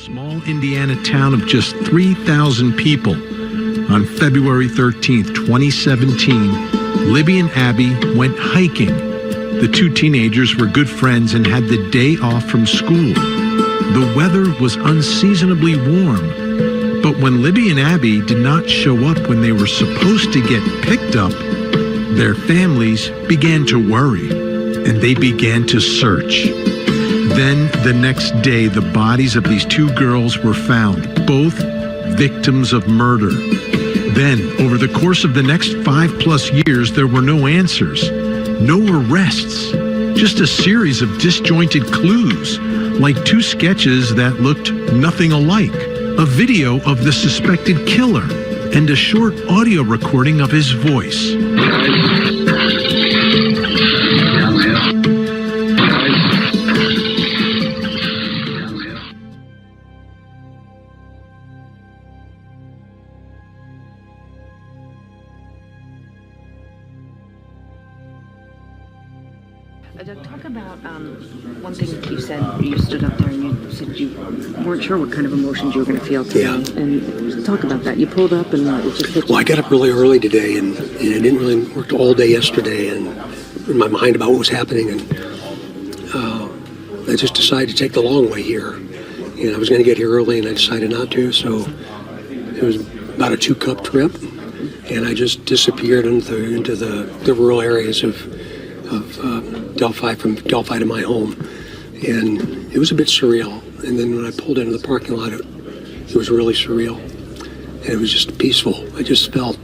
small Indiana town of just 3,000 people. On February 13th, 2017, Libby and Abby went hiking. The two teenagers were good friends and had the day off from school. The weather was unseasonably warm, but when Libby and Abby did not show up when they were supposed to get picked up, their families began to worry, and they began to search. Then, the next day, the bodies of these two girls were found, both victims of murder. Then, over the course of the next 5+ years, there were no answers, no arrests, just a series of disjointed clues, like two sketches that looked nothing alike, a video of the suspected killer, and a short audio recording of his voice. Talk about one thing you said. You stood up there and you said you weren't sure what kind of emotions you were going to feel today. Yeah. And talk about that. You pulled up and it just hit you. Well, I got up really early today, and I didn't really work all day yesterday, and in my mind about what was happening, and I just decided to take the long way here. And I was going to get here early, and I decided not to. So it was about a 2-cup trip, and I just disappeared into the rural areas of Delphi, from Delphi to my home, and it was a bit surreal. And then when I pulled into the parking lot, it was really surreal, and it was just peaceful. I just felt,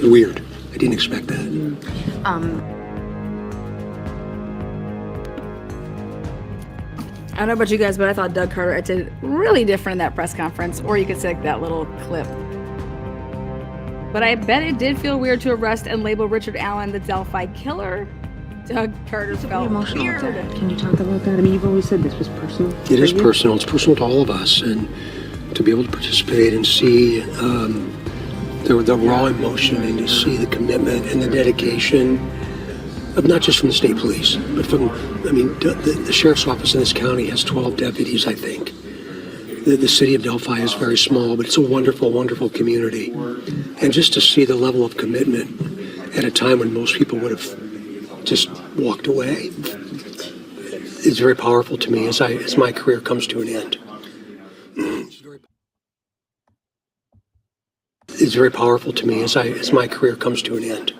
weird. I didn't expect that. I don't know about you guys, but I thought Doug Carter did really different in that press conference, or you could say like that little clip. But I bet it did feel weird to arrest and label Richard Allen the Delphi killer. Doug Carter felt weird. Can you talk about that? I mean, you've always said this was personal. It is personal. It's personal to all of us, and to be able to participate and see the raw emotion, and to see the commitment and the dedication of not just from the state police, but from, the sheriff's office in this county has 12 deputies, I think. The city of Delphi is very small, but it's a wonderful, wonderful community. And just to see the level of commitment at a time when most people would have just walked away is very powerful to me as my career comes to an end. It's very powerful to me as my career comes to an end.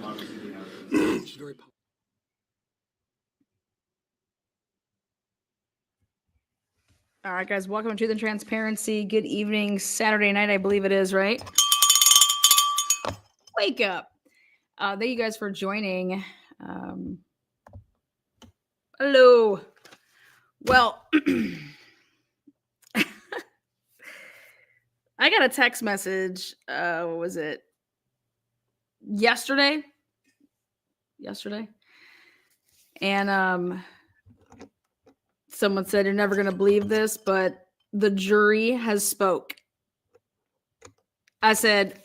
All right, guys, welcome to Truth and Transparency. Good evening, Saturday night, I believe it is, right? Wake up. Thank you guys for joining. Hello. Well, I got a text message. What was it? Yesterday. And someone said, "You're never going to believe this, but the jury has spoke." I said,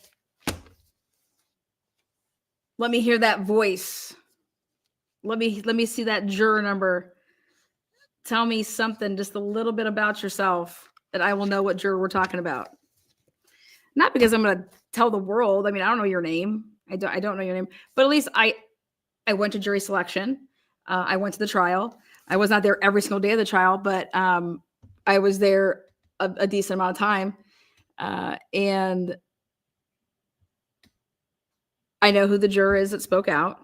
"Let me hear that voice. Let me see that juror number. Tell me something, just a little bit about yourself, that I will know what juror we're talking about." Not because I'm going to tell the world. I mean, I don't know your name. I don't know your name, but at least I went to jury selection. I went to the trial. I was not there every single day of the trial, but I was there a decent amount of time. And I know who the juror is that spoke out.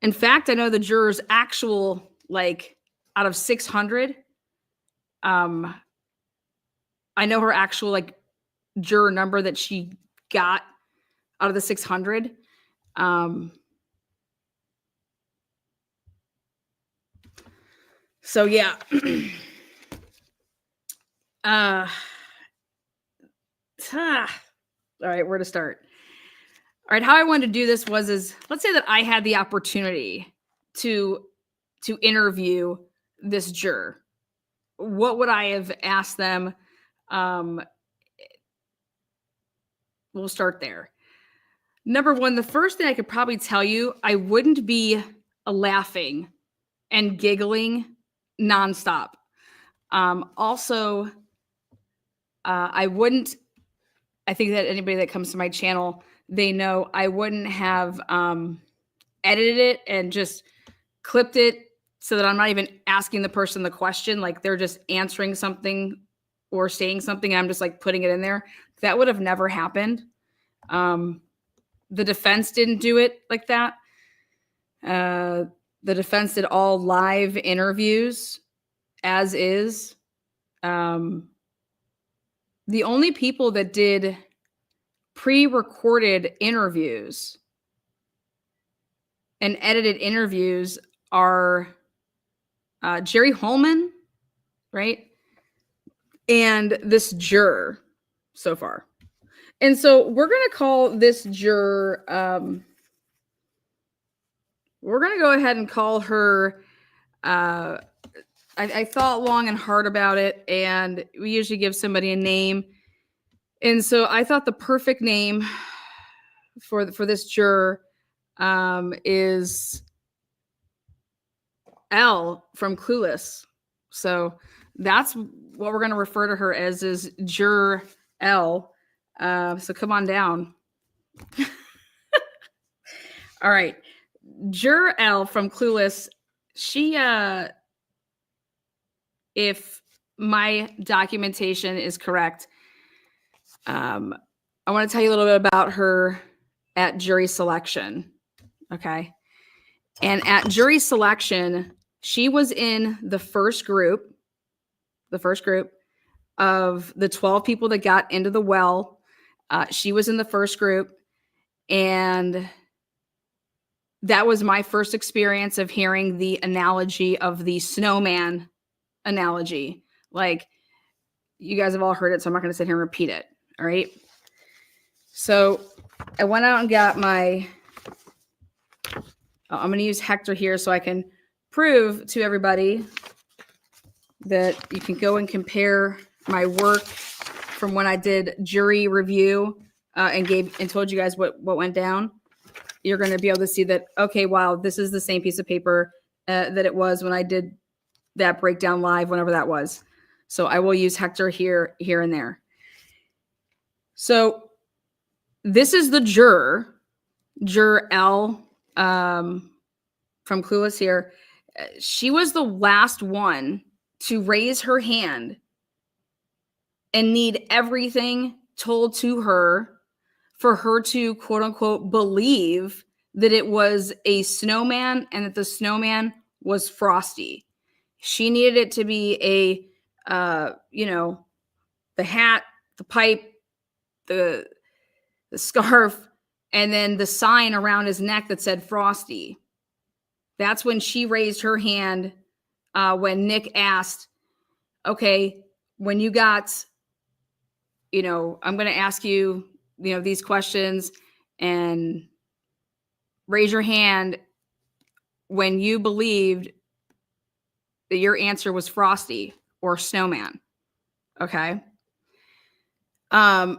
In fact, I know the juror's actual, out of 600, I know her actual, juror number that she got out of the 600. So yeah. All right, where to start? All right, how I wanted to do this is let's say that I had the opportunity to interview this juror. What would I have asked them? We'll start there. Number one, the first thing I could probably tell you, I wouldn't be laughing and giggling nonstop. Also, I think that anybody that comes to my channel, they know I wouldn't have edited it and just clipped it so that I'm not even asking the person the question. Like they're just answering something or saying something. And I'm just like putting it in there. That would have never happened. The defense didn't do it like that. The defense did all live interviews as is. The only people that did pre-recorded interviews and edited interviews are Jerry Holman, right? And this juror so far. And so we're going to call this juror, we're going to go ahead and call her, I thought long and hard about it, and we usually give somebody a name. And so I thought the perfect name for this juror is L from Clueless. So that's what we're going to refer to her as, is Juror L. So come on down. All right. Juror L from Clueless. She, if my documentation is correct, I want to tell you a little bit about her at jury selection. Okay. And at jury selection, she was in the first group of the 12 people that got into the well. She was in the first group. And that was my first experience of hearing the analogy of the snowman analogy. Like, you guys have all heard it, so I'm not going to sit here and repeat it. All right. So I went out and got my, I'm going to use Hector here so I can prove to everybody that you can go and compare my work from when I did jury review and told you guys what went down. You're going to be able to see that, okay, wow, this is the same piece of paper that it was when I did that breakdown live, whenever that was. So I will use Hector here and there. So this is the juror L from Clueless here. She was the last one to raise her hand and need everything told to her for her to, quote unquote, believe that it was a snowman and that the snowman was Frosty. She needed it to be the hat, the pipe, the scarf, and then the sign around his neck that said Frosty. That's when she raised her hand when Nick asked, okay, when you got, I'm going to ask you, these questions, and raise your hand when you believed that your answer was Frosty or Snowman. Okay. Now,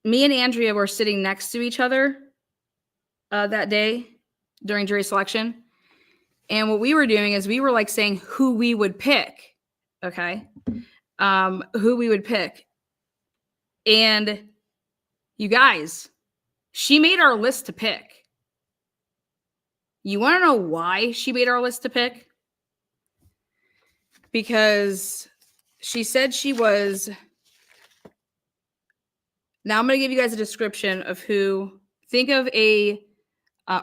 me and Andrea were sitting next to each other that day during jury selection. And what we were doing is we were like saying who we would pick. Okay. Who we would pick. And you guys, she made our list to pick. You want to know why she made our list to pick? Because she said she was. Now I'm going to give you guys a description of who. Think of a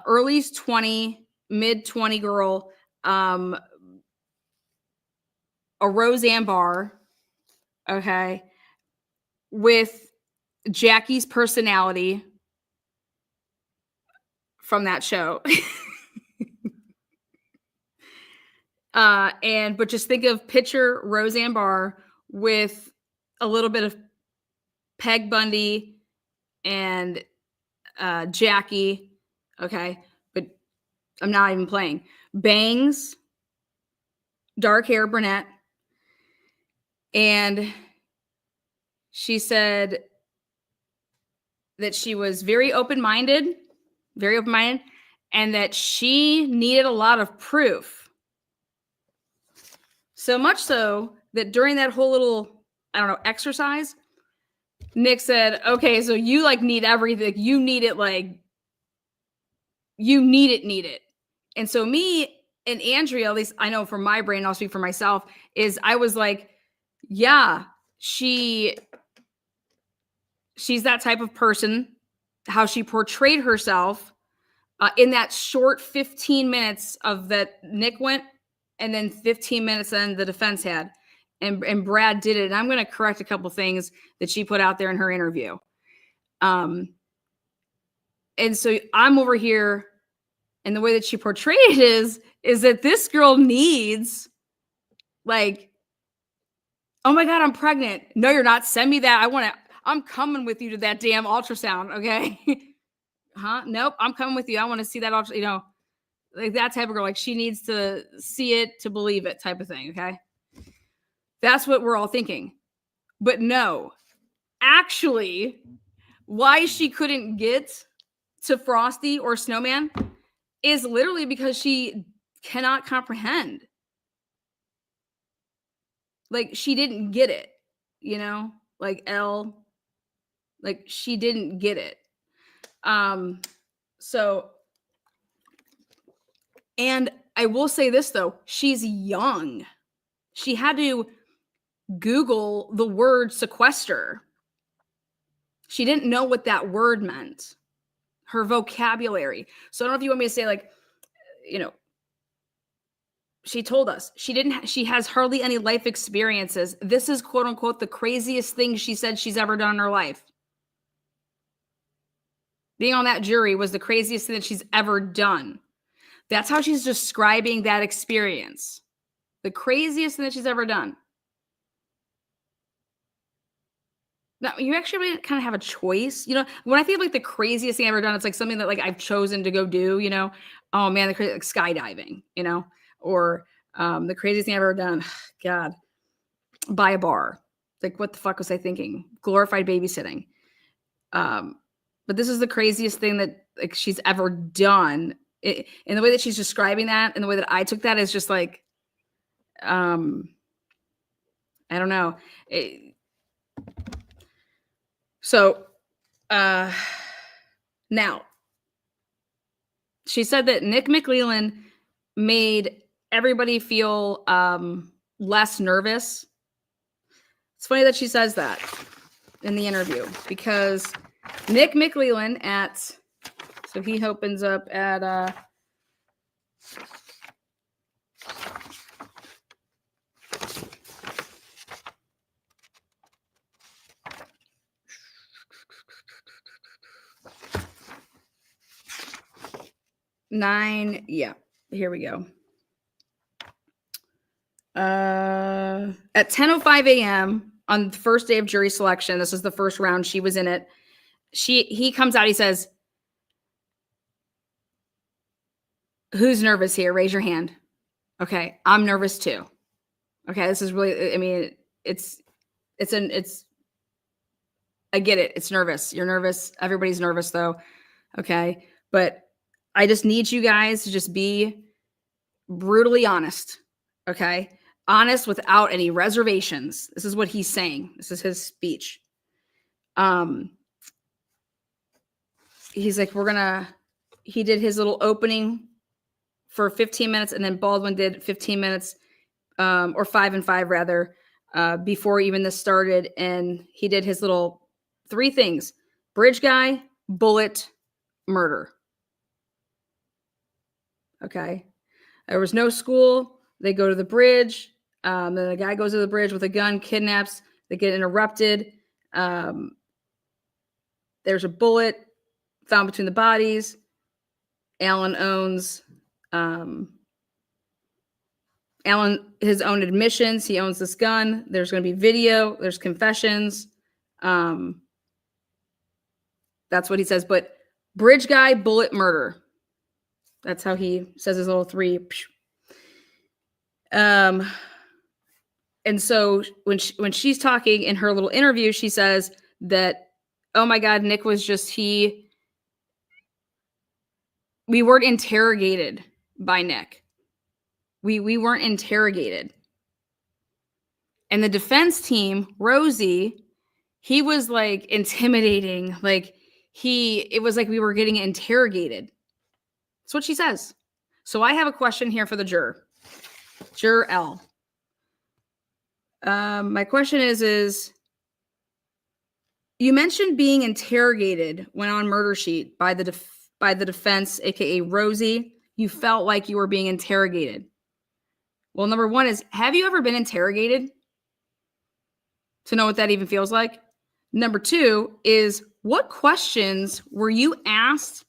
early 20, mid 20 girl, a Roseanne Barr, okay, with Jackie's personality from that show. But just think of picture Roseanne Barr with a little bit of Peg Bundy and Jackie. Okay. But I'm not even playing. Bangs, dark hair, brunette. And she said that she was very open-minded, and that she needed a lot of proof. So much so that during that whole little, I don't know, exercise, Nick said, okay, so you like need everything. You need it like, you need it. And so me and Andrea, at least I know from my brain, I'll speak for myself, is I was like, yeah, she's that type of person, how she portrayed herself in that short 15 minutes of that Nick went, and then 15 minutes then the defense had. And Brad did it. And I'm going to correct a couple things that she put out there in her interview. And so I'm over here, and the way that she portrayed it is that this girl needs, like, oh my God, I'm pregnant. No, you're not. Send me that. I'm coming with you to that damn ultrasound. Okay. Huh? Nope. I'm coming with you. I want to see that ultrasound, like that type of girl. Like she needs to see it to believe it type of thing. Okay. That's what we're all thinking. But no, actually, why she couldn't get to Frosty or Snowman is literally because she cannot comprehend. Like she didn't get it, like Elle, like she didn't get it. So, and I will say this though, she's young. She had to Google the word sequester. She didn't know what that word meant. Her vocabulary. So I don't know if you want me to say like, she told us she has hardly any life experiences. This is quote unquote the craziest thing she said she's ever done in her life. Being on that jury was the craziest thing that she's ever done. That's how she's describing that experience. The craziest thing that she's ever done. Now, you actually kind of have a choice. When I think of like the craziest thing I've ever done, it's like something that like I've chosen to go do, oh man, like skydiving, or the craziest thing I've ever done, God, buy a bar. Like, what the fuck was I thinking? Glorified babysitting. But this is the craziest thing that like she's ever done. In the way that she's describing that, and the way that I took that is just like, I don't know. Now, she said that Nick McLeland made everybody feel less nervous. It's funny that she says that in the interview because Nick McLeland so he opens up at 9. Yeah, here we go. At 10:05 a.m. on the first day of jury selection, this is the first round. She was in it. He comes out. He says, "Who's nervous here? Raise your hand." Okay, I'm nervous too. Okay, this is really. I mean, I get it. It's nervous. You're nervous. Everybody's nervous though. Okay, but I just need you guys to just be brutally honest. Okay, honest without any reservations. This is what he's saying. This is his speech. He's like, he did his little opening for 15 minutes, and then Baldwin did 15 minutes, or 5 and 5 rather, before even this started. And he did his little 3 things: bridge guy, bullet, murder. Okay. There was no school. They go to the bridge. Then the guy goes to the bridge with a gun, kidnaps. They get interrupted. There's a bullet found between the bodies. Alan his own admissions. He owns this gun. There's going to be video. There's confessions. That's what he says. But bridge guy, bullet, murder. That's how he says his little 3. And so when she's talking in her little interview, she says that, oh my God, Nick was just, we weren't interrogated by Nick. We weren't interrogated. And the defense team, Rosie, he was like intimidating. Like it was like we were getting interrogated. That's what she says. So I have a question here for the juror. Juror L. My question is you mentioned being interrogated when on murder sheet by the defense, aka Rosie. You felt like you were being interrogated. Well, number one is, have you ever been interrogated? To know what that even feels like. Number two is, what questions were you asked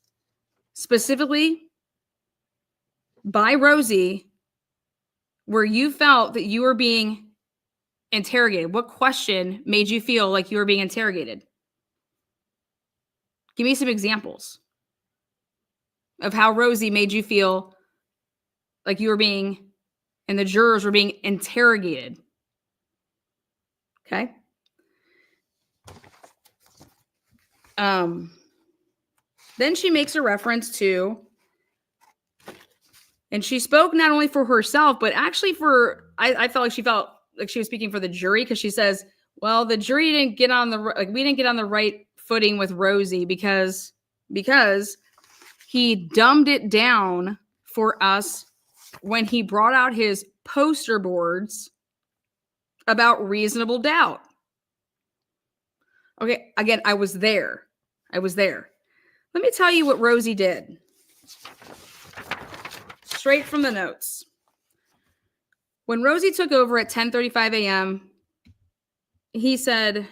specifically by Rosie where you felt that you were being interrogated? What question made you feel like you were being interrogated? Give me some examples of how Rosie made you feel like you were being, and the jurors were being interrogated. Okay. Then she makes a reference to, and she spoke not only for herself, but actually for, I felt like she was speaking for the jury, because she says, well, the jury didn't get on we didn't get on the right footing with Rosie because he dumbed it down for us when he brought out his poster boards about reasonable doubt. Okay, again, I was there. Let me tell you what Rosie did. Straight from the notes. When Rosie took over at 10:35 a.m., he said,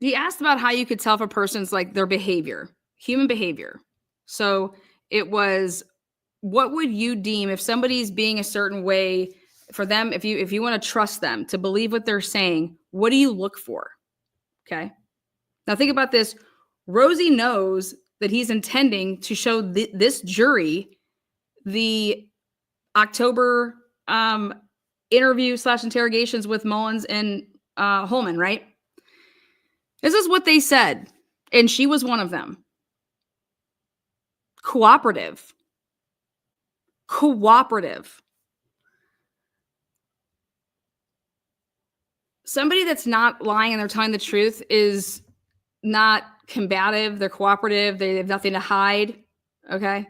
he asked about how you could tell if a person's like their behavior, human behavior. So it was, what would you deem if somebody's being a certain way for them? If you want to trust them to believe what they're saying, what do you look for? Okay. Now think about this. Rosie knows that he's intending to show this jury the October interview / interrogations with Mullins and Holman, right? This is what they said, and she was one of them. Cooperative. Somebody that's not lying and they're telling the truth is not combative. They're cooperative. They have nothing to hide. Okay.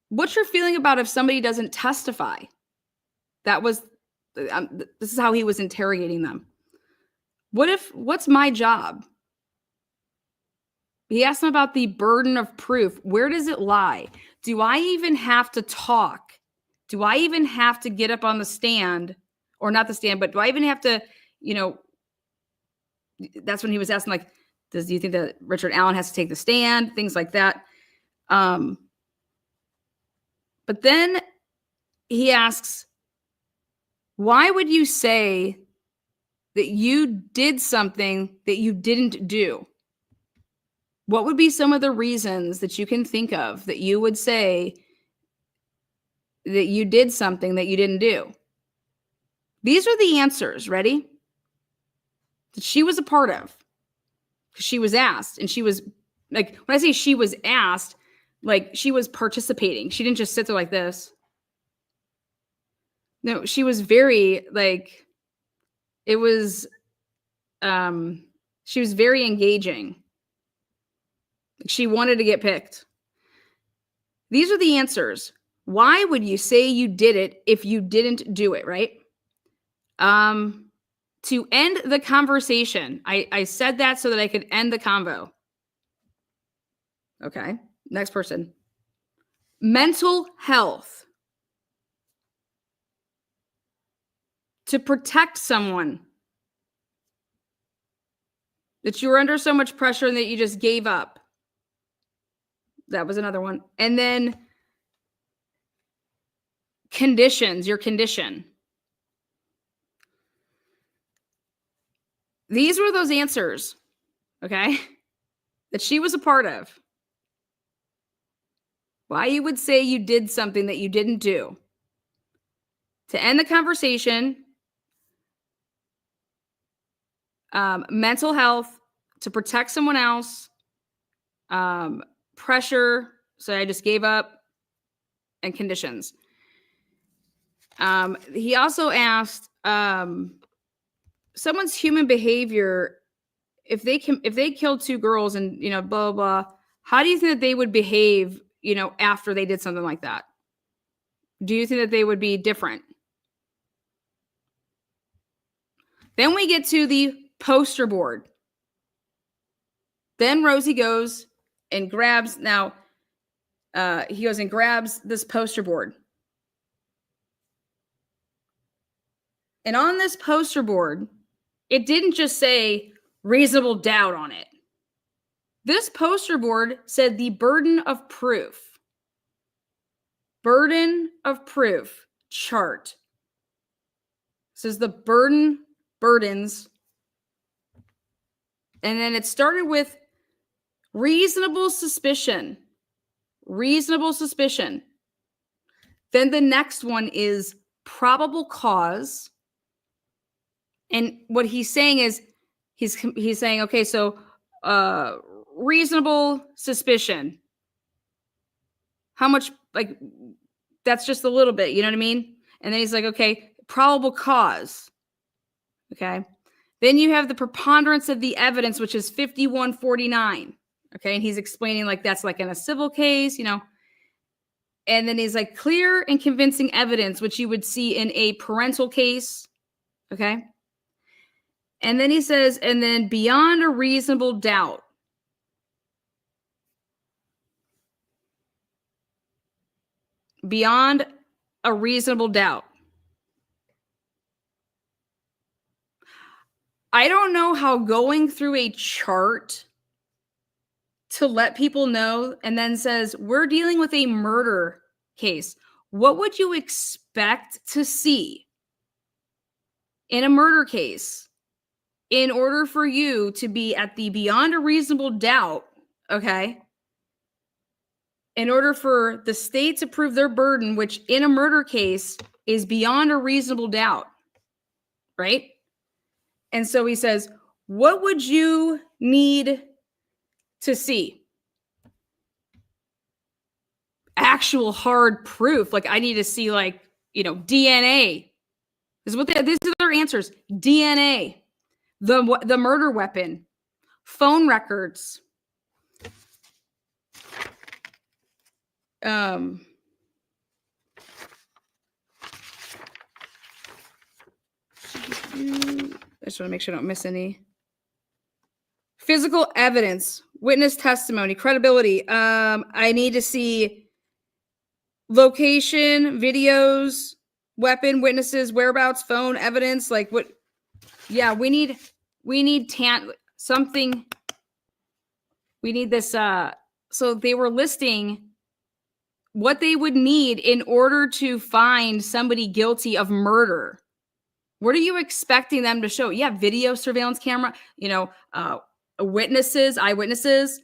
What's your feeling about if somebody doesn't testify? This is how he was interrogating them. What's my job? He asked them about the burden of proof. Where does it lie? Do I even have to talk? Do I even have to get up on the stand, or not the stand, but do I even have to, that's when he was asking, like, do you think that Richard Allen has to take the stand? Things like that. But then he asks, why would you say that you did something that you didn't do? What would be some of the reasons that you can think of that you would say that you did something that you didn't do? These are the answers. Ready? That she was a part of. Because she was asked, and she was, like, when I say she was asked, like, she was participating. She didn't just sit there like this. No, she was very, like, it was, she was very engaging. She wanted to get picked. These are the answers. Why would you say you did it if you didn't do it, right? To end the conversation. I said that so that I could end the convo. Okay, next person. Mental health. To protect someone. That you were under so much pressure and that you just gave up. That was another one. And then conditions, your condition. These were those answers, okay, that she was a part of. Why you would say you did something that you didn't do. To end the conversation, mental health, to protect someone else, pressure, So I just gave up, and conditions. He also asked someone's human behavior, if they killed two girls and, you know, blah, blah, blah, how do you think that they would behave, you know, after they did something like that? Do you think that they would be different? Then we get to the poster board. Then Rosie goes and grabs, he goes and grabs this poster board. And on this poster board, it didn't just say reasonable doubt on it. This poster board said the burden of proof. Burden of proof chart. This is the burdens. And then it started with reasonable suspicion. Reasonable suspicion. Then the next one is probable cause. And what he's saying is, he's saying, okay, so reasonable suspicion. How much, like, that's just a little bit, you know what I mean? And then he's like, okay, probable cause. Okay. Then you have the preponderance of the evidence, which is 5149. Okay. And he's explaining like that's like in a civil case, you know. And then he's like clear and convincing evidence, which you would see in a parental case. Okay. And then he says, and then beyond a reasonable doubt. Beyond a reasonable doubt. I don't know how going through a chart to let people know and then says, we're dealing with a murder case. What would you expect to see in a murder case in order for you to be at the beyond a reasonable doubt, okay? In order for the state to prove their burden, which in a murder case is beyond a reasonable doubt, right? And so he says, what would you need to see? Actual hard proof. Like I need to see like, you know, DNA. These are their answers. DNA, the murder weapon, phone records. I just want to make sure I don't miss any. Physical evidence, witness testimony, credibility. I need to see location, videos, weapon, witnesses, whereabouts, phone evidence. Like what? Yeah, we need something. We need this. So they were listing what they would need in order to find somebody guilty of murder. What are you expecting them to show? Yeah, video surveillance camera, you know, witnesses, eyewitnesses,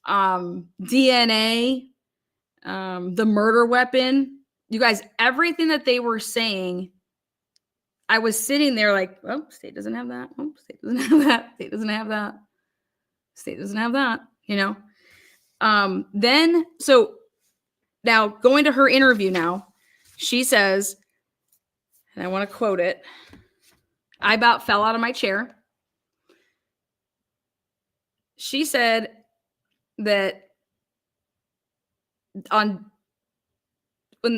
DNA, the murder weapon. You guys, everything that they were saying, I was sitting there like, well, state doesn't have that. Oh, state doesn't have that. State doesn't have that. State doesn't have that, you know. Then, so now going to her interview now, she says, and I want to quote it, I about fell out of my chair. She said that when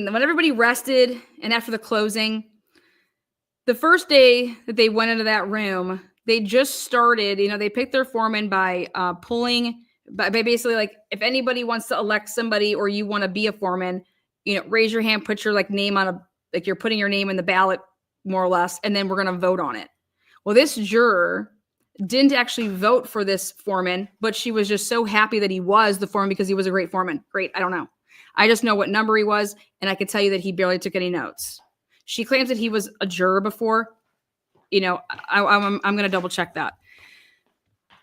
everybody rested and after the closing, the first day that they went into that room, they just started, you know, they picked their foreman by by basically like, if anybody wants to elect somebody or you want to be a foreman, you know, raise your hand, put your like name on like you're putting your name in the ballot more or less, and then we're going to vote on it. Well, this juror didn't actually vote for this foreman, but she was just so happy that he was the foreman because he was a great foreman. Great. I don't know. I just know what number he was, and I can tell you that he barely took any notes. She claims that he was a juror before. You know, I'm going to double check that.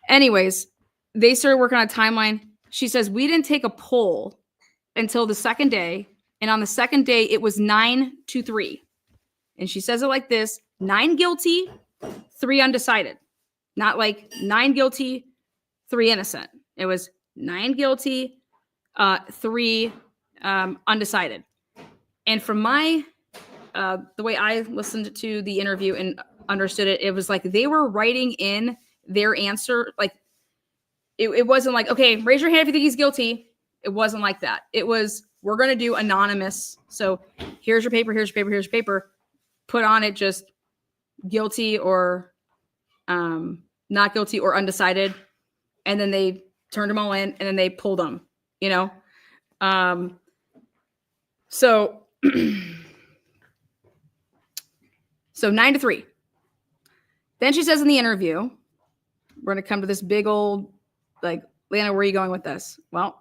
Anyways, they started working on a timeline. She says, we didn't take a poll until the second day. And on the second day, it was 9-3. And she says it like this, 9 guilty, 3 undecided. Not like 9 guilty, 3 innocent. It was 9 guilty, 3 undecided. And from my the way I listened to the interview and understood it, it was like they were writing in their answer. Like it wasn't like, okay, raise your hand if you think he's guilty. It wasn't like that. It was, we're going to do anonymous. So here's your paper, here's your paper, here's your paper. Put on it just guilty or not guilty or undecided. And then they turned them all in and then they pulled them, you know? So 9-3. Then she says in the interview, we're going to come to this big old, like, Lana, where are you going with this? Well,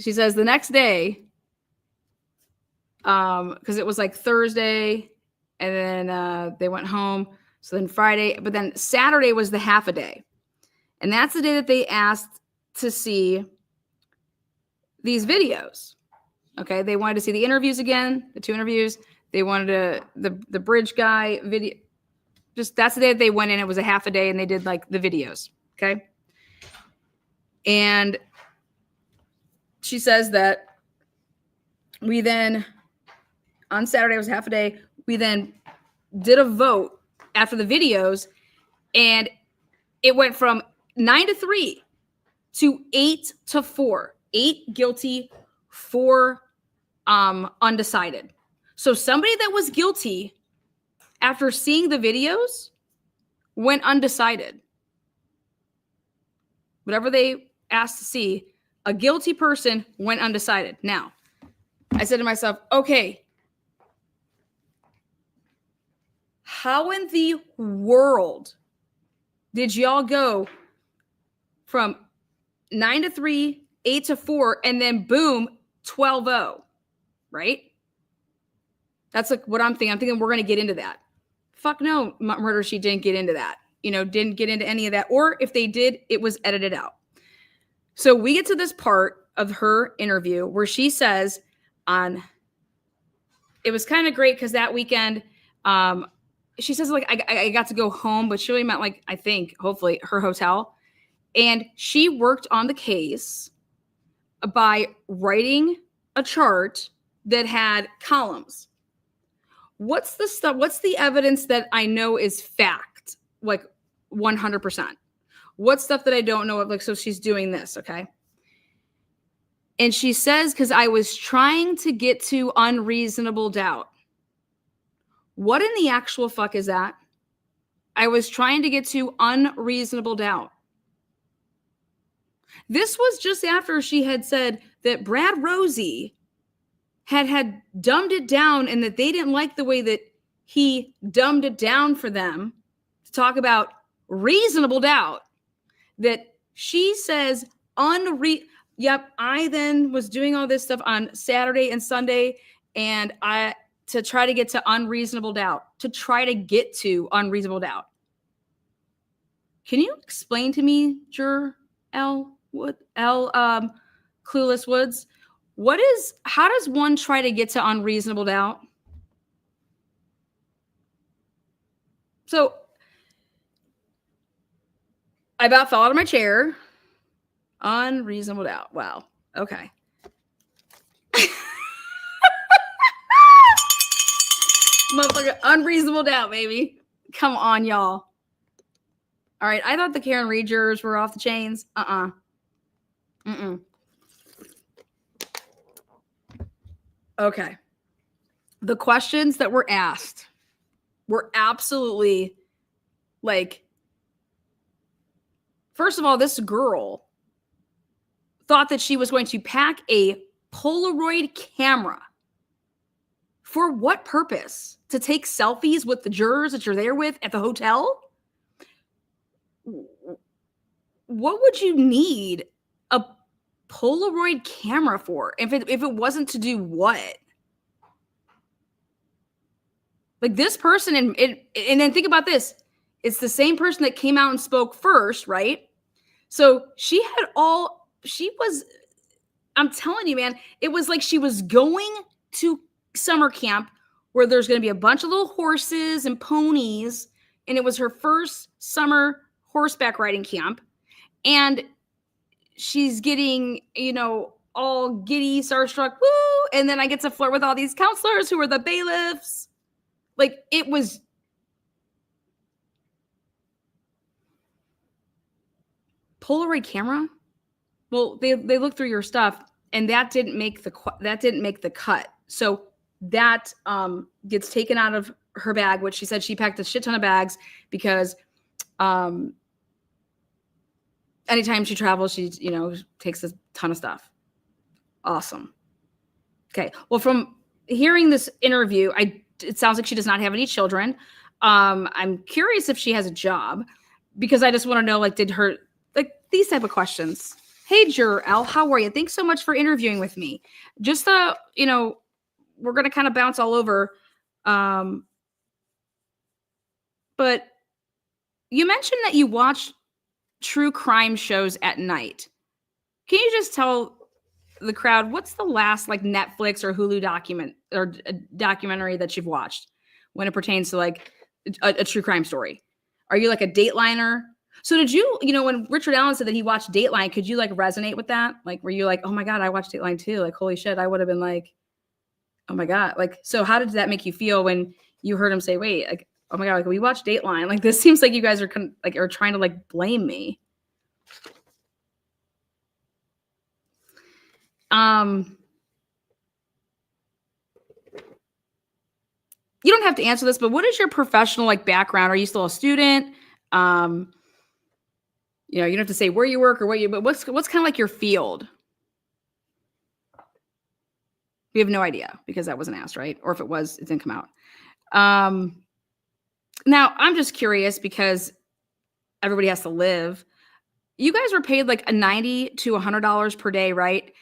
she says the next day, because it was like Thursday and then they went home. So then Friday, but then Saturday was the half a day. And that's the day that they asked to see these videos. Okay. They wanted to see the interviews again, the 2 interviews. They wanted the bridge guy video. Just that's the day that they went in. It was a half a day and they did like the videos. Okay. And she says that we then, on Saturday, it was half a day. We then did a vote after the videos and it went from 9-3 to 8-4. 8 guilty, 4 undecided. So somebody that was guilty after seeing the videos went undecided. Whatever they asked to see, a guilty person went undecided. Now, I said to myself, okay, how in the world did y'all go from 9-3, 8-4, and then boom, 12-0, right? That's like what I'm thinking. I'm thinking we're going to get into that. Fuck no, Murder She didn't get into that. You know, didn't get into any of that. Or if they did, it was edited out. So we get to this part of her interview where she says it was kind of great because that weekend, she says like, I got to go home, but she really meant like, I think, hopefully her hotel. And she worked on the case by writing a chart that had columns. What's the stuff? What's the evidence that I know is fact? Like 100%. What stuff that I don't know of? Like, so she's doing this. Okay. And she says, because I was trying to get to unreasonable doubt. What in the actual fuck is that? I was trying to get to unreasonable doubt. This was just after she had said that Brad Rosie had dumbed it down and that they didn't like the way that he dumbed it down for them to talk about reasonable doubt. That she says, yep, I then was doing all this stuff on Saturday and Sunday and to try to get to unreasonable doubt, Can you explain to me, Juror Clueless Woods, how does one try to get to unreasonable doubt? So I about fell out of my chair. Unreasonable doubt. Wow. Okay. Motherfucker, unreasonable doubt, baby. Come on, y'all. All right. I thought the Karen Reed jurors were off the chains. Okay. The questions that were asked were absolutely like, first of all, this girl thought that she was going to pack a Polaroid camera. For what purpose? To take selfies with the jurors that you're there with at the hotel? What would you need a Polaroid camera for? If it wasn't to do what? Like this person, and then think about this. It's the same person that came out and spoke first, right? So I'm telling you, man, it was like she was going to summer camp where there's going to be a bunch of little horses and ponies. And it was her first summer horseback riding camp. And she's getting, all giddy, starstruck, woo, and then I get to flirt with all these counselors who are the bailiffs. Like, it was Polaroid camera. Well, they looked through your stuff, and that didn't make the cut. So that gets taken out of her bag, which she said she packed a shit ton of bags because anytime she travels, she takes a ton of stuff. Awesome. Okay. Well, from hearing this interview, it sounds like she does not have any children. I'm curious if she has a job, because I just want to know, like, did her, like, these type of questions. Hey, Juror L, how are you? Thanks so much for interviewing with me. Just, we're going to kind of bounce all over. But you mentioned that you watch true crime shows at night. Can you just tell the crowd what's the last, like, Netflix or Hulu documentary that you've watched when it pertains to, like, a true crime story? Are you like a Dateliner? So did you, when Richard Allen said that he watched Dateline, could you, like, resonate with that? Like, were you like, oh my God, I watched Dateline too. Like, holy shit, I would have been like, oh my God. Like, so how did that make you feel when you heard him say, wait, like, oh my God, like, we watched Dateline. Like, this seems like you guys are are trying to, like, blame me. You don't have to answer this, but what is your professional, like, background? Are you still a student? You don't have to say where you work or but what's kind of like your field? We have no idea because that wasn't asked, right? Or if it was, it didn't come out. Now I'm just curious because everybody has to live. You guys were paid like a $90 to $100 per day, right?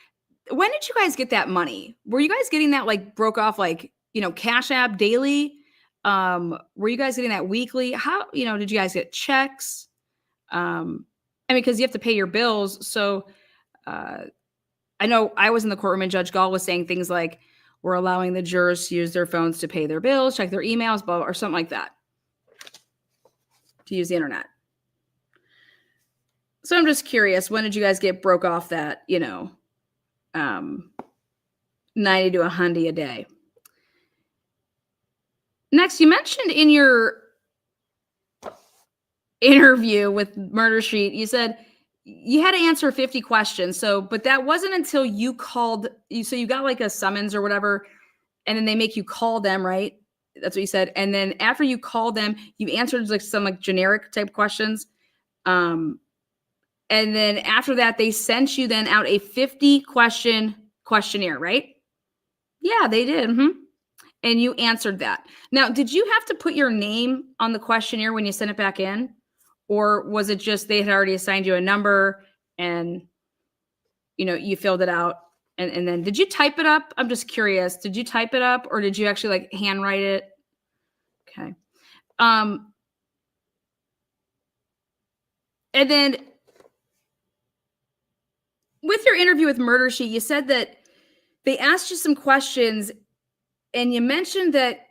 When did you guys get that money? Were you guys getting that, like, broke off, like, Cash App daily? Were you guys getting that weekly? How, did you guys get checks? Because you have to pay your bills. So I know I was in the courtroom and Judge Gall was saying things like, we're allowing the jurors to use their phones to pay their bills, check their emails, blah, or something like that, to use the internet. So I'm just curious, when did you guys get broke off that, 90 to 100 a day? Next, you mentioned in your interview with Murder Sheet, you said you had to answer 50 questions. So, but that wasn't until you called. So you got like a summons or whatever, and then they make you call them, right? That's what you said. And then after you called them, you answered like some like generic type questions. And then after that, they sent you then out a 50 question questionnaire, right? Yeah, they did. Mm-hmm. And you answered that. Now, did you have to put your name on the questionnaire when you sent it back in? Or was it just they had already assigned you a number and, you filled it out? And then did you type it up? I'm just curious. Did you type it up or did you actually like handwrite it? Okay. And then with your interview with Murder Sheet, you said that they asked you some questions and you mentioned that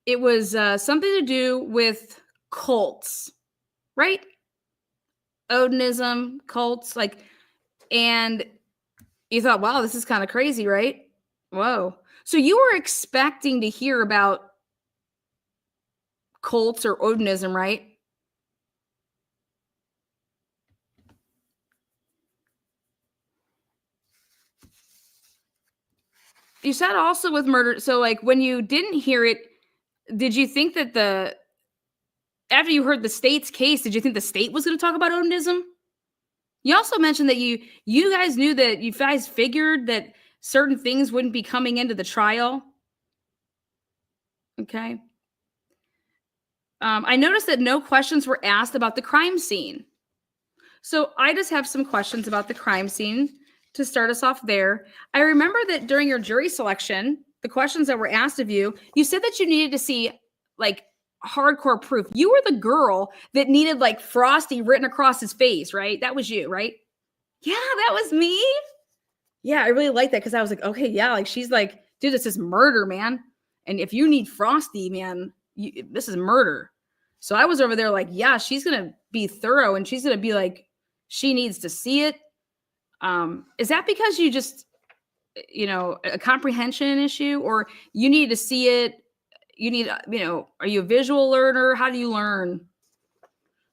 it was something to do with cults, right? Odinism, cults, like, and you thought, wow, this is kind of crazy, right? Whoa. So you were expecting to hear about cults or Odinism, right? You said also with murder. So like when you didn't hear it, did you think that after you heard the state's case, did you think the state was going to talk about Odinism? You also mentioned that you guys knew that you guys figured that certain things wouldn't be coming into the trial. Okay. I noticed that no questions were asked about the crime scene. So I just have some questions about the crime scene to start us off there. I remember that during your jury selection, the questions that were asked of you, you said that you needed to see like hardcore proof. You were the girl that needed like Frosty written across his face, right? That was you, right? Yeah, that was me. Yeah, I really like that because I was like, okay, yeah, like she's like, dude, this is murder, man. And if you need Frosty, man, this is murder. So I was over there like, yeah, she's going to be thorough and she's going to be like, she needs to see it. Is that because you just, a comprehension issue, or you need to see it? You need, are you a visual learner? How do you learn?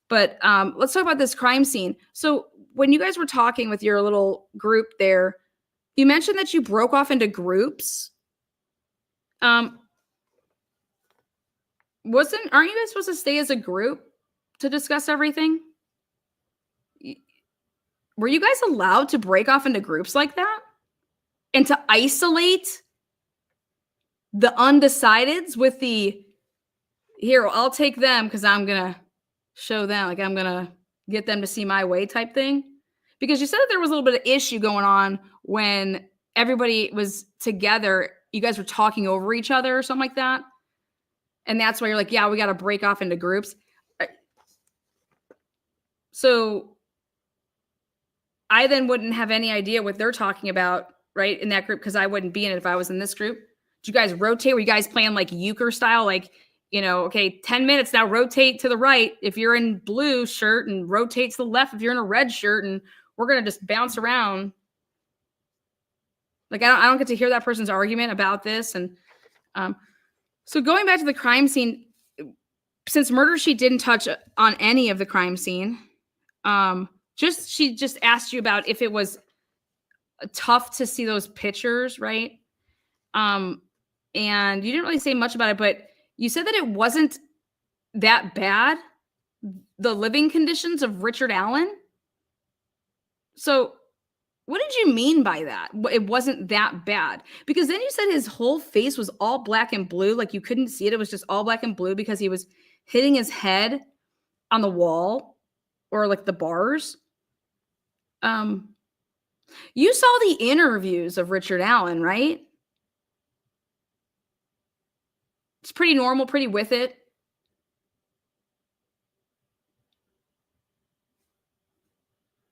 But let's talk about this crime scene. So when you guys were talking with your little group there, you mentioned that you broke off into groups. Aren't you guys supposed to stay as a group to discuss everything? Were you guys allowed to break off into groups like that? And to isolate the undecideds with here, I'll take them because I'm going to show them, like I'm going to get them to see my way type thing? Because you said that there was a little bit of issue going on when everybody was together. You guys were talking over each other or something like that. And that's why you're like, yeah, we got to break off into groups. So I then wouldn't have any idea what they're talking about, right, in that group, because I wouldn't be in it if I was in this group. Did you guys rotate? Were you guys playing like euchre style? Like, okay, 10 minutes now, rotate to the right if you're in blue shirt, and rotate to the left if you're in a red shirt, and we're going to just bounce around. Like, I don't get to hear that person's argument about this. And so going back to the crime scene, since Murder Sheet didn't touch on any of the crime scene, she just asked you about if it was tough to see those pictures, right? And you didn't really say much about it, but you said that it wasn't that bad, the living conditions of Richard Allen. So what did you mean by that? It wasn't that bad? Because then you said his whole face was all black and blue, like you couldn't see it. It was just all black and blue because he was hitting his head on the wall or like the bars. You saw the interviews of Richard Allen, right? It's pretty normal, pretty with it.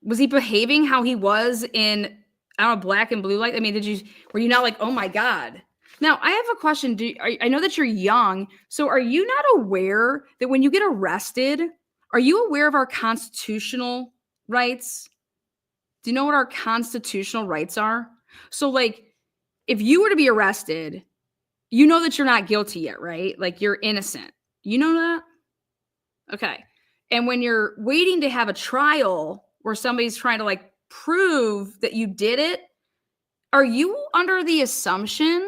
Was he behaving how he was in, I don't know, black and blue light? I mean, were you not like, oh my God? Now, I have a question. I know that you're young, so are you not aware that when you get arrested, are you aware of our constitutional rights? Do you know what our constitutional rights are? So, like, if you were to be arrested, you know that you're not guilty yet, right? Like, you're innocent. You know that? Okay. And when you're waiting to have a trial where somebody's trying to, like, prove that you did it, are you under the assumption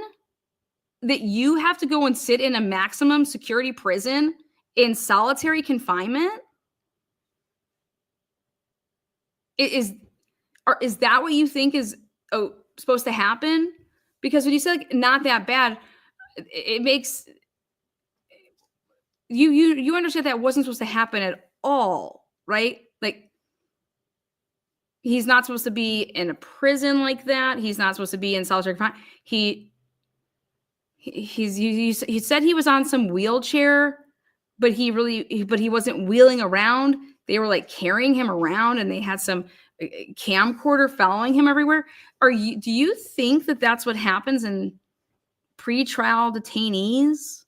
that you have to go and sit in a maximum security prison in solitary confinement? Is that what you think is supposed to happen? Because when you say like not that bad, it makes you understand that wasn't supposed to happen at all, right? Like, he's not supposed to be in a prison like that. He's not supposed to be in solitary confinement. He said he was on some wheelchair, but he wasn't wheeling around. They were like carrying him around, and they had some camcorder following him everywhere. Do you think that that's what happens in pretrial detainees?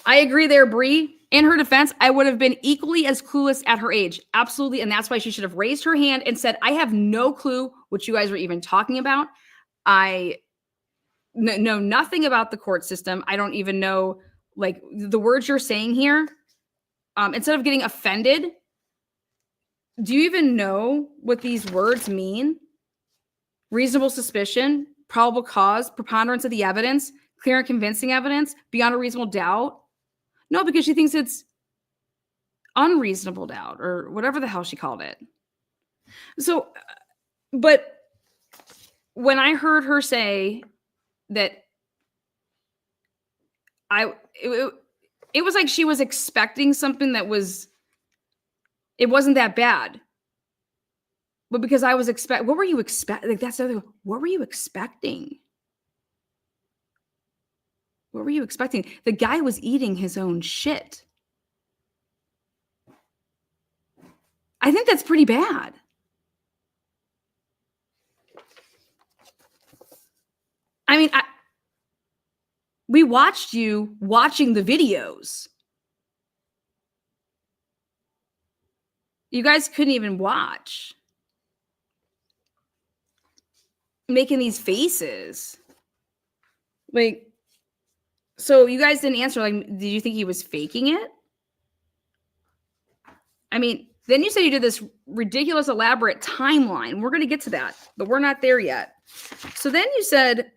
I agree there, Bree. In her defense, I would have been equally as clueless at her age. Absolutely. And that's why she should have raised her hand and said, I have no clue what you guys were even talking about. I know nothing about the court system. I don't even know, like, the words you're saying here. Instead of getting offended, do you even know what these words mean? Reasonable suspicion, probable cause, preponderance of the evidence, clear and convincing evidence, beyond a reasonable doubt. No, because she thinks it's unreasonable doubt or whatever the hell she called it. So, but when I heard her say that it was like she was expecting something that it wasn't that bad. But because I was what were you expecting? Like, that's the other thing. What were you expecting? What were you expecting? The guy was eating his own shit. I think that's pretty bad. I mean, we watched you watching the videos. You guys couldn't even watch. Making these faces. Like, so you guys didn't answer. Like, did you think he was faking it? I mean, then you said you did this ridiculous, elaborate timeline. We're going to get to that, but we're not there yet. So then you said,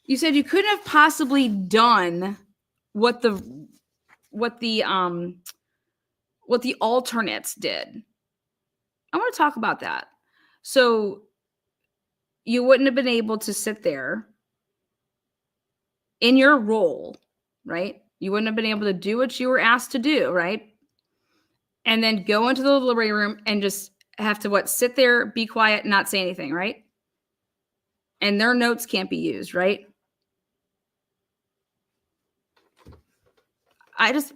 you couldn't have possibly done what the alternates did. I want to talk about that. So you wouldn't have been able to sit there in your role, right? You wouldn't have been able to do what you were asked to do, right? And then go into the deliberating room and just have to sit there, be quiet, not say anything, right? And their notes can't be used, right?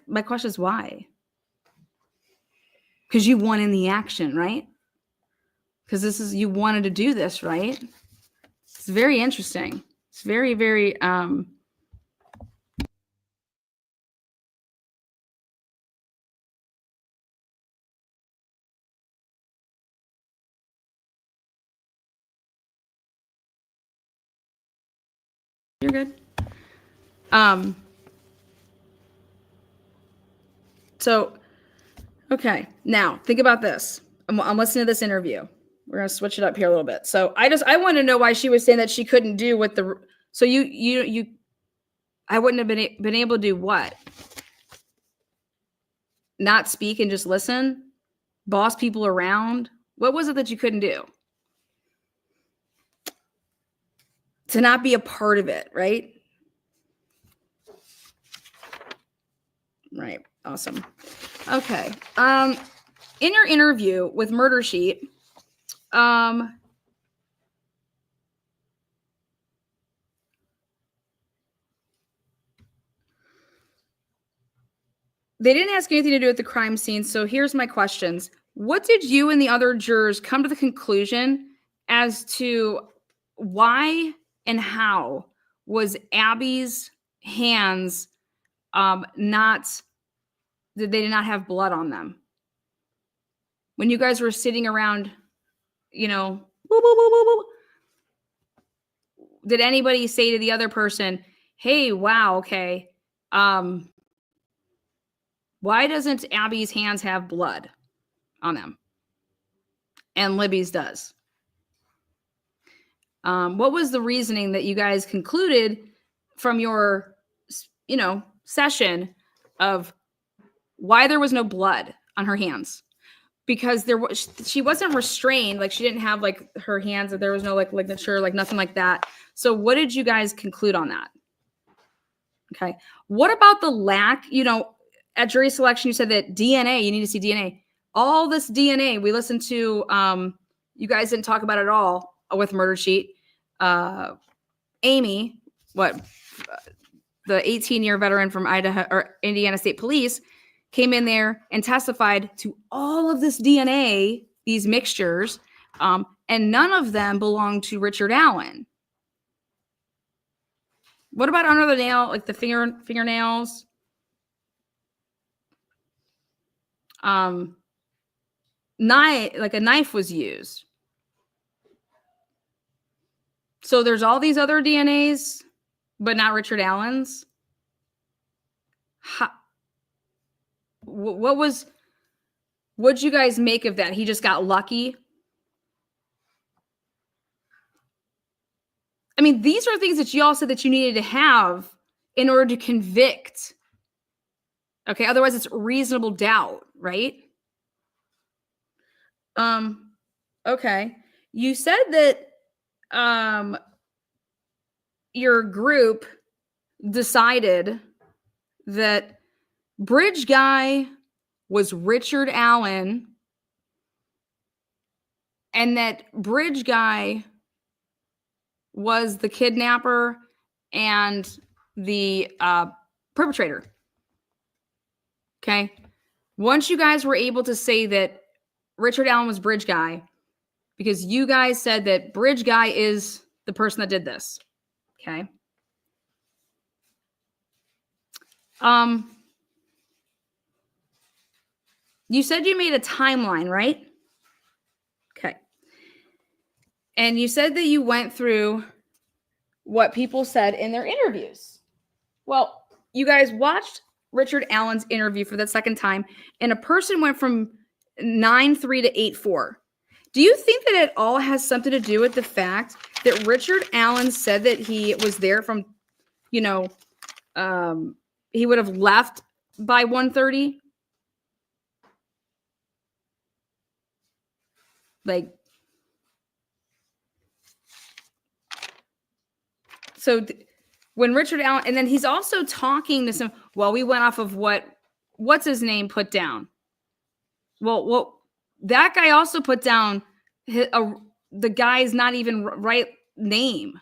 My question is why? Because you won in the action, right? Because you wanted to do this, right? It's very interesting. It's very, very, you're good. So, okay, now think about this. I'm listening to this interview. We're gonna switch it up here a little bit. So I want to know why she was saying that she couldn't do what the. So I wouldn't have been able to do what? Not speak and just listen, boss people around. What was it that you couldn't do? To not be a part of it, right? Right. Awesome. Okay. In your interview with Murder Sheet, they didn't ask anything to do with the crime scene. So here's my questions. What did you and the other jurors come to the conclusion as to why and how was Abby's hands they did not have blood on them? When you guys were sitting around, boop, boop, boop, boop, boop, did anybody say to the other person, hey, wow, okay, why doesn't Abby's hands have blood on them? And Libby's does. What was the reasoning that you guys concluded from your, session of why there was no blood on her hands? Because she wasn't restrained. Like, she didn't have her hands, that there was no lignature, nothing like that. So what did you guys conclude on that? Okay. What about the lack, at jury selection, you said that DNA, you need to see DNA. All this DNA, we listened to, you guys didn't talk about it at all with Murder Sheet. Amy, the 18-year veteran from Idaho or Indiana State Police, came in there and testified to all of this DNA, these mixtures, and none of them belonged to Richard Allen. What about under the nail, the fingernails? A knife was used. So there's all these other DNAs, but not Richard Allen's. What'd you guys make of that? He just got lucky. I mean, these are things that you all said that you needed to have in order to convict. Okay, otherwise it's reasonable doubt, right? Okay. You said that your group decided that Bridge Guy was Richard Allen and that Bridge Guy was the kidnapper and the perpetrator. Okay. Once you guys were able to say that Richard Allen was Bridge Guy, because you guys said that Bridge Guy is the person that did this. Okay. You said you made a timeline, right? Okay. And you said that you went through what people said in their interviews. Well, you guys watched Richard Allen's interview for the second time, and a person went from 9-3 to 8-4. Do you think that it all has something to do with the fact that Richard Allen said that he was there from, he would have left by 1:30? Like, so when Richard Allen, and then he's also talking to some, well, we went off of what's his name put down. Well, that guy also put down the guy's not even right name.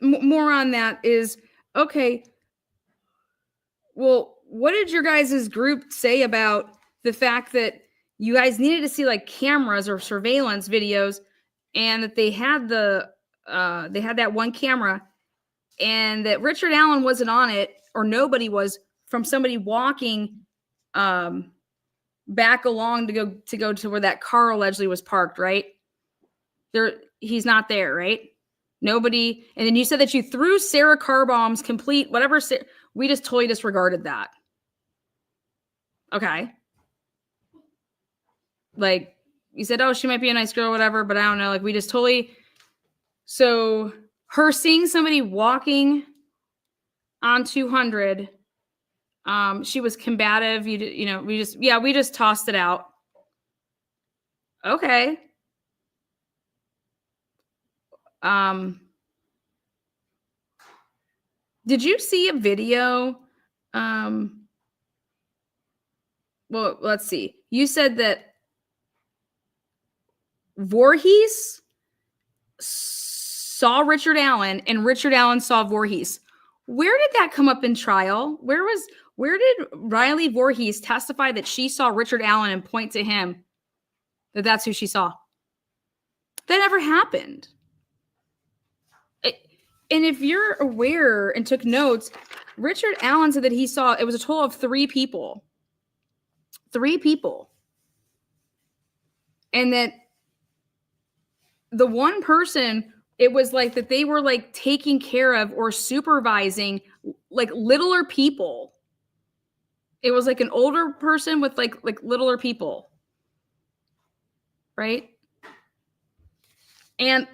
More on that is, okay, well, what did your guys' group say about the fact that you guys needed to see like cameras or surveillance videos, and that they had that one camera, and that Richard Allen wasn't on it, or nobody was, from somebody walking back along to go to where that car allegedly was parked, right? He's not there, right? Nobody. And then you said that you threw Sarah car bombs, complete whatever. We just totally disregarded that. Okay. Like, you said, oh, she might be a nice girl or whatever, but I don't know. Like, we just totally. So her seeing somebody walking on 200, she was combative. We just tossed it out. Okay. Did you see a video? Well, let's see. You said that Vorhees saw Richard Allen and Richard Allen saw Vorhees. Where did that come up in trial? Where did Riley Vorhees testify that she saw Richard Allen and point to him that that's who she saw? That never happened. And if you're aware and took notes, Richard Allen said that he saw, it was a total of 3 people. 3 people. And that the one person, it was like that they were like taking care of or supervising like littler people. It was like an older person with like littler people. Right? And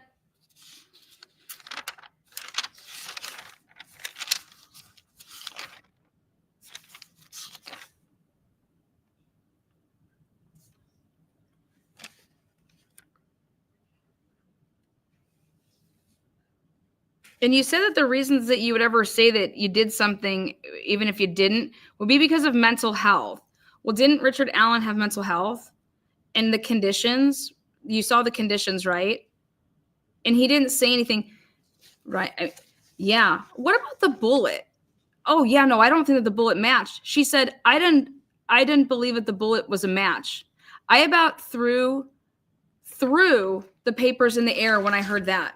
you said that the reasons that you would ever say that you did something, even if you didn't, would be because of mental health. Well, didn't Richard Allen have mental health? And the conditions, you saw the conditions, right? And he didn't say anything, right? Yeah. What about the bullet? Oh, yeah, no, I don't think that the bullet matched. She said, I didn't believe that the bullet was a match. I about threw the papers in the air when I heard that.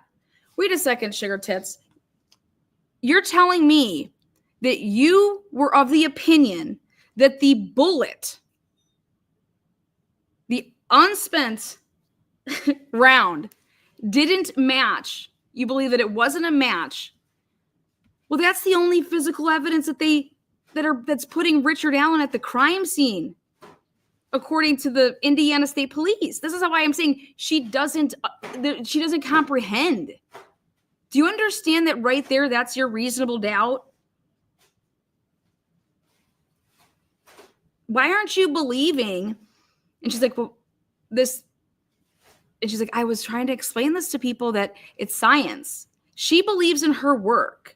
Wait a second, sugar tits. You're telling me that you were of the opinion that the bullet, the unspent round, didn't match. You believe that it wasn't a match. Well, that's the only physical evidence that's putting Richard Allen at the crime scene, according to the Indiana State Police. This is why I'm saying she doesn't comprehend. Do you understand that right there, that's your reasonable doubt? Why aren't you believing? And she's like, well, this, and she's like, I was trying to explain this to people that it's science. She believes in her work.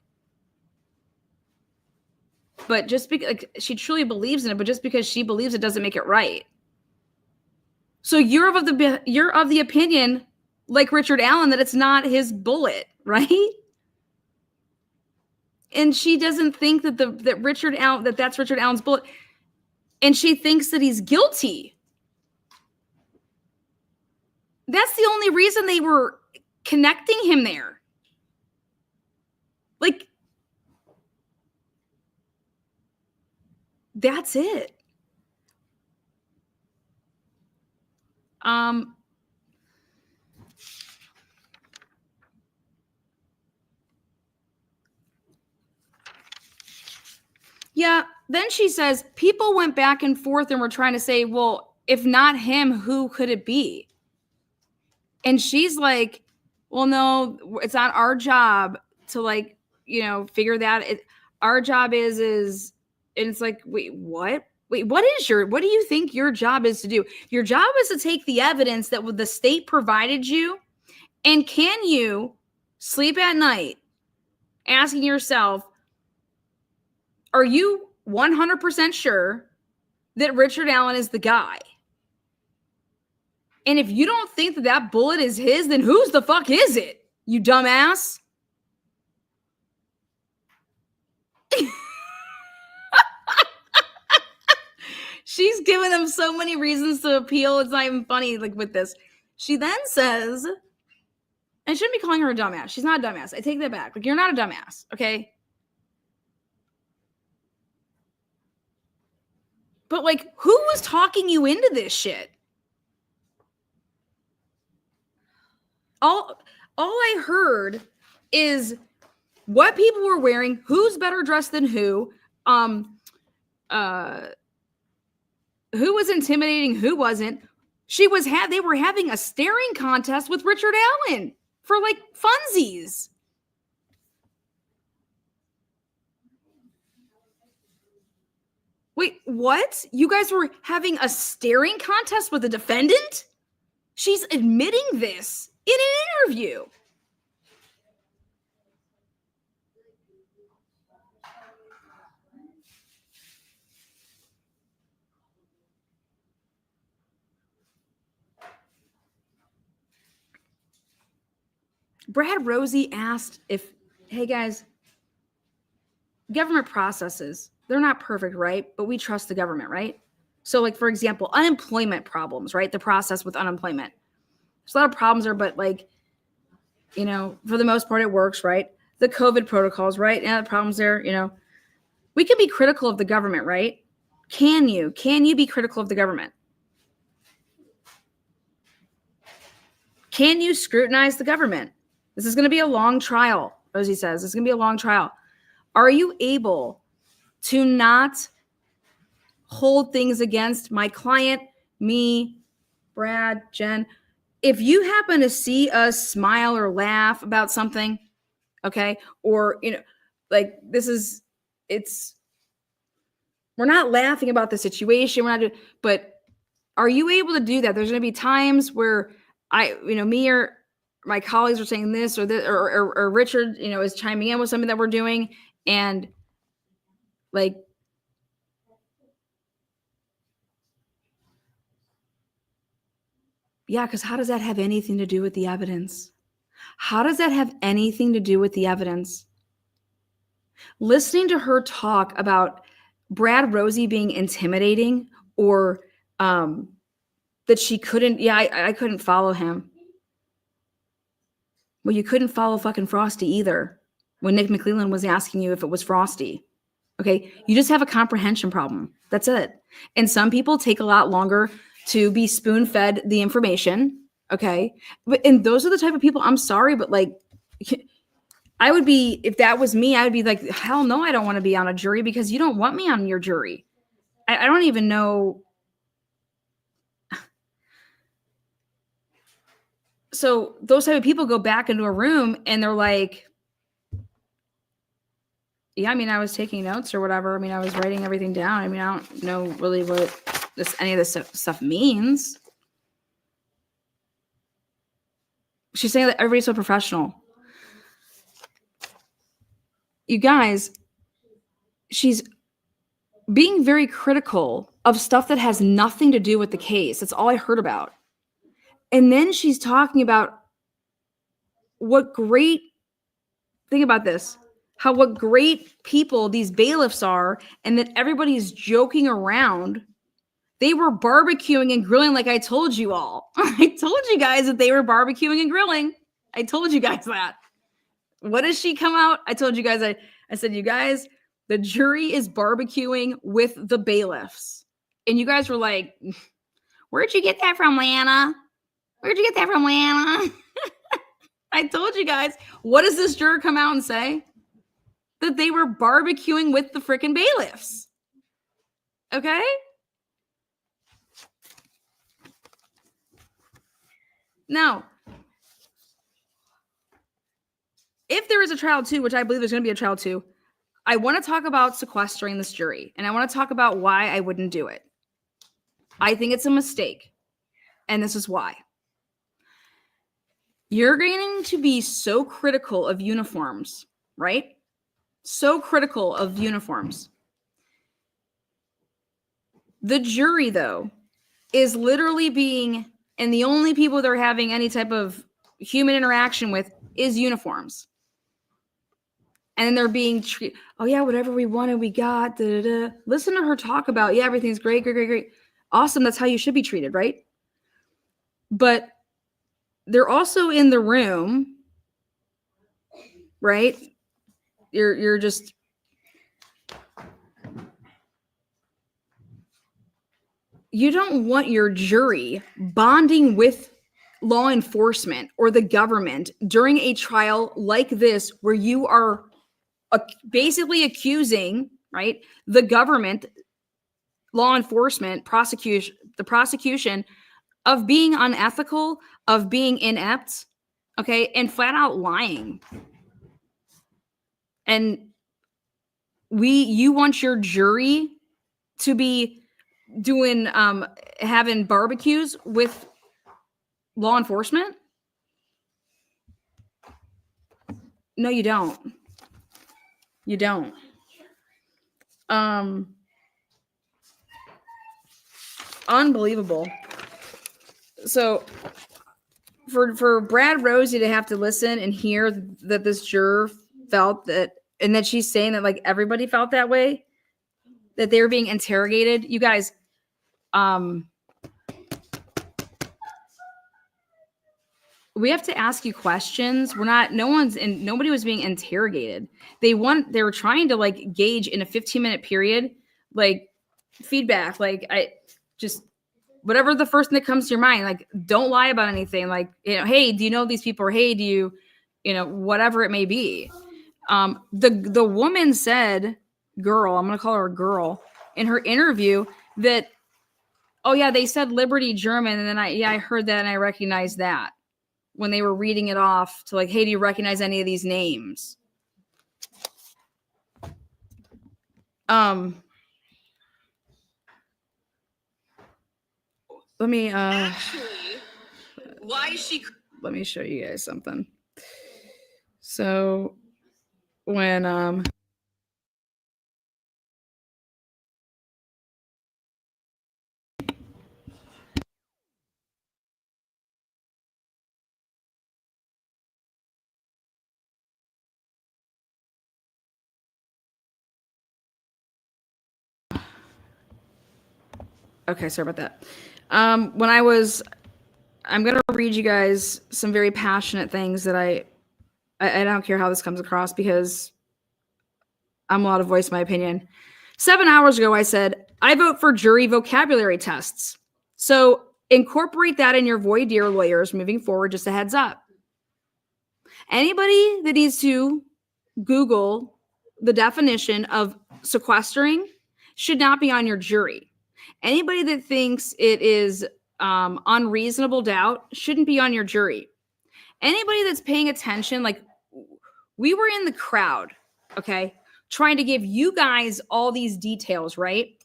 But just because she truly believes in it, but just because she believes it doesn't make it right. So you're of the opinion, like Richard Allen, that it's not his bullet, right? And she doesn't think that that's Richard Allen's bullet, and she thinks that he's guilty. That's the only reason they were connecting him there. Like, that's it. Yeah, then she says, people went back and forth and were trying to say, well, if not him, who could it be? And she's like, well, no, it's not our job to, like, you know, figure that. Our job is, and it's like, wait, what? Wait, what do you think your job is to do? Your job is to take the evidence that the state provided you, and can you sleep at night asking yourself, are you 100% sure that Richard Allen is the guy? And if you don't think that that bullet is his, then whose the fuck is it, you dumbass? She's giving him so many reasons to appeal. It's not even funny, like, with this. She then says, I shouldn't be calling her a dumbass. She's not a dumbass. I take that back. Like, you're not a dumbass, okay? But, like, who was talking you into this shit? All I heard is what people were wearing, who's better dressed than who was intimidating, who wasn't. They were having a staring contest with Richard Allen for, like, funsies. Wait, what? You guys were having a staring contest with the defendant? She's admitting this in an interview. Brad Rosie asked if, hey guys, government processes, they're not perfect, right? But we trust the government, right? So, like, for example, unemployment problems, right? The process with unemployment. There's a lot of problems there, but, like, you know, for the most part, it works, right? The COVID protocols, right? Yeah, the problems there, you know. We can be critical of the government, right? Can you be critical of the government? Can you scrutinize the government? This is going to be a long trial, Rosie says. It's going to be a long trial. Are you able to not hold things against my client, me, Brad, Jen? If you happen to see us smile or laugh about something, okay, or, you know, like, we're not laughing about the situation. But are you able to do that? There's going to be times where me or my colleagues are saying this or this, or Richard, you know, is chiming in with something that we're doing, and, like, yeah, because how does that have anything to do with the evidence? How does that have anything to do with the evidence? Listening to her talk about Brad Rosie being intimidating, or that she couldn't, I couldn't follow him. Well, you couldn't follow fucking Frosty either when Nick McClellan was asking you if it was Frosty. Okay, you just have a comprehension problem. That's it. And some people take a lot longer to be spoon-fed the information. Okay, and those are the type of people, I'm sorry, but, like, I would be, if that was me, I would be like, hell no, I don't want to be on a jury, because you don't want me on your jury. I don't even know. So those type of people go back into a room and they're like, yeah, I mean, I was taking notes or whatever. I mean, I was writing everything down. I mean, I don't know really what any of this stuff means. She's saying that everybody's so professional. You guys, she's being very critical of stuff that has nothing to do with the case. That's all I heard about. And then she's talking about what great people these bailiffs are, and that everybody's joking around They were barbecuing and grilling like I told you all. I told you guys that they were barbecuing and grilling. I told you guys that. What does she come out? I told you guys, I said, you guys, the jury is barbecuing with the bailiffs. And you guys were like, where'd you get that from, Lana? Where'd you get that from, Lana? I told you guys. What does this juror come out and say? That they were barbecuing with the freaking bailiffs. Okay? Now, if there is a trial 2, which I believe there's going to be a trial 2, I want to talk about sequestering this jury. And I want to talk about why I wouldn't do it. I think it's a mistake. And this is why. You're going to be so critical of uniforms, right? So critical of uniforms. The jury, though, is literally being, and the only people they're having any type of human interaction with is uniforms. And then they're being treated, oh yeah, whatever we wanted, we got, da, da, da. Listen to her talk about, yeah, everything's great, great, great, great. Awesome, that's how you should be treated, right? But they're also in the room, right? You're just, you don't want your jury bonding with law enforcement or the government during a trial like this, where you are basically accusing, right, the government, law enforcement, the prosecution of being unethical, of being inept, okay, and flat out lying. And you want your jury to be doing, having barbecues with law enforcement? No, you don't. You don't. Unbelievable. So for Brad Rosie to have to listen and hear that this juror felt that, and that she's saying that like everybody felt that way, that they were being interrogated. You guys, we have to ask you questions. Nobody was being interrogated. They were trying to like gauge in a 15-minute period, like feedback, like whatever the first thing that comes to your mind, like don't lie about anything. Like, hey, do you know these people? Or hey, do you, whatever it may be. The woman said, girl, I'm going to call her a girl, in her interview that, oh yeah, they said Liberty German. And then I heard that and I recognized that. When they were reading it off to like, hey, do you recognize any of these names? Let me why is she? Let me show you guys something. So when okay, sorry about that. I'm going to read you guys some very passionate things that I don't care how this comes across because I'm allowed to voice my opinion. 7 hours ago, I said, I vote for jury vocabulary tests. So incorporate that in your voir dire lawyers moving forward, just a heads up. Anybody that needs to Google the definition of sequestering should not be on your jury. Anybody that thinks it is unreasonable doubt shouldn't be on your jury. Anybody that's paying attention, like we were in the crowd, okay, trying to give you guys all these details, right?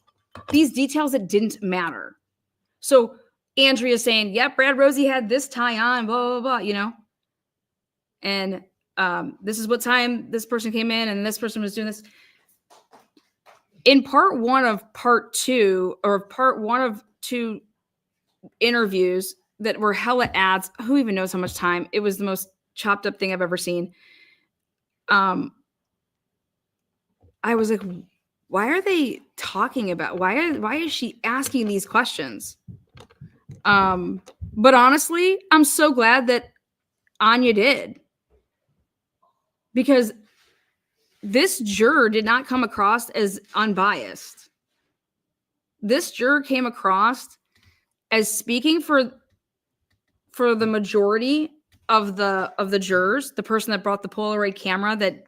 These details that didn't matter. So Andrea's saying, yep, Brad Rosie had this tie on, blah, blah, blah, And this is what time this person came in and this person was doing this. In part one of two interviews that were hella ads, who even knows how much time? It was the most chopped up thing I've ever seen. I was like, why are they talking about, why is she asking these questions? But honestly, I'm so glad that Anya did, because this juror did not come across as unbiased. This juror came across as speaking for the majority of the jurors, the person that brought the Polaroid camera that,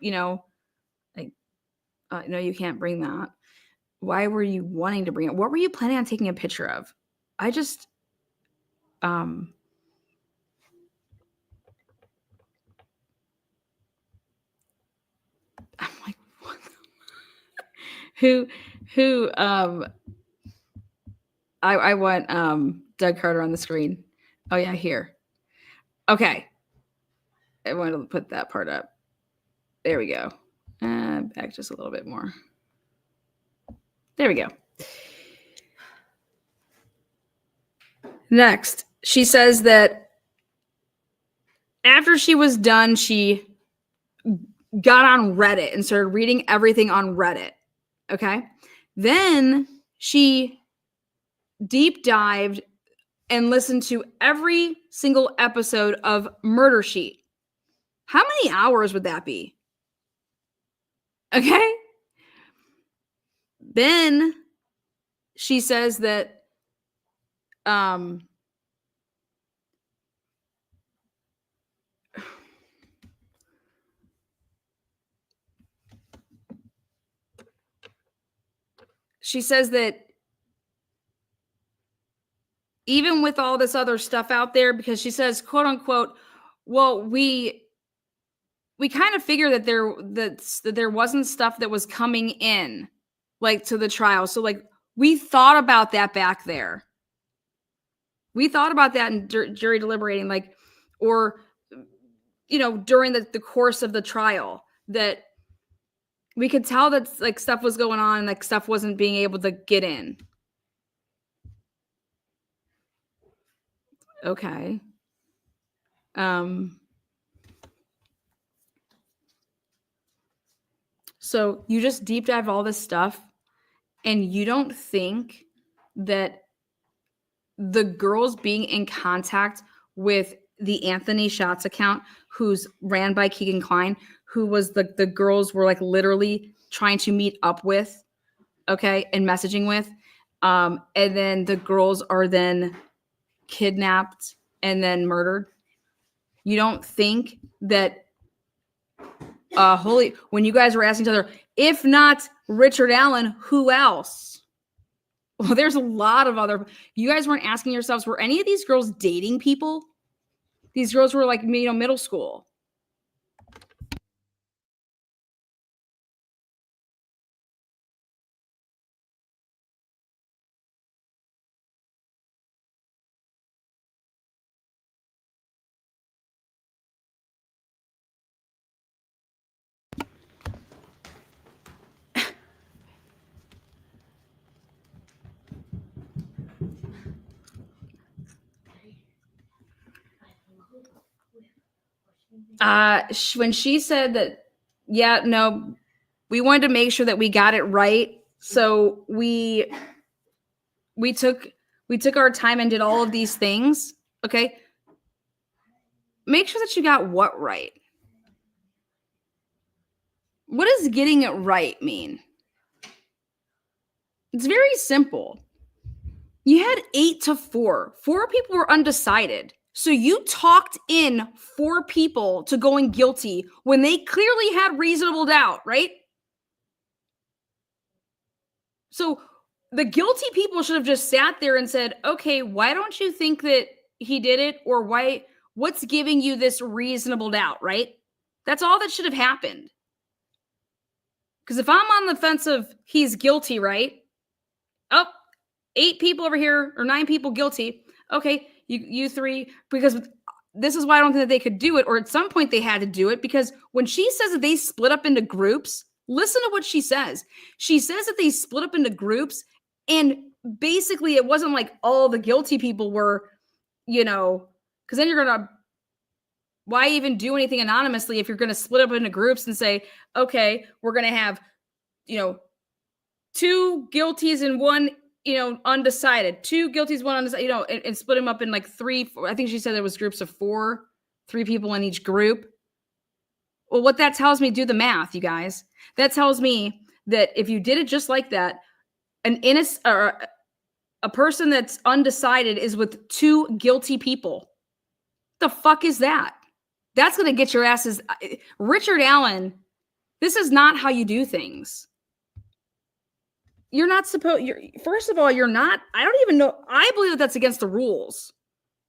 like, no, you can't bring that. Why were you wanting to bring it? What were you planning on taking a picture of? I just, I'm like, what? who, I want, Doug Carter on the screen. Oh yeah, here. Okay. I wanted to put that part up. There we go. Back just a little bit more. There we go. Next, she says that after she was done, she got on Reddit and started reading everything on Reddit. Okay. Then she deep dived and listened to every single episode of Murder Sheet. How many hours would that be? Okay. Then she says that she says that even with all this other stuff out there, because she says, quote unquote, well, we kind of figure that there wasn't stuff that was coming in, like, to the trial. So, like, we thought about that back there. We thought about that in jury deliberating, like, or, during the course of the trial, that we could tell that, like, stuff was going on and, like, stuff wasn't being able to get in. Okay. So you just deep dive all this stuff, and you don't think that the girls being in contact with the Anthony Schatz account, who's ran by Keegan Kline, who was the girls were, like, literally trying to meet up with, okay, and messaging with, and then the girls are then kidnapped and then murdered. You don't think that when you guys were asking each other, if not Richard Allen, who else? Well, there's a lot of other. You guys weren't asking yourselves, were any of these girls dating people? These girls were, like, middle school. When she said that, yeah, no, we wanted to make sure that we got it right, so we took our time and did all of these things. Okay, make sure that you got what right. What does getting it right mean? It's very simple. You had 8-4. 4 people were undecided. So you talked in 4 people to going guilty when they clearly had reasonable doubt, right? So the guilty people should have just sat there and said, okay, why don't you think that he did it? Or what's giving you this reasonable doubt, right? That's all that should have happened. Because if I'm on the fence of he's guilty, right? Oh, 8 people over here or 9 people guilty. Okay, you 3, because this is why I don't think that they could do it, or at some point they had to do it, because when she says that they split up into groups, listen to what she says. She says that they split up into groups, and basically it wasn't like all the guilty people were, because then you're going to, why even do anything anonymously if you're going to split up into groups and say, okay, we're going to have, 2 guilties and 1, undecided. 2 guilties, 1 undecided, and split them up in like 3, 4, I think she said there was groups of 4, 3 people in each group. Well, what that tells me, do the math, you guys. That tells me that if you did it just like that, an innocent or a person that's undecided is with 2 guilty people. The fuck is that? That's going to get your asses. Richard Allen, this is not how you do things. You're not supposed, first of all, you're not, I don't even know. I believe that that's against the rules.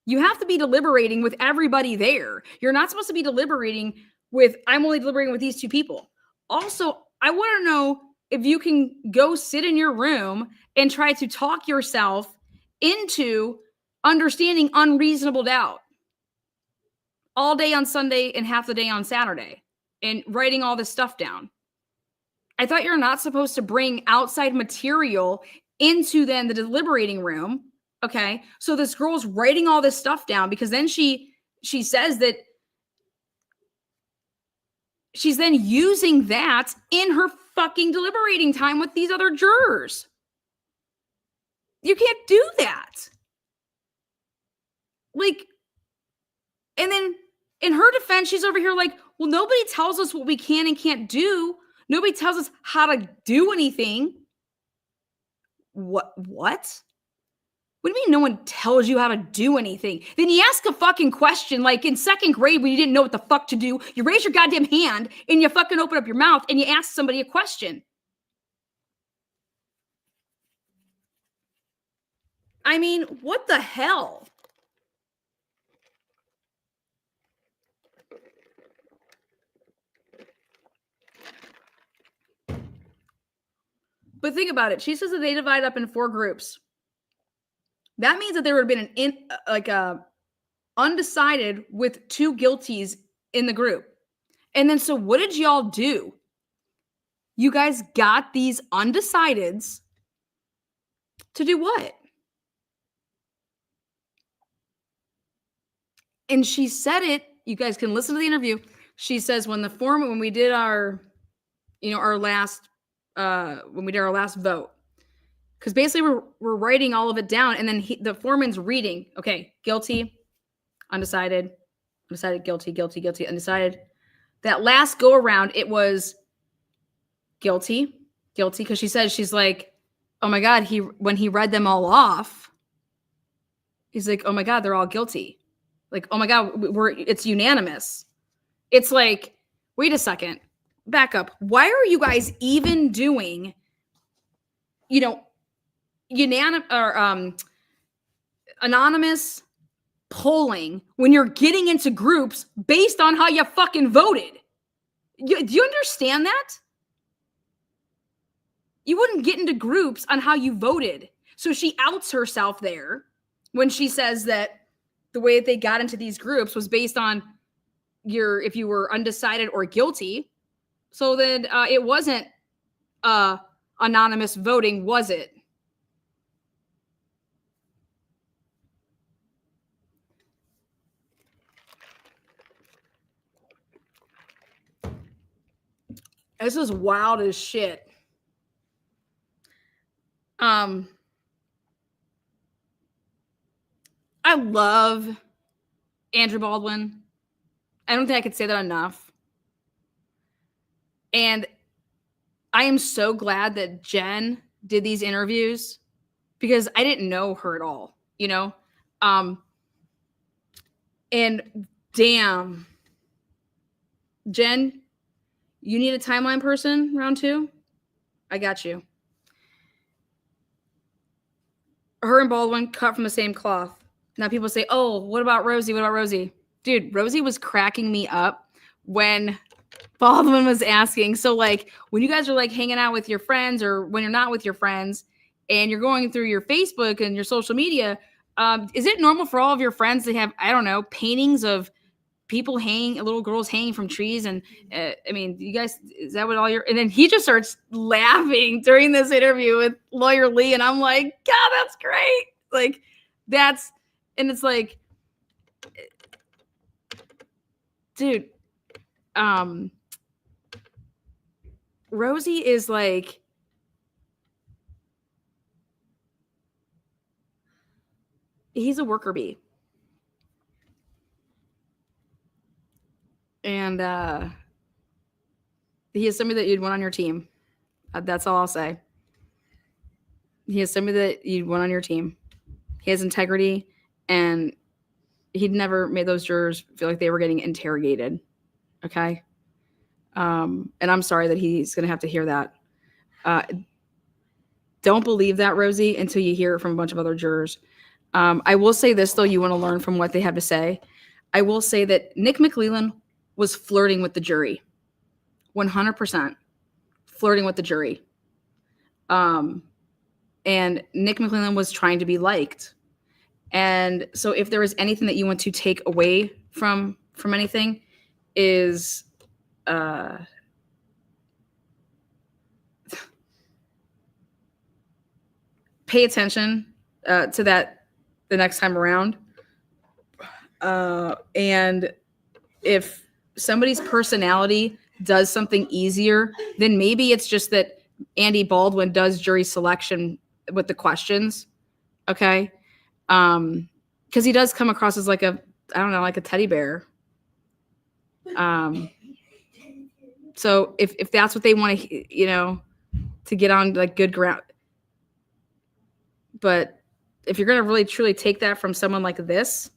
You have to be deliberating with everybody there. You're not supposed to be deliberating with, I'm only deliberating with these 2 people. Also, I want to know if you can go sit in your room and try to talk yourself into understanding unreasonable doubt all day on Sunday and half the day on Saturday and writing all this stuff down. I thought you're not supposed to bring outside material into then the deliberating room. Okay. So this girl's writing all this stuff down because then she says that she's then using that in her fucking deliberating time with these other jurors. You can't do that. Like, and then in her defense, she's over here like, well, nobody tells us what we can and can't do. Nobody tells us how to do anything. What? What do you mean no one tells you how to do anything? Then you ask a fucking question like in 2nd grade when you didn't know what the fuck to do. You raise your goddamn hand and you fucking open up your mouth and you ask somebody a question. I mean, what the hell? But think about it. She says that they divide up in 4 groups. That means that there would have been an undecided with 2 guilties in the group. And then so what did y'all do? You guys got these undecideds to do what? And she said it, you guys can listen to the interview. She says when we did our last vote, because basically we're writing all of it down, and then the foreman's reading, okay, guilty, undecided, guilty, undecided. That last go around, it was guilty, because she says, she's like, oh my God, when he read them all off, he's like, oh my God, they're all guilty. Like, oh my God, it's unanimous. It's like, wait a second, back up. Why are you guys even doing, unanimous or anonymous polling when you're getting into groups based on how you fucking voted? Do you understand that? You wouldn't get into groups on how you voted. So she outs herself there when she says that the way that they got into these groups was based on if you were undecided or guilty. So then it wasn't anonymous voting, was it? This is wild as shit. I love Andrew Baldwin. I don't think I could say that enough. And I am so glad that Jen did these interviews because I didn't know her at all, and damn, Jen, you need a timeline person round 2? I got you. Her and Baldwin cut from the same cloth. Now people say, oh, what about Rosie? What about Rosie? Dude, Rosie was cracking me up when Baldwin was asking. So like when you guys are like hanging out with your friends or when you're not with your friends and you're going through your Facebook and your social media, is it normal for all of your friends to have, I don't know, paintings of people little girls hanging from trees? And I mean, you guys, is that what and then he just starts laughing during this interview with Lawyer Lee. And I'm like, God, that's great. Like and it's like, dude, Rosie is like he's a worker bee. And he is somebody that you'd want on your team. That's all I'll say. He is somebody that you'd want on your team. He has integrity, and he'd never made those jurors feel like they were getting interrogated. Okay? And I'm sorry that he's going to have to hear that. Don't believe that, Rosie, until you hear it from a bunch of other jurors. I will say this, though. You want to learn from what they have to say. I will say that Nick McLeland was flirting with the jury. 100% flirting with the jury. And Nick McLeland was trying to be liked. And so if there is anything that you want to take away from anything is pay attention to that the next time around. And if somebody's personality does something easier, then maybe it's just that Andy Baldwin does jury selection with the questions. Okay. Because he does come across as like a teddy bear. So if that's what they want to, to get on like good ground. But if you're going to really truly take that from someone like this,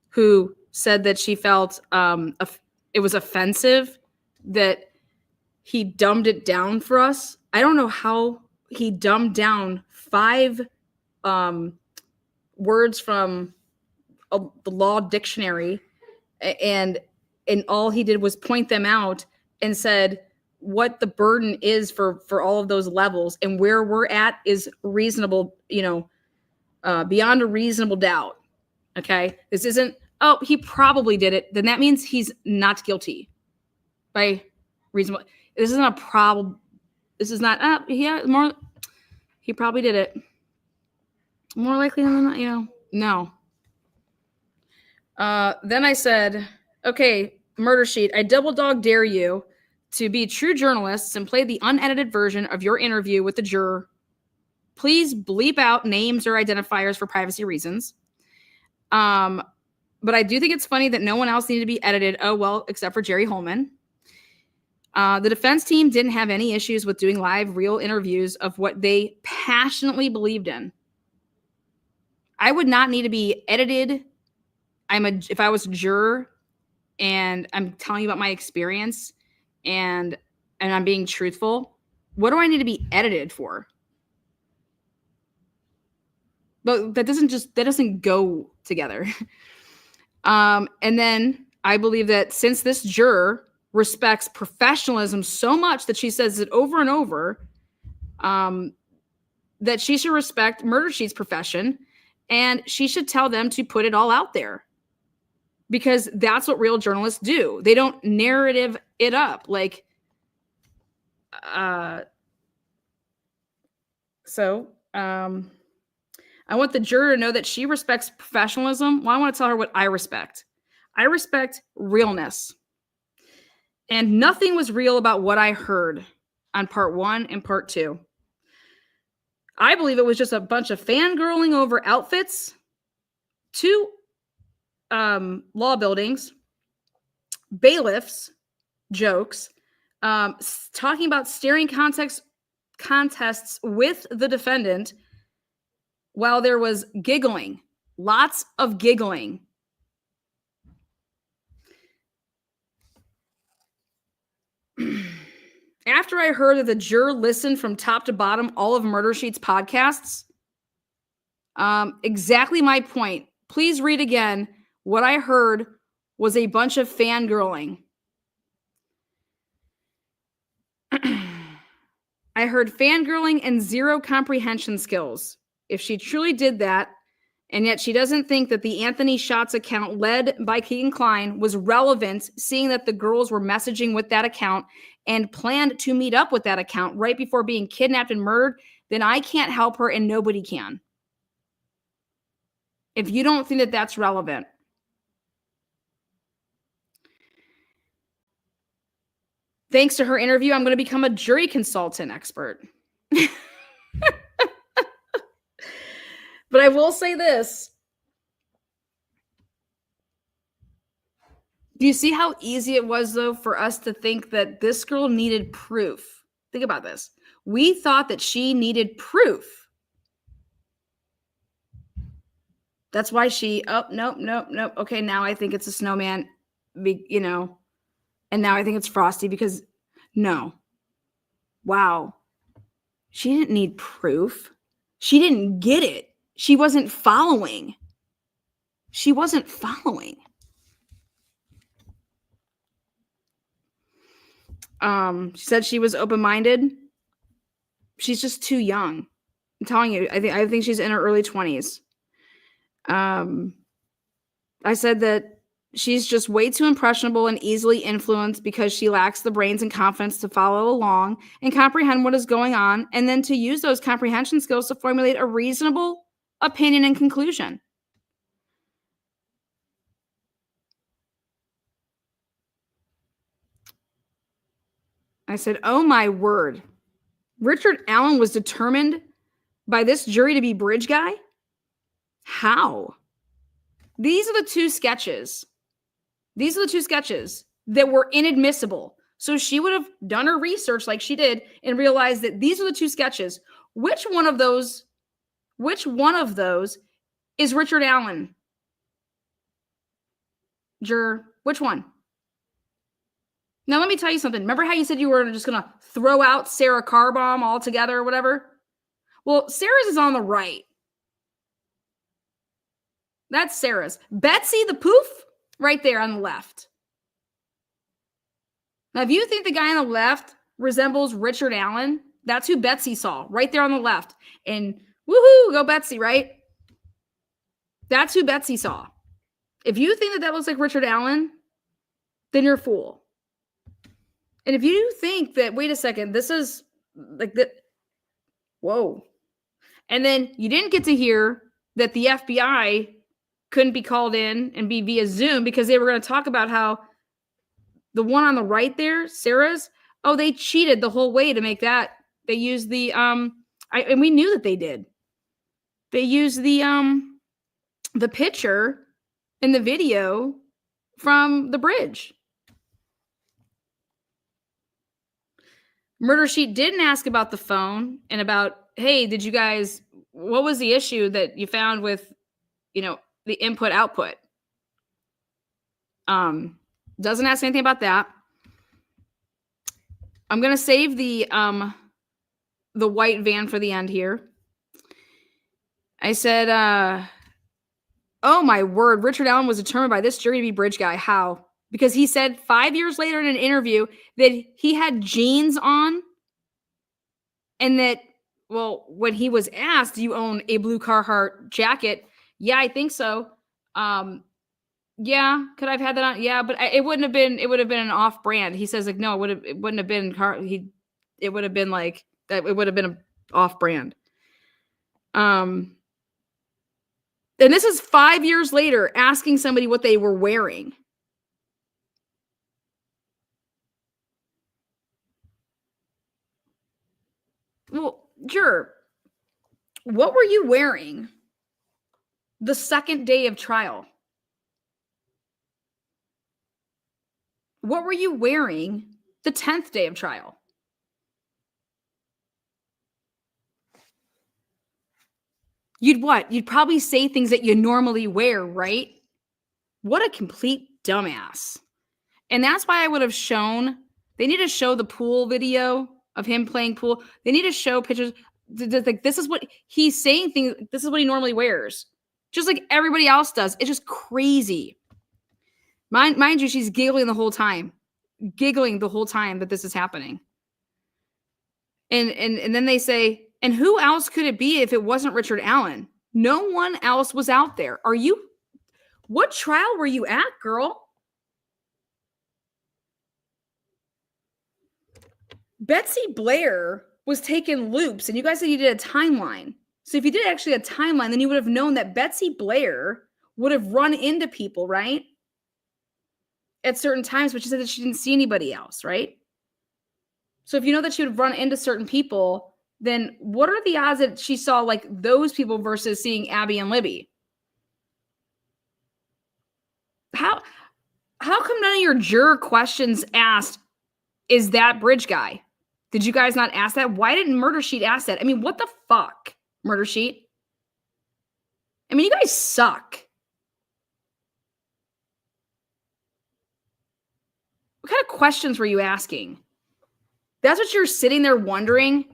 who said that she felt it was offensive that he dumbed it down for us. I don't know how he dumbed down 5 words from the law dictionary, and all he did was point them out and said what the burden is for all of those levels, and where we're at is reasonable, beyond a reasonable doubt. Okay. This isn't, oh, he probably did it. Then that means he's not guilty by reasonable. This isn't a problem. This is not, more, he probably did it. More likely than not, no. Then I said, okay, murder sheet, I double dog dare you to be true journalists and play the unedited version of your interview with the juror. Please bleep out names or identifiers for privacy reasons. But I do think it's funny that no one else needed to be edited. Oh, well, except for Jerry Holman. The defense team didn't have any issues with doing live, real interviews of what they passionately believed in. I would not need to be edited. If I was a juror and I'm telling you about my experience and I'm being truthful, what do I need to be edited for? But that doesn't go together. And then I believe that since this juror respects professionalism so much that she says it over and over, that she should respect Murder Sheet's profession, and she should tell them to put it all out there, because that's what real journalists do. They don't narrative it up. I want the juror to know that she respects professionalism. Well, I want to tell her what I respect. I respect realness. And nothing was real about what I heard on part 1 and part 2. I believe it was just a bunch of fangirling over outfits, 2 law buildings, bailiffs, jokes, talking about staring contests with the defendant, while there was giggling, lots of giggling. After I heard that the juror listened from top to bottom all of Murder Sheet's podcasts, exactly my point. Please read again. What I heard was a bunch of fangirling. I heard fangirling and zero comprehension skills. If she truly did that, and yet she doesn't think that the Anthony Shots account led by Keegan Klein was relevant, seeing that the girls were messaging with that account and planned to meet up with that account right before being kidnapped and murdered, then I can't help her and nobody can. If you don't think that that's relevant. Thanks to her interview, I'm going to become a jury consultant expert. But I will say this. Do you see how easy it was, though, for us to think that this girl needed proof? Think about this. We thought that she needed proof. That's why nope. Okay, now I think it's a snowman, you know, and now I think it's Frosty because no. Wow. She didn't need proof. She didn't get it. She wasn't following. She said she was open-minded. She's just too young. I'm telling you, I think she's in her early 20s. I said that she's just way too impressionable and easily influenced because she lacks the brains and confidence to follow along and comprehend what is going on, and then to use those comprehension skills to formulate a reasonable opinion and conclusion. I said, oh my word. Richard Allen was determined by this jury to be bridge guy? How? These are the two sketches. These are the two sketches that were inadmissible. So she would have done her research like she did and realized that these are the two sketches. Which one of those is Richard Allen? Juror, which one? Now, let me tell you something. Remember how you said you were just going to throw out Sarah Carbomb altogether or whatever? Well, Sarah's is on the right. That's Sarah's. Betsy the poof, right there on the left. Now, if you think the guy on the left resembles Richard Allen, that's who Betsy saw, right there on the left. And woohoo, go Betsy, right? That's who Betsy saw. If you think that looks like Richard Allen, then you're a fool. And if you think that, wait a second, this is like that, whoa. And then you didn't get to hear that the FBI couldn't be called in and be via Zoom because they were going to talk about how the one on the right there, Sarah's, oh, they cheated the whole way to make that. They used the, and we knew that they did. They used the picture in the video from the bridge. Murder Sheet didn't ask about the phone and about, hey, did you guys, what was the issue that you found with, the input output? Doesn't ask anything about that. I'm going to save the white van for the end here. I said, oh my word, Richard Allen was determined by this jury to be bridge guy. How? Because he said 5 years later in an interview that he had jeans on and that, well, when he was asked, do you own a blue Carhartt jacket? Yeah, I think so. Yeah, could I've had that on? Yeah, but it would have been an off brand. He says like, no, it wouldn't have been it would have been like that. It would have been an off brand. And this is 5 years later asking somebody what they were wearing. Well, juror, what were you wearing the second day of trial? What were you wearing the 10th day of trial? You'd what? You'd probably say things that you normally wear, right? What a complete dumbass. And that's why I would have shown, they need to show the pool video of him playing pool. They need to show pictures. Like, this is what he's saying things. This is what he normally wears. Just like everybody else does. It's just crazy. Mind you, she's giggling the whole time. Giggling the whole time that this is happening. And then they say, and who else could it be if it wasn't Richard Allen? No one else was out there. What trial were you at, girl? Betsy Blair was taking loops, and you guys said you did a timeline. So if you did actually a timeline, then you would have known that Betsy Blair would have run into people, right? At certain times, but she said that she didn't see anybody else, right? So if you know that she would run into certain people, then what are the odds that she saw like those people versus seeing Abby and Libby? How? How come none of your juror questions asked, is that bridge guy? Did you guys not ask that? Why didn't Murder Sheet ask that? I mean, what the fuck, Murder Sheet? I mean, you guys suck. What kind of questions were you asking? That's what you're sitting there wondering?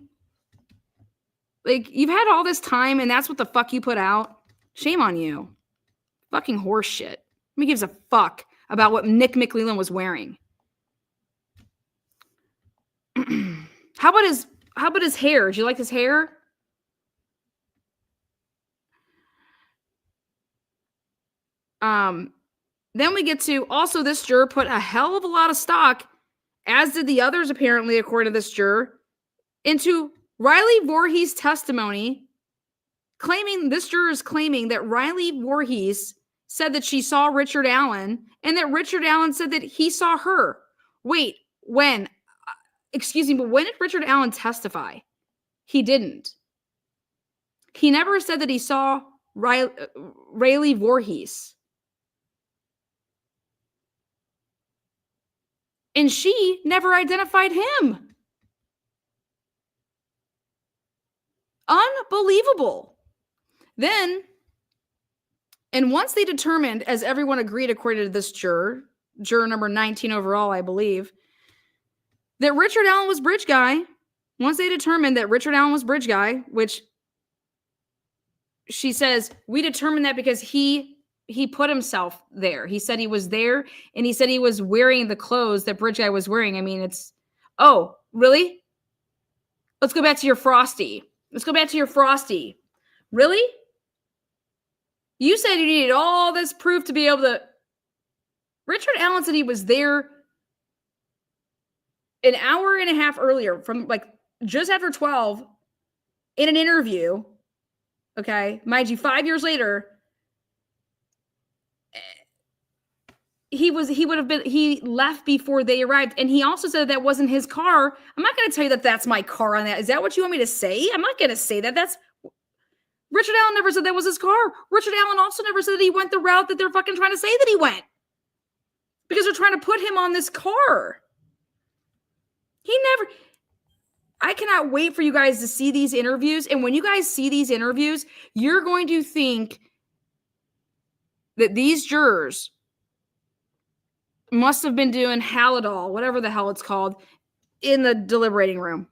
Like, you've had all this time and that's what the fuck you put out? Shame on you. Fucking horse shit. Who gives a fuck about what Nick McClellan was wearing? How about his hair? Did you like his hair? Then we get to, also this juror put a hell of a lot of stock, as did the others apparently, according to this juror, into Riley Vorhees' testimony, this juror is claiming that Riley Vorhees said that she saw Richard Allen and that Richard Allen said that he saw her. Wait, when? Excuse me, but when did Richard Allen testify? He didn't. He never said that he saw Riley Vorhees. And she never identified him. Unbelievable. Then, and once they determined, as everyone agreed according to this juror number 19 overall, I believe, that Richard Allen was bridge guy, once they determined that Richard Allen was bridge guy, which she says, we determined that because he put himself there. He said he was there, and he said he was wearing the clothes that bridge guy was wearing. I mean, it's, oh, really? Let's go back to your Frosty. Really? You said you needed all this proof to be able to. Richard Allen said he was there an hour and a half earlier, from like just after 12, in an interview. Okay. Mind you, 5 years later, he left before they arrived. And he also said that wasn't his car. I'm not going to tell you that that's my car on that. Is that what you want me to say? I'm not going to say that. Richard Allen never said that was his car. Richard Allen also never said that he went the route that they're fucking trying to say that he went. Because they're trying to put him on this car. I cannot wait for you guys to see these interviews. And when you guys see these interviews, you're going to think that these jurors must have been doing Halidol, whatever the hell it's called, in the deliberating room.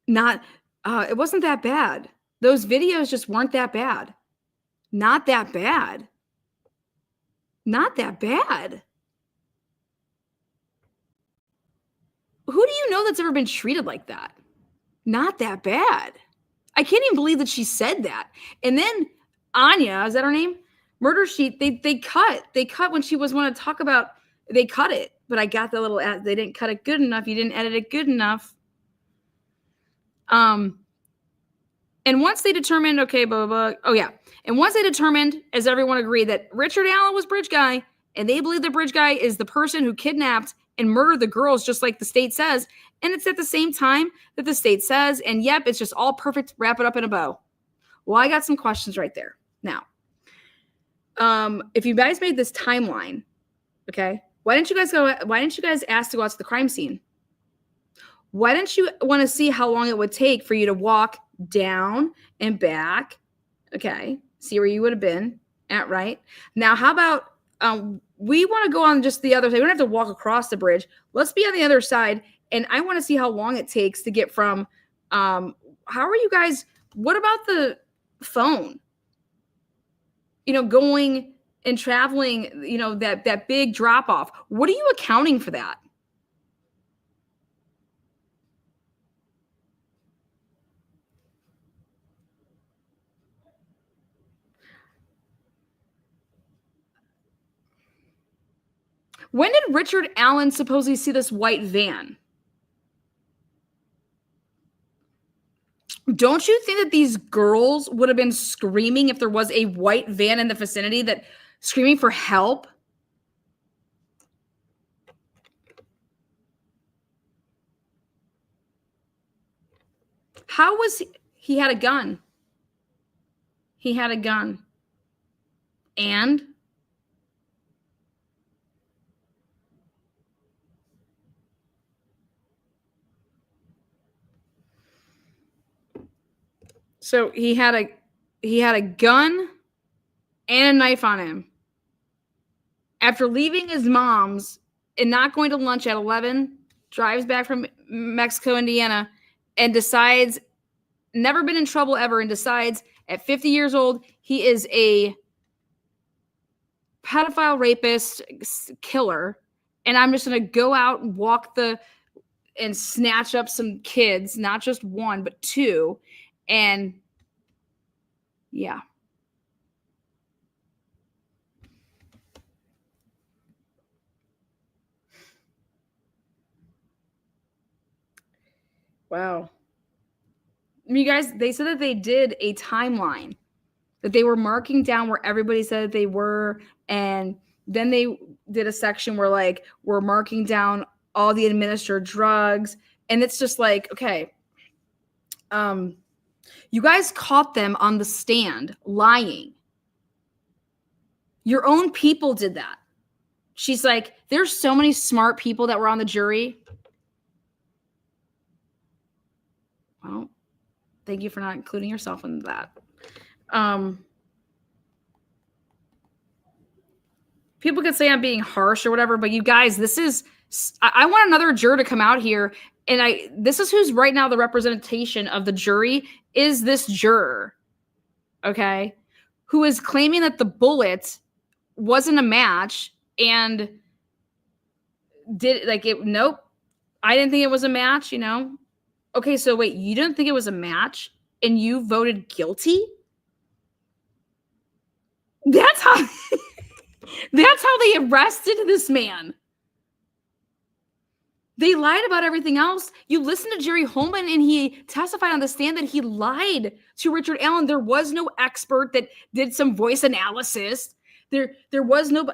It wasn't that bad. Those videos just weren't that bad. Not that bad. Who do you know that's ever been treated like that? Not that bad. I can't even believe that she said that. And then Anya, is that her name? Murder Sheet, they cut when she was want to talk about, they cut it. But I got the little, they didn't cut it good enough. You didn't edit it good enough. And once they determined, okay, blah, blah, blah. Oh yeah. And once they determined, as everyone agreed, that Richard Allen was bridge guy, and they believe the bridge guy is the person who kidnapped and murdered the girls, just like the state says. And it's at the same time that the state says, and yep, it's just all perfect. Wrap it up in a bow. Well, I got some questions right there. Now, if you guys made this timeline, okay, why didn't you guys ask to go out to the crime scene? Why didn't you want to see how long it would take for you to walk down and back? Okay, see where you would have been at, right? Now, how about we want to go on just the other side. We don't have to walk across the bridge. Let's be on the other side, and I want to see how long it takes to get from, how are you guys, what about the phone? Going and traveling, that big drop off. What are you accounting for that? When did Richard Allen supposedly see this white van? Don't you think that these girls would have been screaming if there was a white van in the vicinity, that screaming for help? How was he had a gun? He had a gun. And So he had a gun and a knife on him. After leaving his mom's and not going to lunch at 11, drives back from Mexico, Indiana, and decides, never been in trouble ever, and decides at 50 years old, he is a pedophile, rapist, killer, and I'm just going to go out and and snatch up some kids, not just one, but two, and yeah. Wow. You guys, they said that they did a timeline, that they were marking down where everybody said that they were, and then they did a section where like we're marking down all the administered drugs, and it's just like, okay, you guys caught them on the stand lying. Your own people did that. She's like, there's so many smart people that were on the jury. Well, thank you for not including yourself in that. People could say I'm being harsh or whatever, but you guys, I want another juror to come out here, and this is who's right now the representation of the jury, is this juror, okay, who is claiming that the bullet wasn't a match and nope, I didn't think it was a match, you know? Okay, so wait, you didn't think it was a match and you voted guilty? That's how they arrested this man. They lied about everything else. You listen to Jerry Holman, and he testified on the stand that he lied to Richard Allen. There was no expert that did some voice analysis. There was no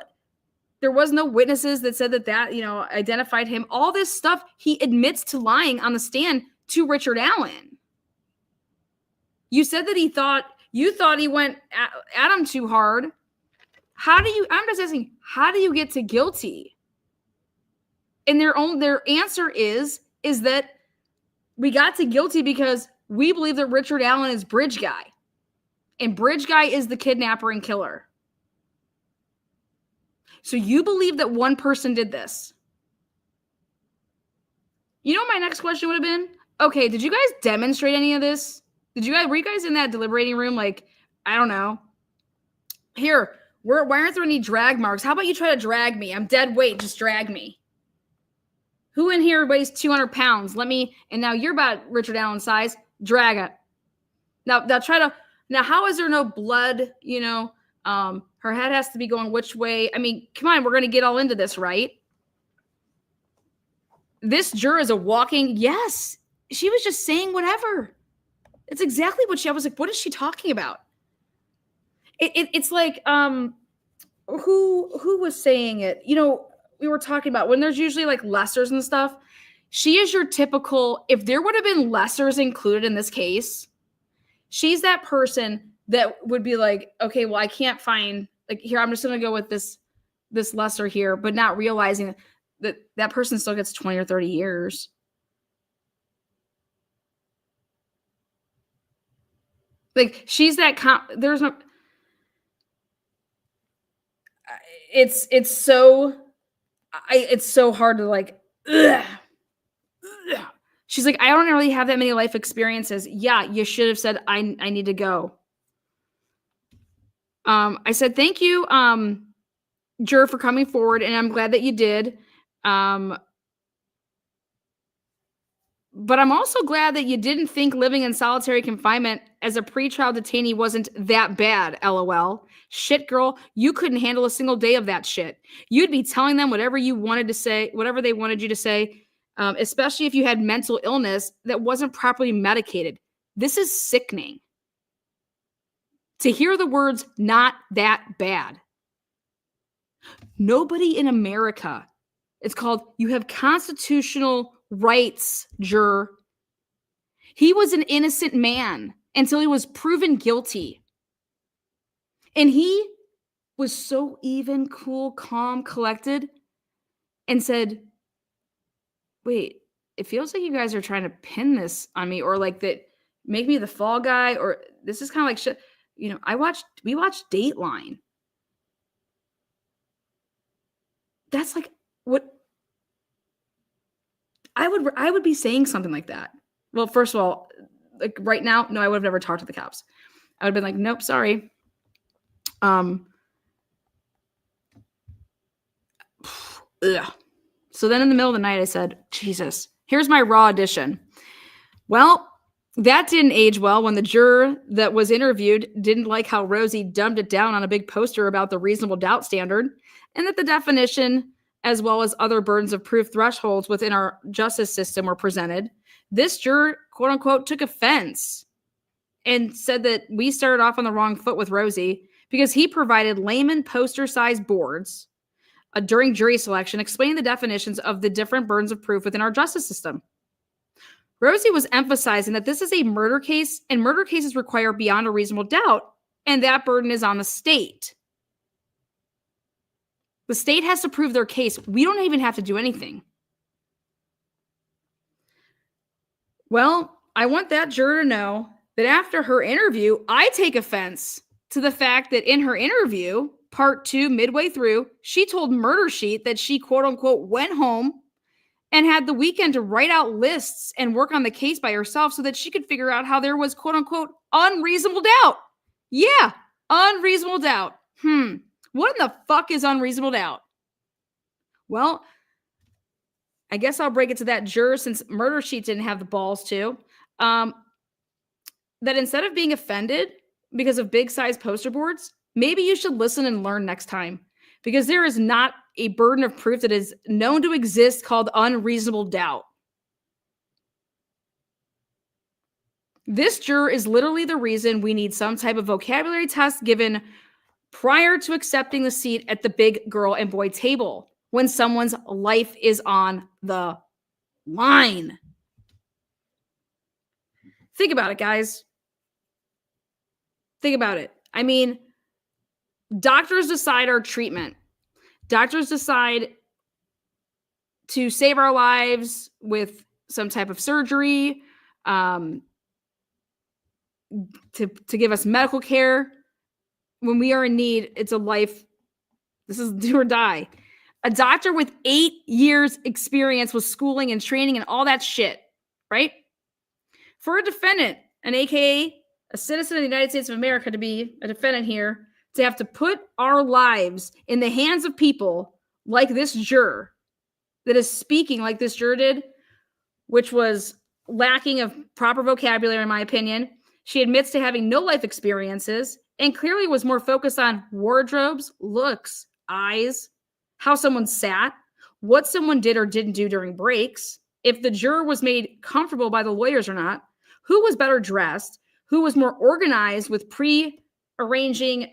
witnesses that said that identified him. All this stuff, he admits to lying on the stand to Richard Allen. You said that you thought he went at him too hard. I'm just asking, how do you get to guilty? And their answer is that we got to guilty because we believe that Richard Allen is Bridge Guy. And Bridge Guy is the kidnapper and killer. So you believe that one person did this. You know what my next question would have been? Okay, did you guys demonstrate any of this? Were you guys in that deliberating room? Like, I don't know. Here, why aren't there any drag marks? How about you try to drag me? I'm dead weight. Just drag me. Who in here weighs 200 pounds? And now you're about Richard Allen size. Drag it. Now how is there no blood? Her head has to be going which way? I mean, come on, we're going to get all into this, right? This juror is a walking, yes. She was just saying whatever. It's exactly what I was like, what is she talking about? It's like, who was saying it? We were talking about when there's usually like lessers and stuff. She is your typical, if there would have been lessers included in this case, she's that person that would be like, okay, well, I can't find, like, here, I'm just going to go with this lesser here, but not realizing that person still gets 20 or 30 years. Like, she's that, there's no, it's so hard to like, ugh. She's like, I don't really have that many life experiences. Yeah, you should have said, I need to go. I said, thank you, juror, for coming forward, and I'm glad that you did. But I'm also glad that you didn't think living in solitary confinement as a pretrial detainee wasn't that bad, LOL. Shit, girl, you couldn't handle a single day of that shit. You'd be telling them whatever you wanted to say, whatever they wanted you to say, especially if you had mental illness that wasn't properly medicated. This is sickening. To hear the words, not that bad. Nobody in America, it's called, you have constitutional rights, juror. He was an innocent man until he was proven guilty. And he was so even, cool, calm, collected, and said, wait, it feels like you guys are trying to pin this on me, or like that make me the fall guy, or this is kind of like shit. You know, we watched Dateline. That's like what I would be saying something like that. Well, first of all, like right now, no, I would have never talked to the cops. I would have been like, nope, sorry. Ugh. So then in the middle of the night, I said, Jesus, here's my raw audition. Well, that didn't age well when the juror that was interviewed didn't like how Rosie dumbed it down on a big poster about the reasonable doubt standard, and that the definition, as well as other burdens of proof thresholds within our justice system, were presented. This juror, quote unquote, took offense and said that we started off on the wrong foot with Rosie because he provided layman poster-sized boards during jury selection, explaining the definitions of the different burdens of proof within our justice system. Rosie was emphasizing that this is a murder case, and murder cases require beyond a reasonable doubt, and that burden is on the state. The state has to prove their case. We don't even have to do anything. Well, I want that juror to know that after her interview, I take offense to the fact that in her interview, part 2, midway through, she told Murder Sheet that she, quote unquote, went home and had the weekend to write out lists and work on the case by herself so that she could figure out how there was, quote unquote, unreasonable doubt. Yeah, unreasonable doubt. What in the fuck is unreasonable doubt? Well, I guess I'll break it to that juror, since Murder Sheet didn't have the balls to, that instead of being offended because of big size poster boards, maybe you should listen and learn next time, because there is not a burden of proof that is known to exist called unreasonable doubt. This juror is literally the reason we need some type of vocabulary test given prior to accepting the seat at the big girl and boy table when someone's life is on the line. Think about it, guys. Think about it. I mean, doctors decide our treatment. Doctors decide to save our lives with some type of surgery, to give us medical care. When we are in need, it's a life. This is do or die. A doctor with 8 years experience with schooling and training and all that shit, right? For a defendant, an AKA a citizen of the United States of America, to be a defendant here, to have to put our lives in the hands of people like this juror that is speaking like this juror did, which was lacking of proper vocabulary, in my opinion. She admits to having no life experiences and clearly was more focused on wardrobes, looks, eyes, how someone sat, what someone did or didn't do during breaks, if the juror was made comfortable by the lawyers or not, who was better dressed, who was more organized with pre-arranging.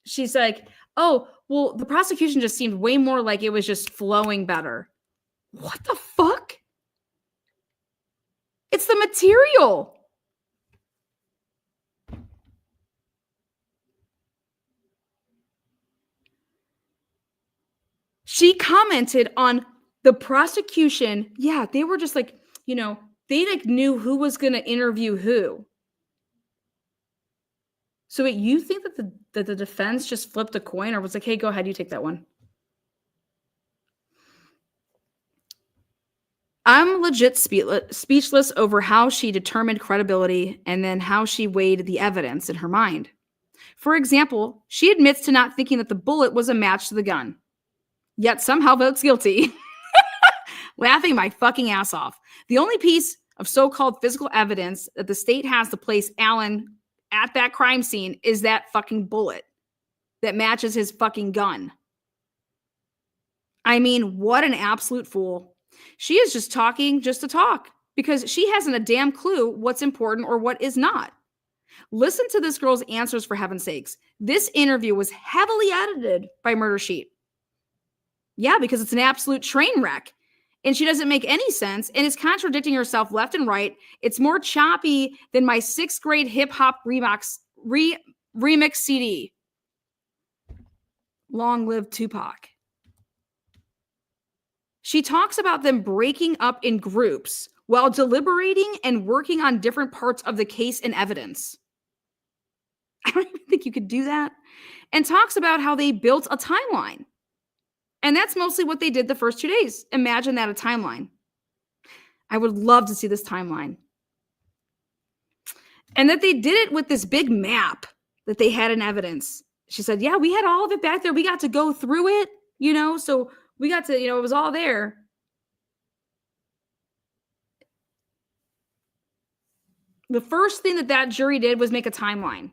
She's like, oh, well, the prosecution just seemed way more like it was just flowing better. What the fuck? It's the material. She commented on the prosecution. Yeah, they were just like, you know, they like knew who was going to interview who. So wait, you think that the defense just flipped a coin or was like, hey, go ahead, you take that one? I'm legit speechless over how she determined credibility and then how she weighed the evidence in her mind. For example, she admits to not thinking that the bullet was a match to the gun, yet somehow votes guilty. Laughing my fucking ass off. The only piece of so-called physical evidence that the state has to place Alan at that crime scene is that fucking bullet that matches his fucking gun. I mean, what an absolute fool. She is just talking just to talk because she hasn't a damn clue what's important or what is not. Listen to this girl's answers, for heaven's sakes. This interview was heavily edited by Murder Sheet. Yeah, because it's an absolute train wreck. And she doesn't make any sense and is contradicting herself left and right. It's more choppy than my 6th grade hip hop remix CD. Long live Tupac. She talks about them breaking up in groups while deliberating and working on different parts of the case and evidence. I don't even think you could do that. And talks about how they built a timeline. And that's mostly what they did the first 2 days. Imagine that, a timeline. I would love to see this timeline. And that they did it with this big map that they had in evidence. She said, yeah, we had all of it back there. We got to go through it, so we got to, it was all there. The first thing that jury did was make a timeline.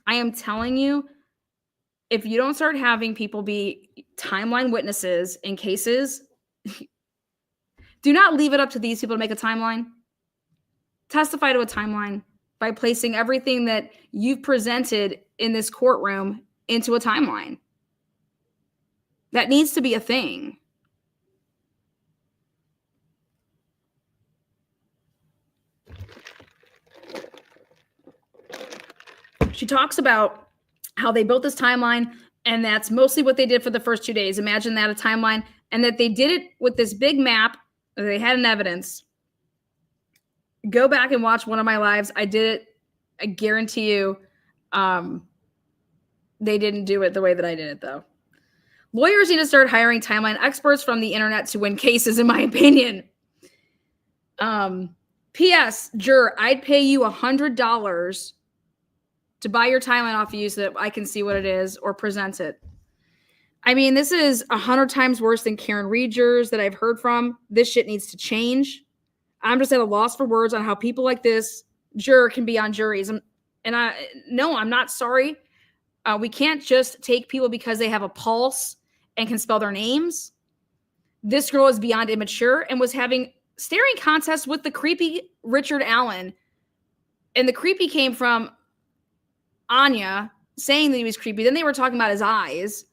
I am telling you, if you don't start having people be timeline witnesses in cases, do not leave it up to these people to make a timeline. Testify to a timeline by placing everything that you've presented in this courtroom into a timeline. That needs to be a thing. She talks about how they built this timeline, and that's mostly what they did for the first 2 days. Imagine that, a timeline, and that they did it with this big map that they had in evidence. Go back and watch one of my lives. I did it. I guarantee you they didn't do it the way that I did it, though. Lawyers need to start hiring timeline experts from the internet to win cases, in my opinion. P.S. Juror, I'd pay you $100 to buy your timeline off of you so that I can see what it is or present it. I mean, this is 100 times worse than Karen Reed jurors that I've heard from. This shit needs to change. I'm just at a loss for words on how people like this juror can be on juries. I'm not sorry. We can't just take people because they have a pulse and can spell their names. This girl is beyond immature and was having staring contests with the creepy Richard Allen. And the creepy came from Anya saying that he was creepy. Then they were talking about his eyes.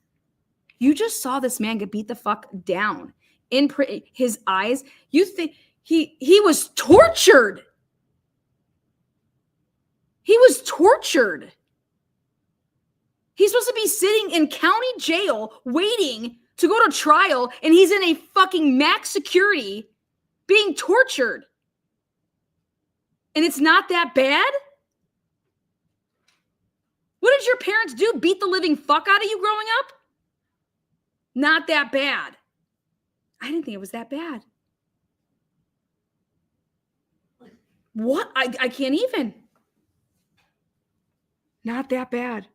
You just saw this man get beat the fuck down in his eyes. You think he was tortured. He was tortured. He's supposed to be sitting in county jail waiting to go to trial, and he's in a fucking max security being tortured. And it's not that bad? What did your parents do? Beat the living fuck out of you growing up? Not that bad. I didn't think it was that bad. What? I can't even. Not that bad.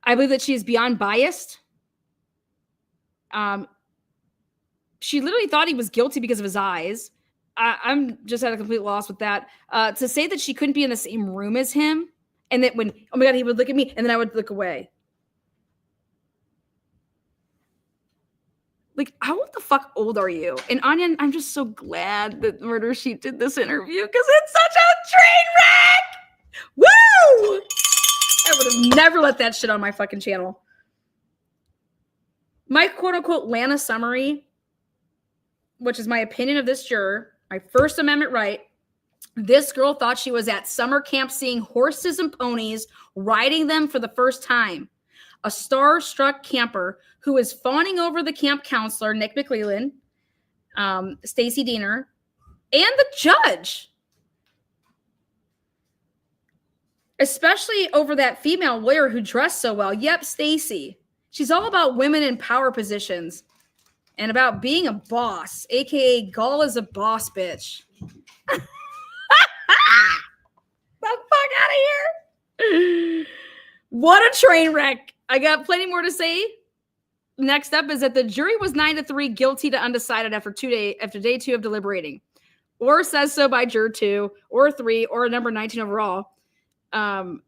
I believe that she is beyond biased. She literally thought he was guilty because of his eyes. I'm just at a complete loss with that. To say that she couldn't be in the same room as him, and that when, oh my God, he would look at me, and then I would look away. Like, how the fuck old are you? And Anya, I'm just so glad that Murder Sheet did this interview because it's such a train wreck! Woo! I would have never let that shit on my fucking channel. My quote-unquote Lana summary, which is my opinion of this juror, my First Amendment right. This girl thought she was at summer camp seeing horses and ponies, riding them for the first time. A star-struck camper who is fawning over the camp counselor, Nick McClellan, Stacy Diener, and the judge. Especially over that female lawyer who dressed so well. Yep, Stacy. She's all about women in power positions and about being a boss, a.k.a. Gall is a boss bitch. The fuck out of here. What a train wreck. I got plenty more to say. Next up is that the jury was 9-3 guilty to undecided after day 2 of deliberating. Or says so by juror 2 or 3 or number 19 overall. I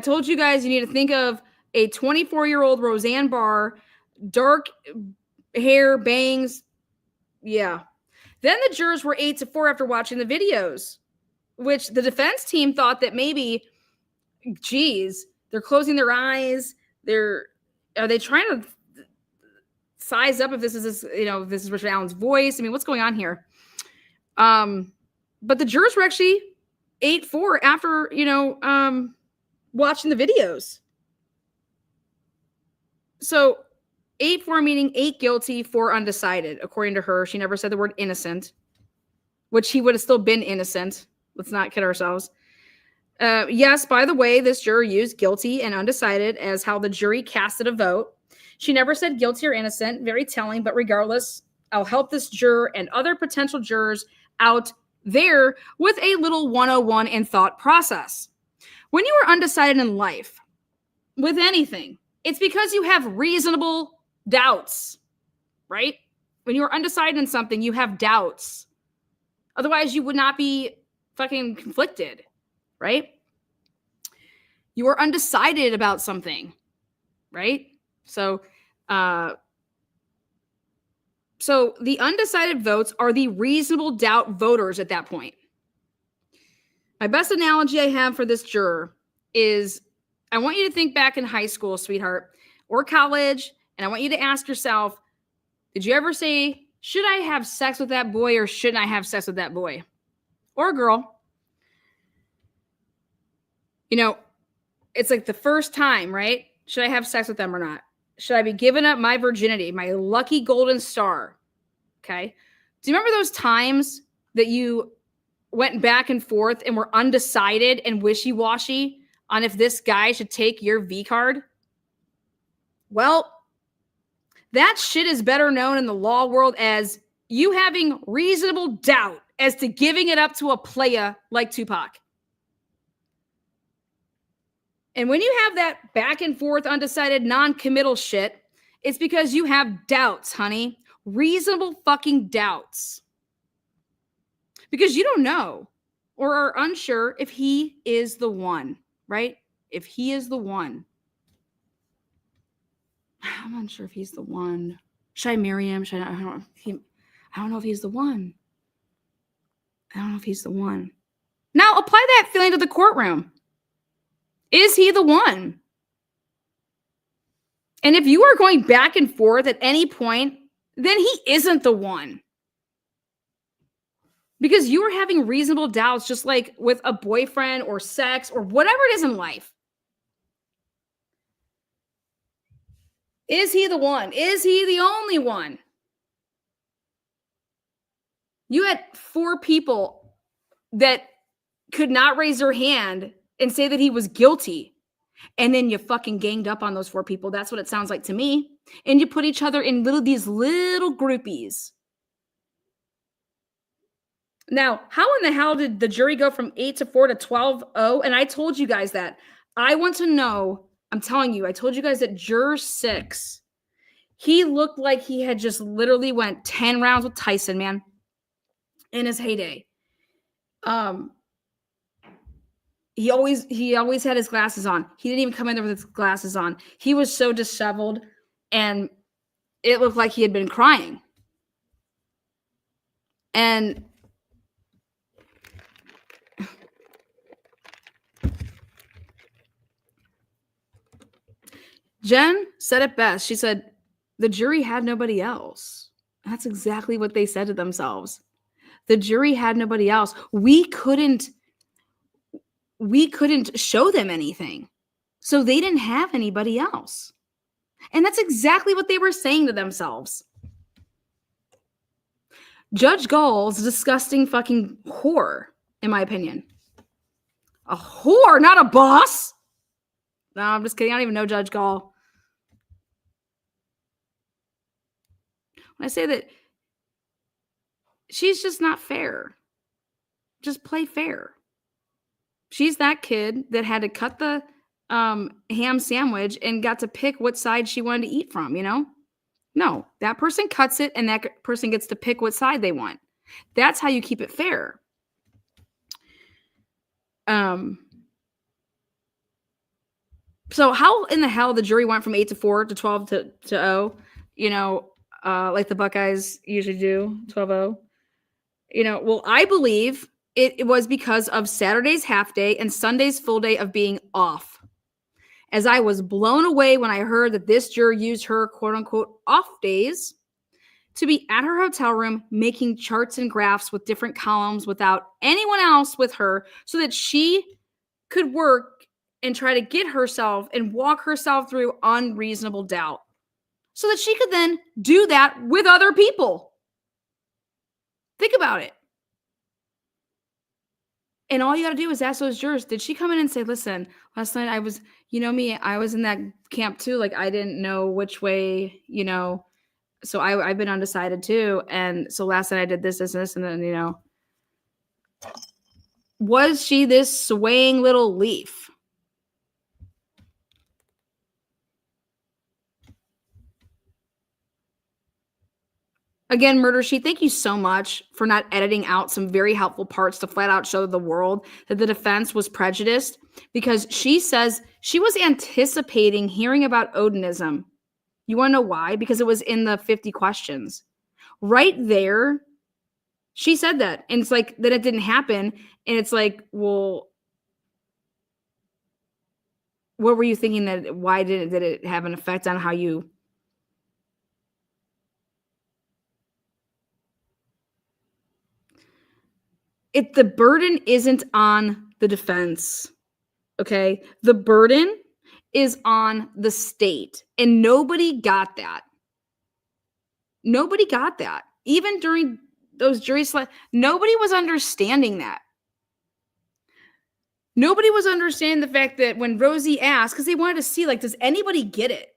told you guys you need to think of a 24-year-old Roseanne Barr, dark hair, bangs. Yeah. Then the jurors were 8-4 after watching the videos, which the defense team thought that maybe, geez, they're closing their eyes. Are they trying to size up if this is, if this is Richard Allen's voice. I mean, what's going on here? But the jurors were actually 8-4 after, watching the videos. So 8-4 meaning 8 guilty, 4 undecided. According to her, she never said the word innocent, which he would have still been innocent. Let's not kid ourselves. Yes, by the way, this juror used guilty and undecided as how the jury casted a vote. She never said guilty or innocent. Very telling, but regardless, I'll help this juror and other potential jurors out there with a little 101 in thought process. When you are undecided in life, with anything, it's because you have reasonable doubts, right? When you're undecided in something, you have doubts. Otherwise, you would not be fucking conflicted, right? You are undecided about something, right? So the undecided votes are the reasonable doubt voters at that point. My best analogy I have for this juror is I want you to think back in high school, sweetheart, or college, and I want you to ask yourself, did you ever say, should I have sex with that boy or shouldn't I have sex with that boy or girl? It's like the first time, right? Should I have sex with them or not? Should I be giving up my virginity, my lucky golden star? Okay. Do you remember those times that you went back and forth and were undecided and wishy-washy on if this guy should take your V card? Well, that shit is better known in the law world as you having reasonable doubt as to giving it up to a playa like Tupac. And when you have that back and forth, undecided, non-committal shit, it's because you have doubts, honey. Reasonable fucking doubts. Because you don't know or are unsure if he is the one, right? If he is the one. I'm unsure if he's the one. Should I marry him? Should I not? I don't know if he's the one. I don't know if he's the one. Now apply that feeling to the courtroom. Is he the one? And if you are going back and forth at any point, then he isn't the one. Because you are having reasonable doubts, just like with a boyfriend or sex or whatever it is in life. Is he the one? Is he the only one? You had 4 people that could not raise their hand and say that he was guilty. And then you fucking ganged up on those 4 people. That's what it sounds like to me. And you put each other in these little groupies. Now, how in the hell did the jury go from 8-4 to 12-0? And I told you guys that. I want to know, I'm telling you, I told you guys that juror 6, he looked like he had just literally went 10 rounds with Tyson, man, in his heyday. He always had his glasses on. He didn't even come in there with his glasses on. He was so disheveled, and it looked like he had been crying. And Jen said it best. She said, the jury had nobody else. That's exactly what they said to themselves. The jury had nobody else. We couldn't show them anything. So they didn't have anybody else. And that's exactly what they were saying to themselves. Judge Gall's a disgusting fucking whore, in my opinion. A whore, not a boss. No, I'm just kidding. I don't even know Judge Gall. When I say that, she's just not fair. Just play fair. She's that kid that had to cut the ham sandwich and got to pick what side she wanted to eat from, No, that person cuts it and that person gets to pick what side they want. That's how you keep it fair. So how in the hell the jury went from 8-4 to 12-0, like the Buckeyes usually do, 12-0? Well, I believe it was because of Saturday's half day and Sunday's full day of being off. as I was blown away when I heard that this juror used her quote unquote off days to be at her hotel room making charts and graphs with different columns without anyone else with her so that she could work and try to get herself and walk herself through unreasonable doubt so that she could then do that with other people. Think about it. And all you got to do is ask those jurors, did she come in and say, listen, last night I was, you know me, I was in that camp too. Like I didn't know which way, you know, so I've been undecided too. And so last night I did this, and then, you know, was she this swaying little leaf? Again, Murder Sheet, thank you so much for not editing out some very helpful parts to flat out show the world that the defense was prejudiced, because she says she was anticipating hearing about Odinism. You want to know why? Because it was in the 50 questions. Right there, she said that. And it's like, that it didn't happen. And it's like, well, what were you thinking that, why did it have an effect on how you... The burden isn't on the defense, okay? The burden is on the state, and nobody got that. Nobody got that. Even during those jury selection, nobody was understanding that. Nobody was understanding the fact that when Rosie asked, because they wanted to see, like, does anybody get it?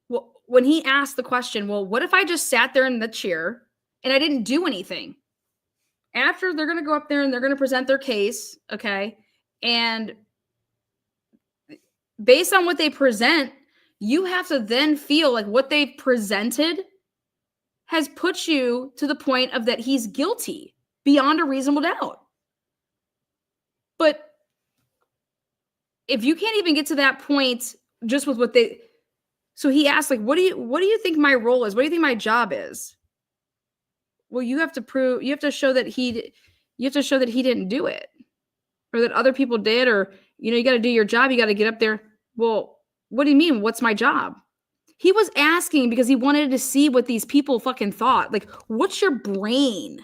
Well, when he asked the question, well, what if I just sat there in the chair and I didn't do anything? After, they're going to go up there and they're going to present their case, okay? And based on what they present, you have to then feel like what they've presented has put you to the point of that he's guilty beyond a reasonable doubt. But if you can't even get to that point just with what they... So he asked, like, what do you think my role is? What do you think my job is? Well, you have to show that he didn't do it, or that other people did, or, you know, you got to do your job. You got to get up there. Well, what do you mean? What's my job? He was asking because he wanted to see what these people fucking thought. Like, what's your brain?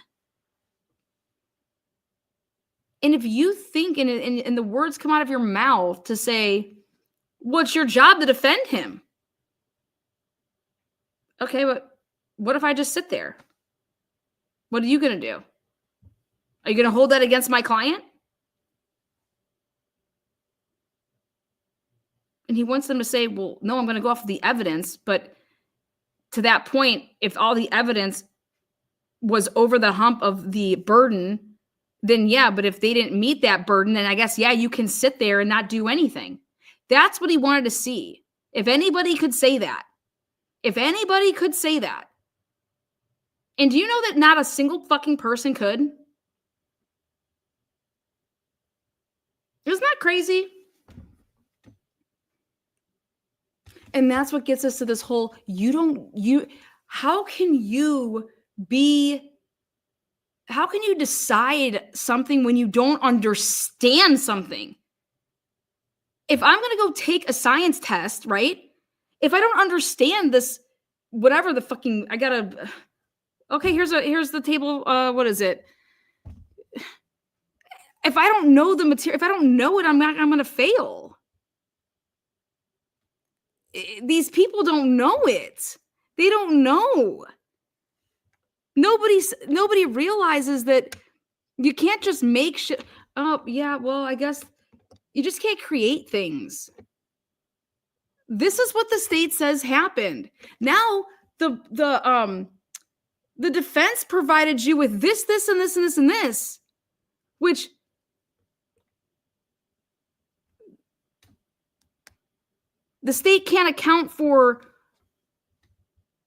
And if you think and the words come out of your mouth to say, well, it's your job to defend him. Okay, but what if I just sit there? What are you going to do? Are you going to hold that against my client? And he wants them to say, well, no, I'm going to go off of the evidence. But to that point, if all the evidence was over the hump of the burden, then yeah, but if they didn't meet that burden, then I guess, yeah, you can sit there and not do anything. That's what he wanted to see. If anybody could say that. If anybody could say that. And do you know that not a single fucking person could? Isn't that crazy? And that's what gets us to this whole, how can you decide something when you don't understand something? If I'm going to go take a science test, right? If I don't understand this, whatever the fucking, okay, here's the table. What is it? If I don't know the material, if I don't know it, I'm going to fail. These people don't know it. They don't know. Nobody realizes that you can't just make shit. Oh, yeah, well, I guess you just can't create things. This is what the state says happened. Now, the defense provided you with this, and this, and this, and this, which the state can't account for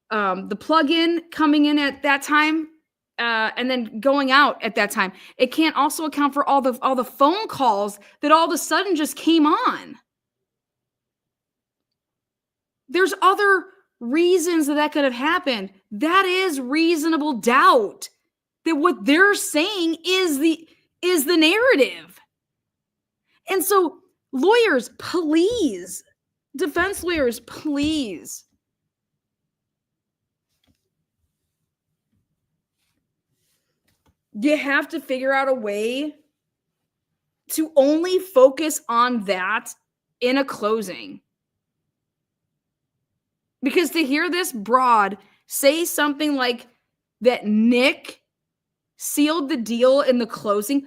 the plug-in coming in at that time and then going out at that time. It can't also account for all the phone calls that all of a sudden just came on. There's other reasons that could have happened. That is reasonable doubt that what they're saying is the narrative. And so Lawyers, please. Defense lawyers, please. You have to figure out a way to only focus on that in a closing. Because to hear this broad say something like that Nick sealed the deal in the closing,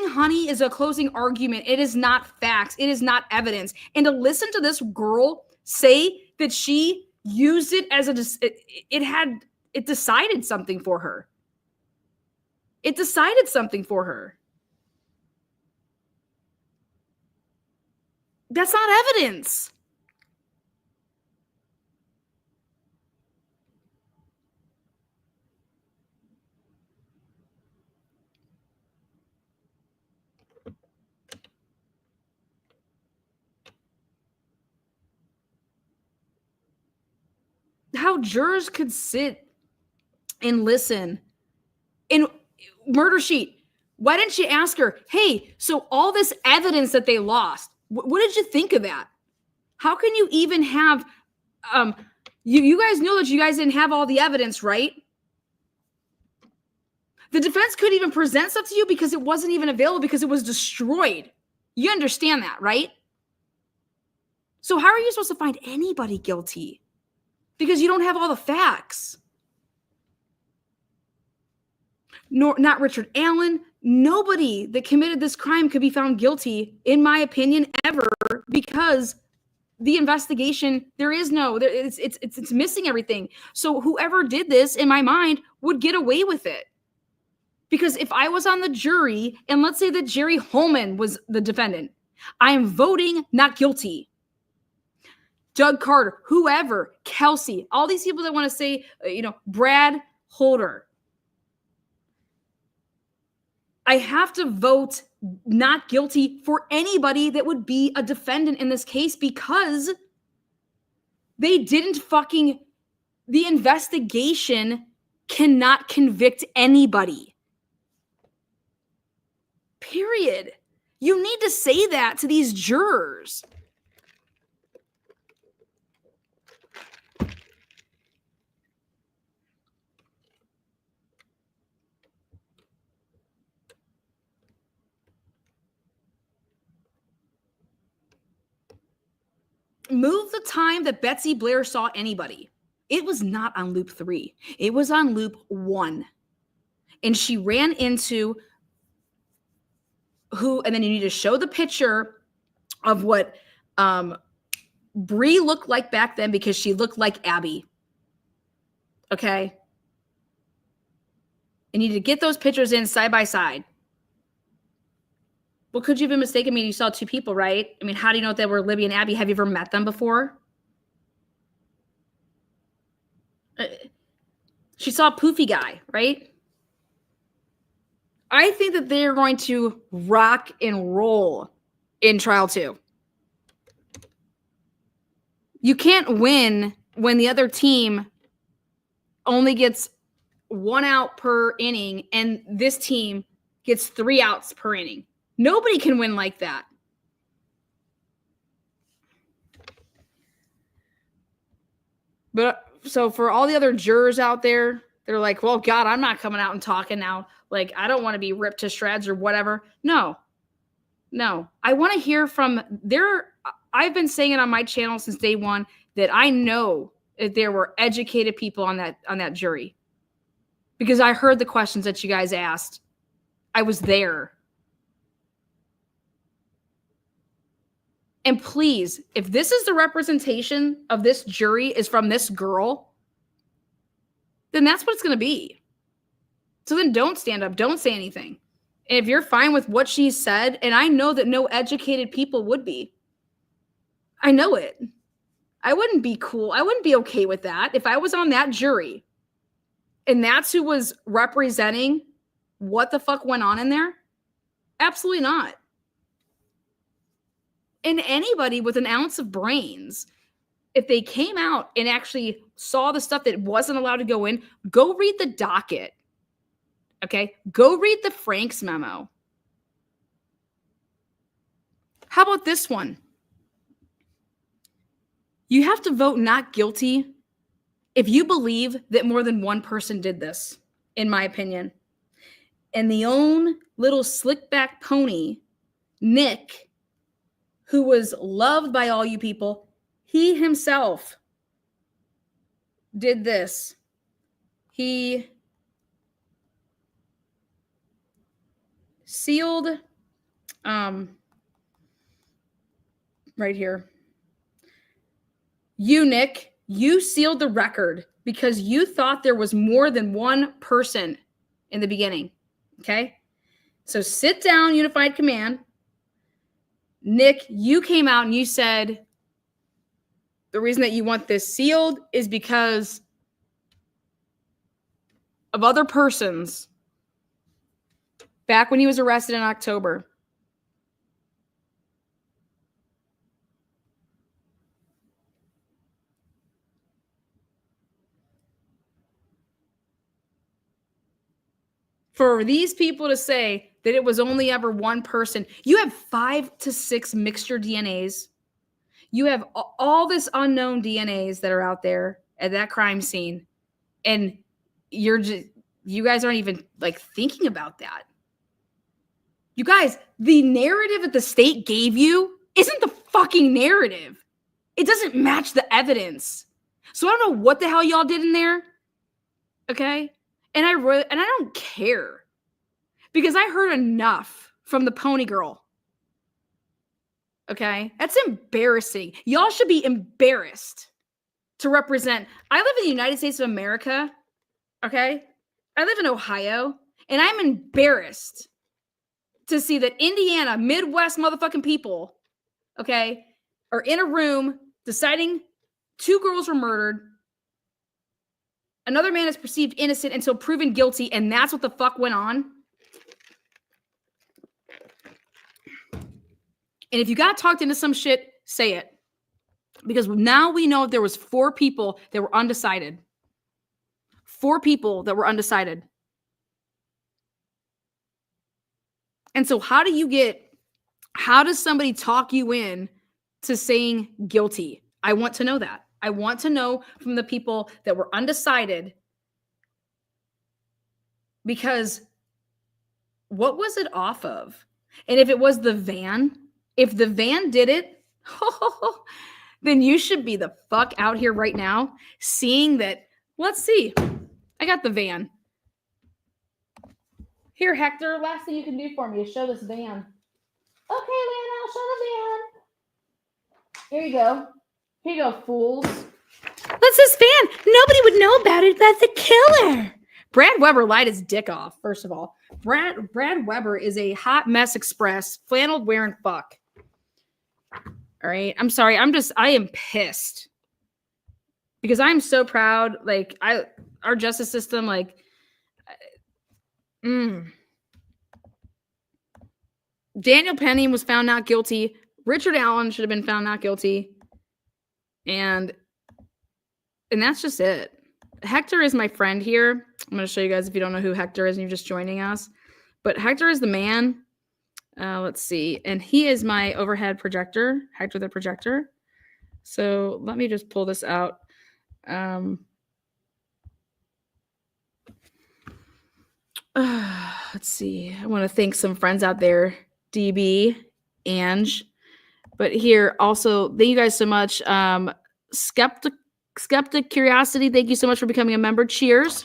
honey, is a closing argument. It is not facts. It is not evidence. And to listen to this girl say that she used it as it decided something for her. It decided something for her. That's not evidence. How jurors could sit and listen. In murder sheet, why didn't you ask her, hey, so all this evidence that they lost, what did you think of that? How can you even have, you guys know that you guys didn't have all the evidence, right? The defense couldn't even present stuff to you because it wasn't even available because it was destroyed. You understand that, right? So how are you supposed to find anybody guilty? Because you don't have all the facts. Not Richard Allen. Nobody that committed this crime could be found guilty, in my opinion, ever, because the investigation, it's missing everything. So whoever did this, in my mind, would get away with it. Because if I was on the jury, and let's say that Jerry Holman was the defendant, I am voting not guilty. Doug Carter, whoever, Kelsey, all these people that want to say, Brad Holder. I have to vote not guilty for anybody that would be a defendant in this case because they didn't the investigation cannot convict anybody. Period. You need to say that to these jurors. Move the time that Betsy Blair saw anybody. It was not on loop 3. It was on loop 1. And she ran into and then you need to show the picture of what Bree looked like back then because she looked like Abby. Okay? And you need to get those pictures in side by side. Well, could you have been mistaken? I mean, you saw two people, right? I mean, how do you know if they were Libby and Abby? Have you ever met them before? She saw a poofy guy, right? I think that they're going to rock and roll in trial 2. You can't win when the other team only gets 1 out per inning and this team gets 3 outs per inning. Nobody can win like that. But so for all the other jurors out there, they're like, well, God, I'm not coming out and talking now. Like, I don't want to be ripped to shreds or whatever. No. I want to hear from I've been saying it on my channel since day 1 that I know that there were educated people on that jury because I heard the questions that you guys asked. I was there. And please, if this is the representation of this jury is from this girl, then that's what it's going to be. So then don't stand up. Don't say anything. And if you're fine with what she said, and I know that no educated people would be. I know it. I wouldn't be cool. I wouldn't be okay with that. If I was on that jury and that's who was representing what the fuck went on in there, absolutely not. And anybody with an ounce of brains, if they came out and actually saw the stuff that wasn't allowed to go in, go read the docket. Okay? Go read the Frank's memo. How about this one? You have to vote not guilty if you believe that more than one person did this, in my opinion. And the own little slick-back pony, Nick, who was loved by all you people, he himself did this. He sealed, right here. You, Nick, you sealed the record because you thought there was more than one person in the beginning. Okay? So sit down, Unified Command. Nick, you came out and you said the reason that you want this sealed is because of other persons back when he was arrested in October. For these people to say that it was only ever one person, you have 5 to 6 mixture DNAs. You have all this unknown DNAs that are out there at that crime scene. And you guys aren't even like thinking about that. You guys, the narrative that the state gave you isn't the fucking narrative. It doesn't match the evidence. So I don't know what the hell y'all did in there. Okay? And I don't care because I heard enough from the pony girl. Okay? That's embarrassing. Y'all should be embarrassed to represent. I live in the United States of America. Okay? I live in Ohio, and I'm embarrassed to see that Indiana, Midwest motherfucking people, okay, are in a room deciding 2 girls were murdered. Another man is perceived innocent until proven guilty, and that's what the fuck went on. And if you got talked into some shit, say it. Because now we know there was 4 people that were undecided. 4 people that were undecided. And so how does somebody talk you in to saying guilty? I want to know that. I want to know from the people that were undecided, because what was it off of? And if it was the van, if the van did it, then you should be the fuck out here right now seeing that. Let's see. I got the van. Here, Hector, last thing you can do for me is show this van. Okay, Lana, I'll show the van. Here you go. Here you go, fools. That's this van. Nobody would know about it. That's a killer. Brad Weber lied his dick off, first of all. Brad Weber is a hot mess express, flannel wearing fuck. All right. I'm sorry. I am pissed. Because I'm so proud. Like, our justice system, like, Daniel Penny was found not guilty. Richard Allen should have been found not guilty. And that's just it. Hector is my friend here. I'm going to show you guys if you don't know who Hector is and you're just joining us. But Hector is the man. Let's see. And he is my overhead projector, Hector the projector. So let me just pull this out. Let's see. I want to thank some friends out there. DB, Ange. But here also, thank you guys so much. Skeptic Curiosity, thank you so much for becoming a member. Cheers.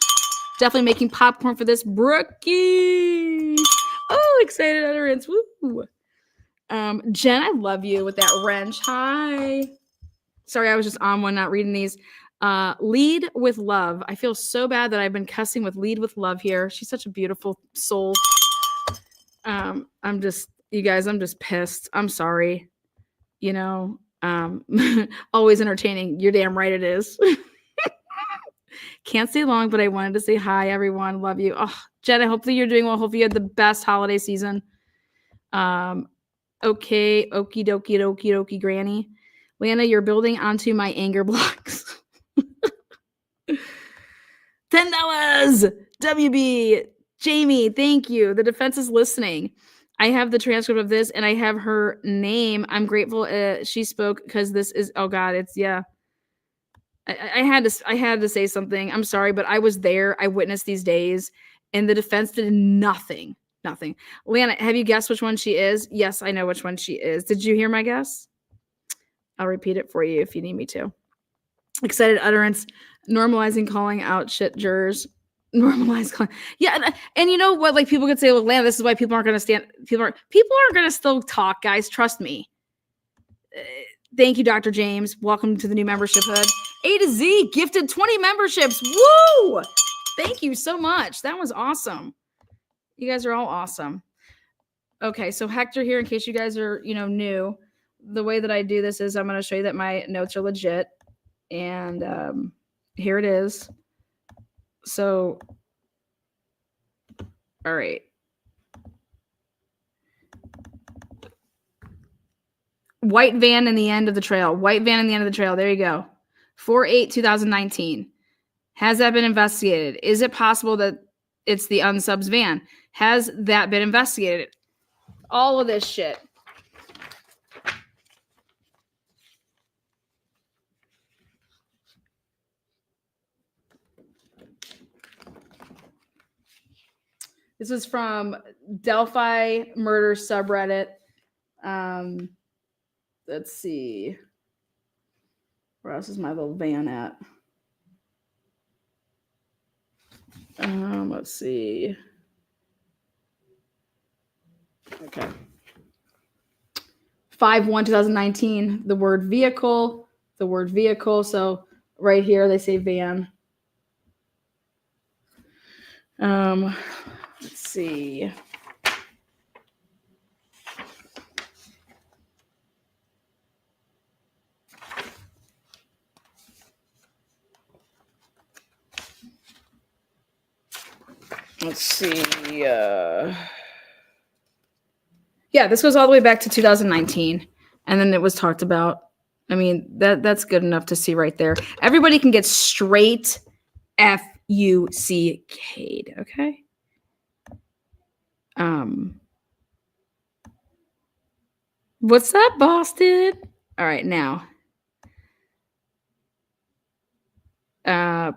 Definitely making popcorn for this. Brookie. Oh, excited utterance. Woo. Jen, I love you with that wrench. Hi. Sorry, I was just on one, not reading these. Lead with Love. I feel so bad that I've been cussing with Lead with Love here. She's such a beautiful soul. I'm just pissed. I'm sorry. You know, always entertaining. You're damn right it is. Can't stay long, but I wanted to say hi, everyone. Love you. Oh, Jen, I hope that you're doing well. Hopefully you had the best holiday season. Okay, okie dokie, granny. Lana, you're building onto my anger blocks. $10. WB. Jamie, thank you. The defense is listening. I have the transcript of this, and I have her name. I'm grateful she spoke because this is, oh God, it's, yeah. I had to say something. I'm sorry, but I was there. I witnessed these days, and the defense did nothing. Nothing. Lana, have you guessed which one she is? Yes, I know which one she is. Did you hear my guess? I'll repeat it for you if you need me to. Excited utterance, normalizing calling out shit jurors. Normalize calling. Yeah, and you know what? Like, people could say, "Well, Lana, this is why people aren't going to stand. People aren't going to still talk, guys. Trust me." Thank you, Dr. James. Welcome to the new membership hood. A to Z gifted 20 memberships. Woo! Thank you so much. That was awesome. You guys are all awesome. Okay, so Hector here, in case you guys are, new, the way that I do this is I'm going to show you that my notes are legit. And here it is. So, all right. White van in the end of the trail. White van in the end of the trail. There you go. 4/8/2019. Has that been investigated? Is it possible that it's the unsubs van? Has that been investigated? All of this shit. This is from Delphi murder subreddit. Let's see. Where else is my little van at? Let's see. Okay. 5/1/2019. The word vehicle. So right here they say van. Let's see. Let's see. Yeah, this goes all the way back to 2019, and then it was talked about. I mean, that's good enough to see right there. Everybody can get straight FUCK'd, okay? What's up, Boston? All right, now.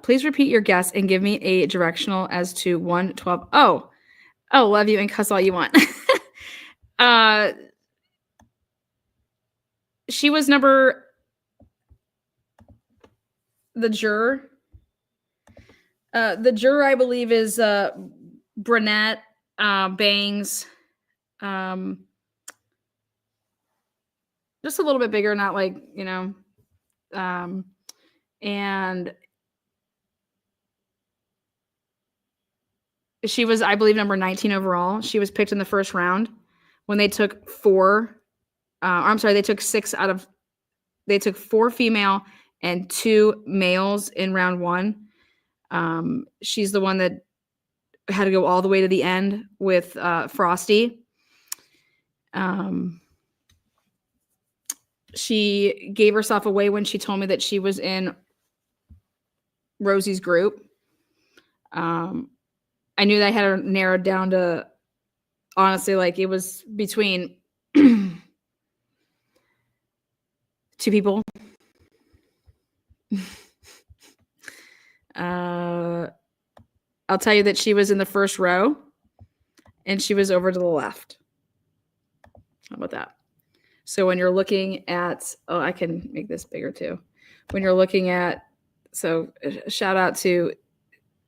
Please repeat your guess and give me a directional as to 1/12. Oh, love you and cuss all you want. She was the juror. The juror, I believe, is Brunette Bangs. Just a little bit bigger, not like, and she was, I believe, number 19 overall. She was picked in the first round when they took they took 6 out of, they took 4 female and 2 males in round 1. She's the one that had to go all the way to the end with Frosty. She gave herself away when she told me that she was in Rosie's group. I knew that I had her narrowed down to, honestly, like, it was between 2 people. I'll tell you that she was in the first row and she was over to the left. How about that? So when you're looking at, I can make this bigger too. When you're looking at, so shout out to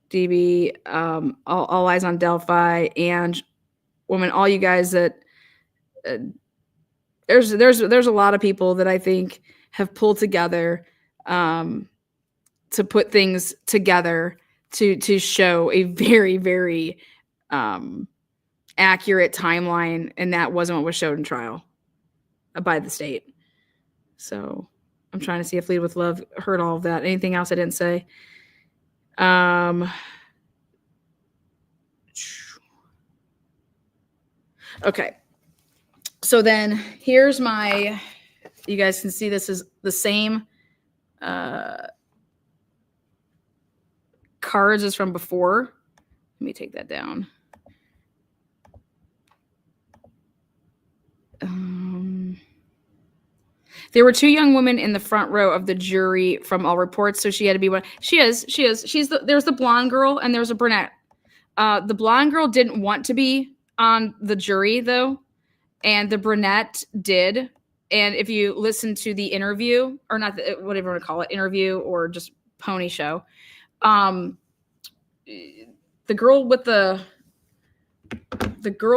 DB, all eyes on Delphi, and woman, all you guys that there's a lot of people that I think have pulled together to put things together to show a very, very accurate timeline, and that wasn't what was showed in trial by the state. So I'm trying to see if Lead with Love heard all of that. Anything else I didn't say? Okay. So then here's my, you guys can see this is the same cards as from before. Let me take that down. There were two young women in the front row of the jury from all reports, so she had to be one. She is. There's the blonde girl and there's a brunette. The blonde girl didn't want to be on the jury though, and the brunette did. And if you listen to the interview, or not, whatever you want to call it, interview or just pony show, the girl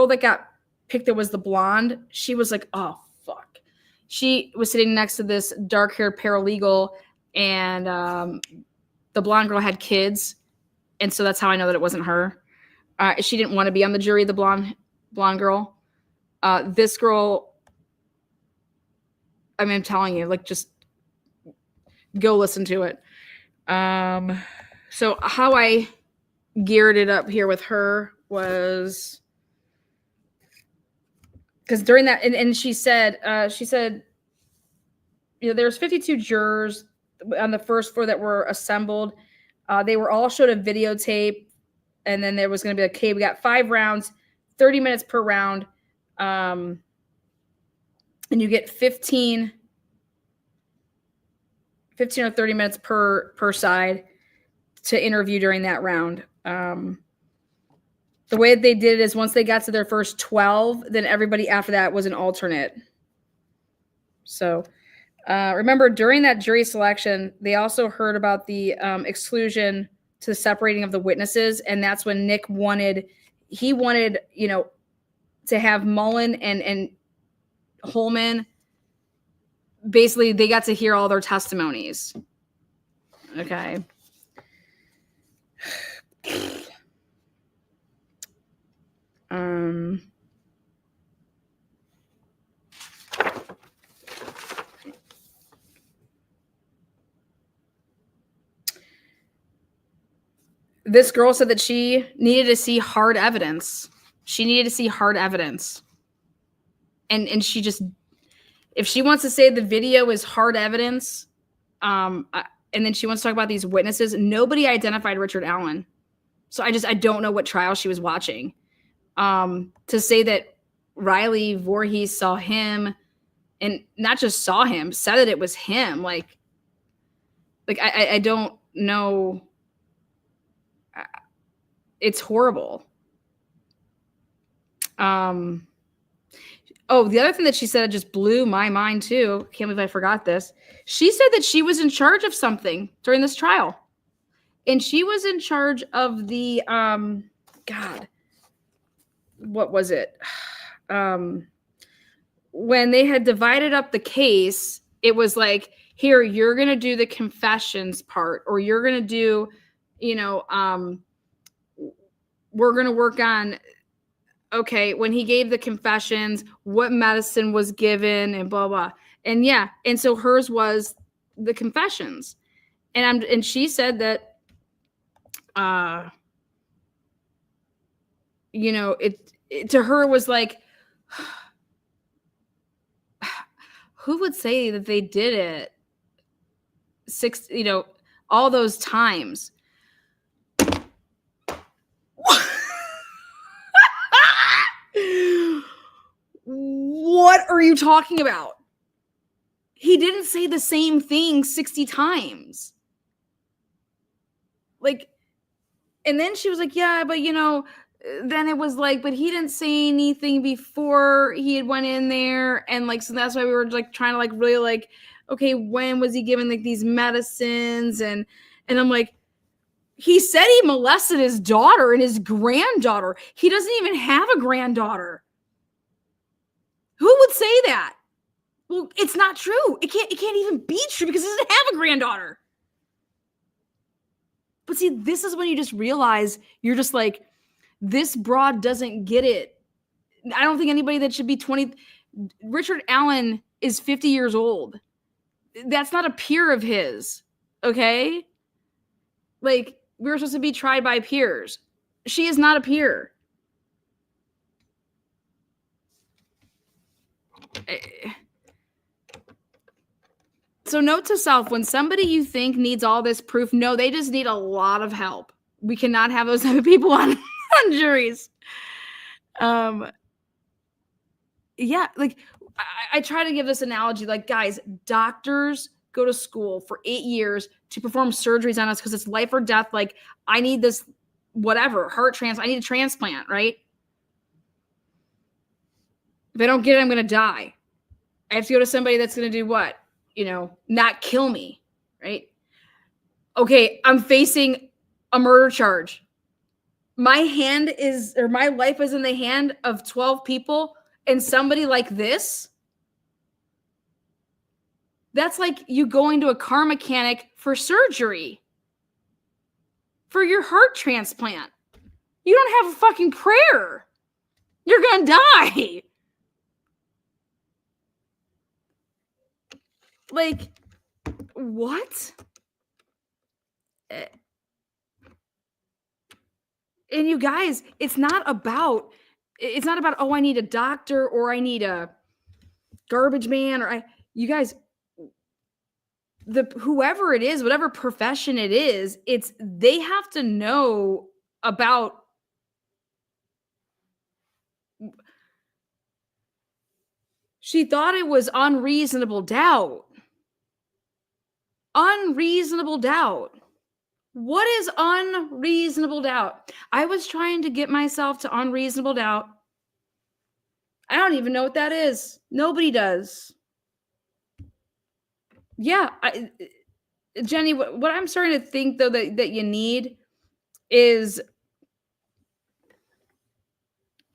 that got picked that was the blonde, she was like, oh fuck. She was sitting next to this dark-haired paralegal, and the blonde girl had kids, and so that's how I know that it wasn't her. She didn't want to be on the jury, the blonde girl. This girl, I mean, I'm telling you, like, just go listen to it. So how I geared it up here with her was because during that, and she said, you know, there's 52 jurors on the first floor that were assembled. They were all showed a videotape, and then there was going to be like, okay, we got 5 rounds, 30 minutes per round, and you get 15 or 30 minutes per side to interview during that round. The way they did it is once they got to their first 12, then everybody after that was an alternate. So remember, during that jury selection, they also heard about the exclusion to the separating of the witnesses. And that's when Nick wanted, you know, to have Mullen and Holman. Basically, they got to hear all their testimonies. Okay. This girl said that she needed to see hard evidence. She needed to see hard evidence. And she just, if she wants to say the video is hard evidence, and then she wants to talk about these witnesses, nobody identified Richard Allen. So I don't know what trial she was watching. To say that Riley Vorhees saw him, and not just saw him, said that it was him. Like I don't know. It's horrible. Oh, the other thing that she said just blew my mind too. Can't believe I forgot this. She said that she was in charge of something during this trial. And she was in charge of the, God, what was it? When they had divided up the case, it was like, here, you're going to do the confessions part, or you're going to do, you know, we're going to work on, okay, when he gave the confessions, what medicine was given and blah, blah. And yeah. And so hers was the confessions. And she said that, you know, it to her was like, who would say that they did it you know, all those times? What are you talking about? He didn't say the same thing 60 times. Like, and then she was like, yeah, but you know, then it was like, but he didn't say anything before he had went in there. And like, so that's why we were like trying to like really like, okay, when was he given like these medicines? And I'm like, he said he molested his daughter and his granddaughter. He doesn't even have a granddaughter. Who would say that? Well, it's not true. It can't even be true because he doesn't have a granddaughter. But see, this is when you just realize you're just like, this broad doesn't get it. I don't think anybody that should be 20. Richard Allen is 50 years old. That's not a peer of his. Okay? Like, we were supposed to be tried by peers. She is not a peer. So note to self, when somebody you think needs all this proof, no, they just need a lot of help. We cannot have those type of people on juries. yeah, like I try to give this analogy, like, guys, doctors go to school for 8 years to perform surgeries on us because it's life or death. Like, I need this, whatever, heart transplant. I need a transplant, right? If I don't get it, I'm going to die. I have to go to somebody that's going to do what? Not kill me, right? Okay, I'm facing a murder charge. My life is in the hand of 12 people, and somebody like this, that's like you going to a car mechanic for surgery, for your heart transplant. You don't have a fucking prayer. You're going to die. Like, what? And you guys, it's not about, oh, I need a doctor or I need a garbage man you guys, whoever it is, whatever profession it is, they have to know about she thought it was unreasonable doubt. Unreasonable doubt. What is unreasonable doubt? I was trying to get myself to unreasonable doubt. I don't even know what that is. Nobody does. Yeah, Jenny, what I'm starting to think, though, that you need is,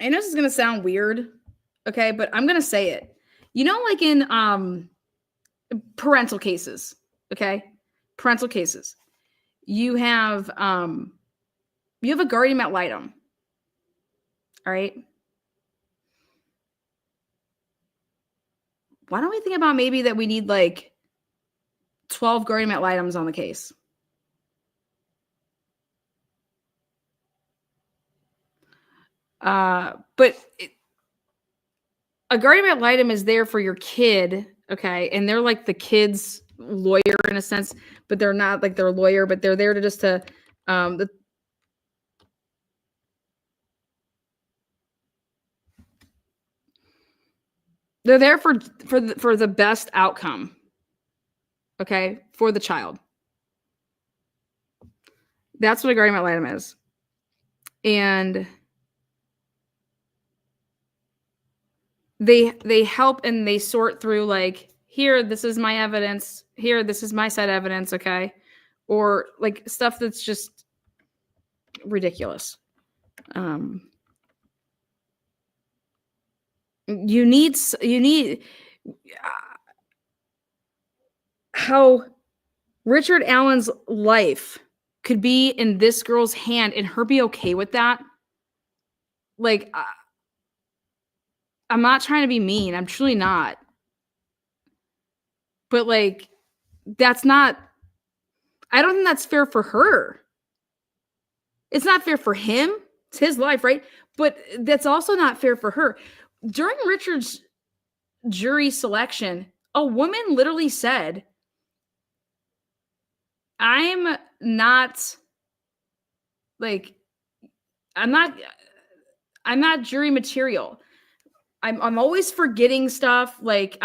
I know this is going to sound weird, okay, but I'm going to say it. Like in parental cases, okay? Parental cases. You have a guardian ad litem, all right? Why don't we think about maybe that we need like 12 guardian ad litems on the case? But a guardian ad litem is there for your kid, okay? And they're like the kid's lawyer in a sense, but they're not like their lawyer, but they're there to they're there for the best outcome, okay, for the child. That's what a guardian ad litem is. And they help and they sort through, like, here, this is my evidence. Here, this is my side evidence, okay? Or like stuff that's just ridiculous. You need how Richard Allen's life could be in this girl's hand and her be okay with that. Like, I'm not trying to be mean. I'm truly not. But like, that's not, I don't think that's fair for her. It's not fair for him. It's his life, right? But that's also not fair for her. During Richard's jury selection, a woman literally said, I'm not jury material. I'm always forgetting stuff. Like,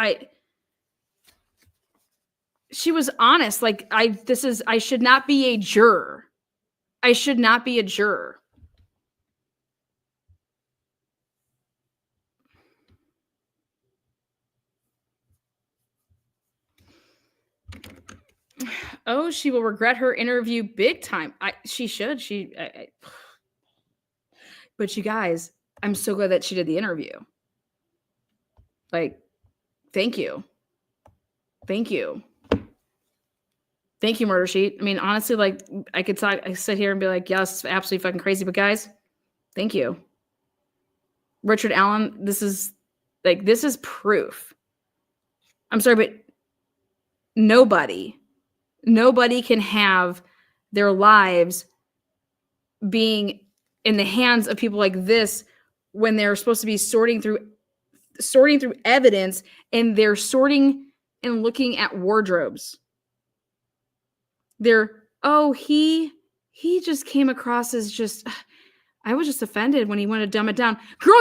she was honest. Like, I should not be a juror. I should not be a juror. Oh, she will regret her interview big time. She should. But you guys, I'm so glad that she did the interview. Like, thank you. Thank you. Thank you, Murder Sheet. I mean, honestly, like, I sit here and be like, yes, it's absolutely fucking crazy. But guys, thank you. Richard Allen, this is proof. I'm sorry, but nobody can have their lives being in the hands of people like this when they're supposed to be sorting through evidence, and they're sorting and looking at wardrobes. He just came across as just, I was just offended when he wanted to dumb it down. Girl,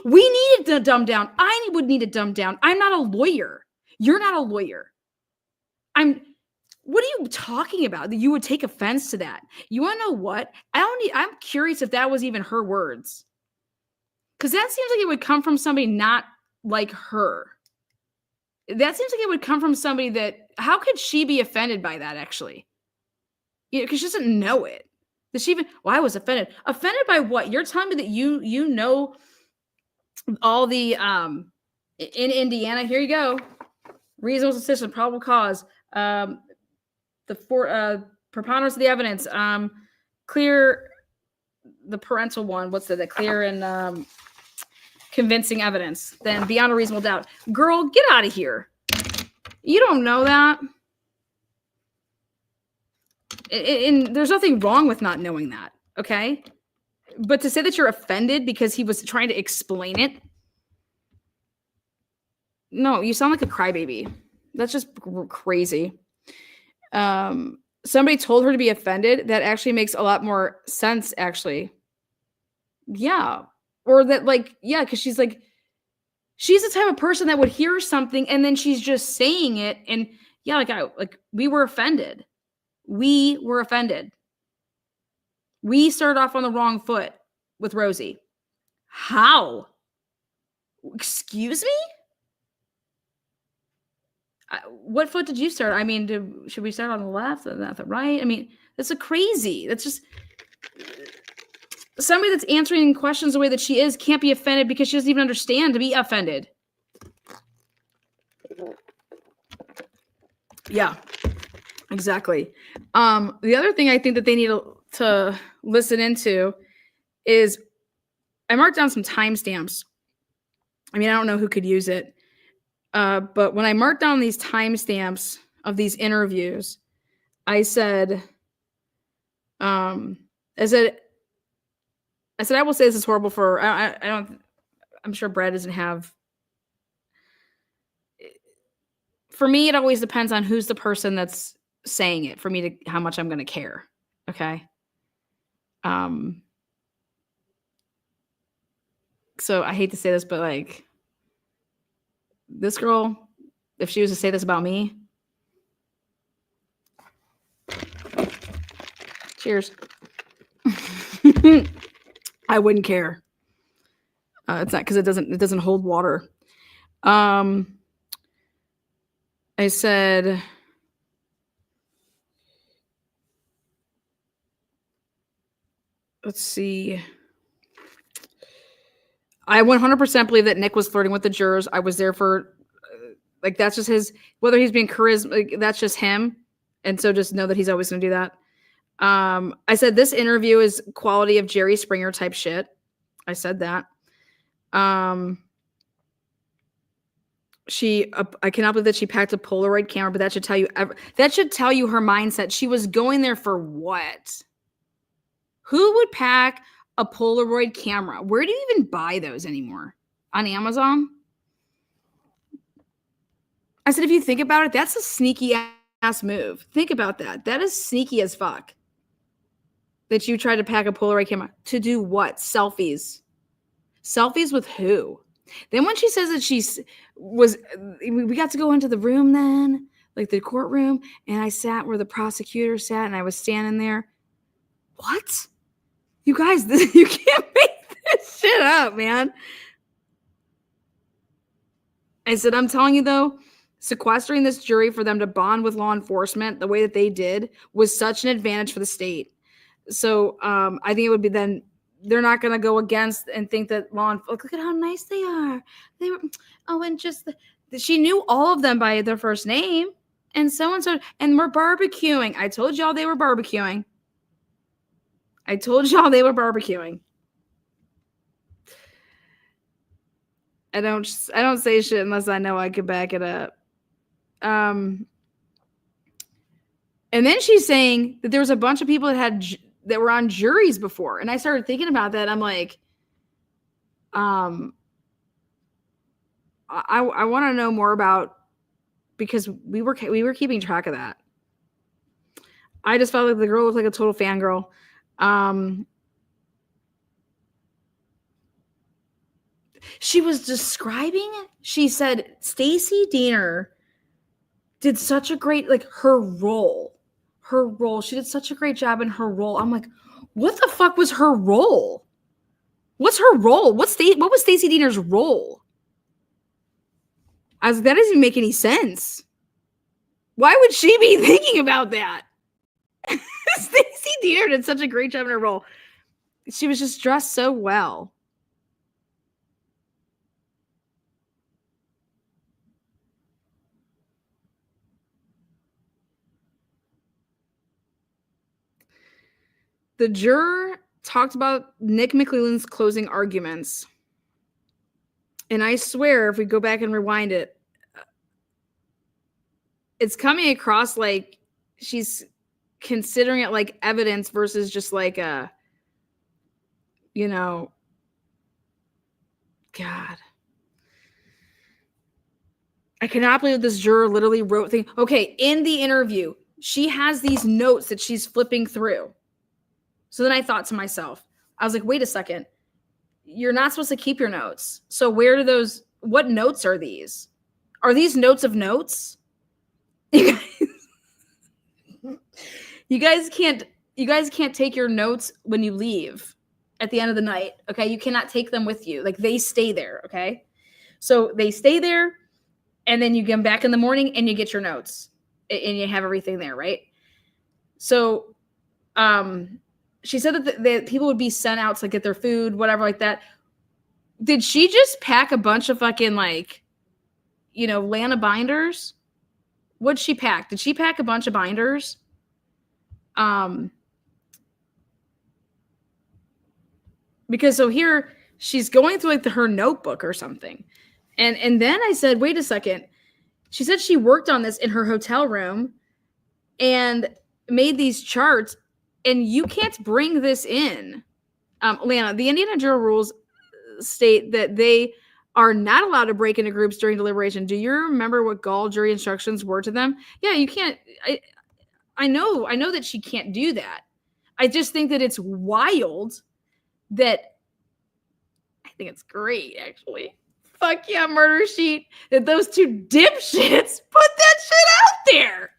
we needed to dumb down. I would need to dumb down. I'm not a lawyer. You're not a lawyer. What are you talking about? That you would take offense to that? You want to know what? I'm curious if that was even her words. Because that seems like it would come from somebody not like her. That seems like it would come from somebody that, how could she be offended by that actually? Because she doesn't know it. Did she even, well, I was offended. Offended by what? You're telling me that you know all the, in Indiana, here you go. Reasonable suspicion, probable cause, the preponderance of the evidence, clear, the parental one, what's the clear and convincing evidence, then beyond a reasonable doubt. Girl, get out of here. You don't know that. And there's nothing wrong with not knowing that, okay? But to say that you're offended because he was trying to explain it, no, you sound like a crybaby. That's just crazy. Somebody told her to be offended. That actually makes a lot more sense, actually. Yeah. Or that, like, yeah, because she's the type of person that would hear something and then she's just saying it. And yeah, we were offended. We were offended. We started off on the wrong foot with Rosie. How? Excuse me? What foot did you start? I mean, should we start on the left or the right? I mean, that's crazy. That's just somebody that's answering questions the way that she is can't be offended because she doesn't even understand to be offended. Yeah, exactly. The other thing I think that they need to listen into is I marked down some timestamps. I mean, I don't know who could use it. But when I marked down these timestamps of these interviews, I said, I will say this is horrible for, I'm sure Brad doesn't have, for me, it always depends on who's the person that's saying it for me to, how much I'm going to care. Okay. So I hate to say this, but like, this girl, if she was to say this about me, cheers. I wouldn't care. It's not because it doesn't hold water. I said, let's see. I 100% believe that Nick was flirting with the jurors. I was there for, like, that's just his, whether he's being charismatic, that's just him. And so just know that he's always going to do that. I said this interview is quality of Jerry Springer type shit. I said that. I cannot believe that she packed a Polaroid camera, but that should tell you her mindset. She was going there for what? Who would pack a Polaroid camera? Where do you even buy those anymore? On Amazon? I said, if you think about it, that's a sneaky ass move. Think about that. That is sneaky as fuck. That you tried to pack a Polaroid camera. To do what? Selfies. Selfies with who? Then when she says that we got to go into the room then, like the courtroom, and I sat where the prosecutor sat and I was standing there. What? You guys, you can't make this shit up, man. I said, I'm telling you though, sequestering this jury for them to bond with law enforcement the way that they did was such an advantage for the state. So I think it would be then they're not going to go against and think that look at how nice they are. They were, and just she knew all of them by their first name and so, and we're barbecuing. I told y'all they were barbecuing. I don't say shit unless I know I could back it up. And then she's saying that there was a bunch of people that were on juries before. And I started thinking about that. I'm like, I want to know more about, because we were keeping track of that. I just felt like the girl looked like a total fangirl. she was describing, she said Stacey Diener did such a great, like, her role. She did such a great job in her role. I'm like, what the fuck was her role? What's her role? What was Stacey Diener's role? I was like, that doesn't even make any sense. Why would she be thinking about that? Stacey Diener did such a great job in her role. She was just dressed so well. The juror talked about Nick McClellan's closing arguments. And I swear, if we go back and rewind it, it's coming across like she's considering it like evidence versus just like a, you know, God. I cannot believe this juror literally wrote things. Okay, in the interview, she has these notes that she's flipping through. So then I thought to myself, I was like, wait a second. You're not supposed to keep your notes. So where do those, what notes are these? Are these notes of notes? You guys can't take your notes when you leave at the end of the night. Okay. You cannot take them with you. Like, they stay there. Okay. So they stay there, and then you get them back in the morning and you get your notes and you have everything there. Right. So, she said that people would be sent out to get their food, whatever like that. Did she just pack a bunch of fucking, like, you know, Lana binders? What'd she pack? Did she pack a bunch of binders? Because so here she's going through like her notebook or something. And then I said, wait a second. She said she worked on this in her hotel room and made these charts. And you can't bring this in. Lana, the Indiana juror rules state that they are not allowed to break into groups during deliberation. Do you remember what gall jury instructions were to them? Yeah, you can't. I know that she can't do that. I just think that it's wild that, I think it's great, actually. Fuck yeah, murder sheet. That those two dipshits put that shit out there.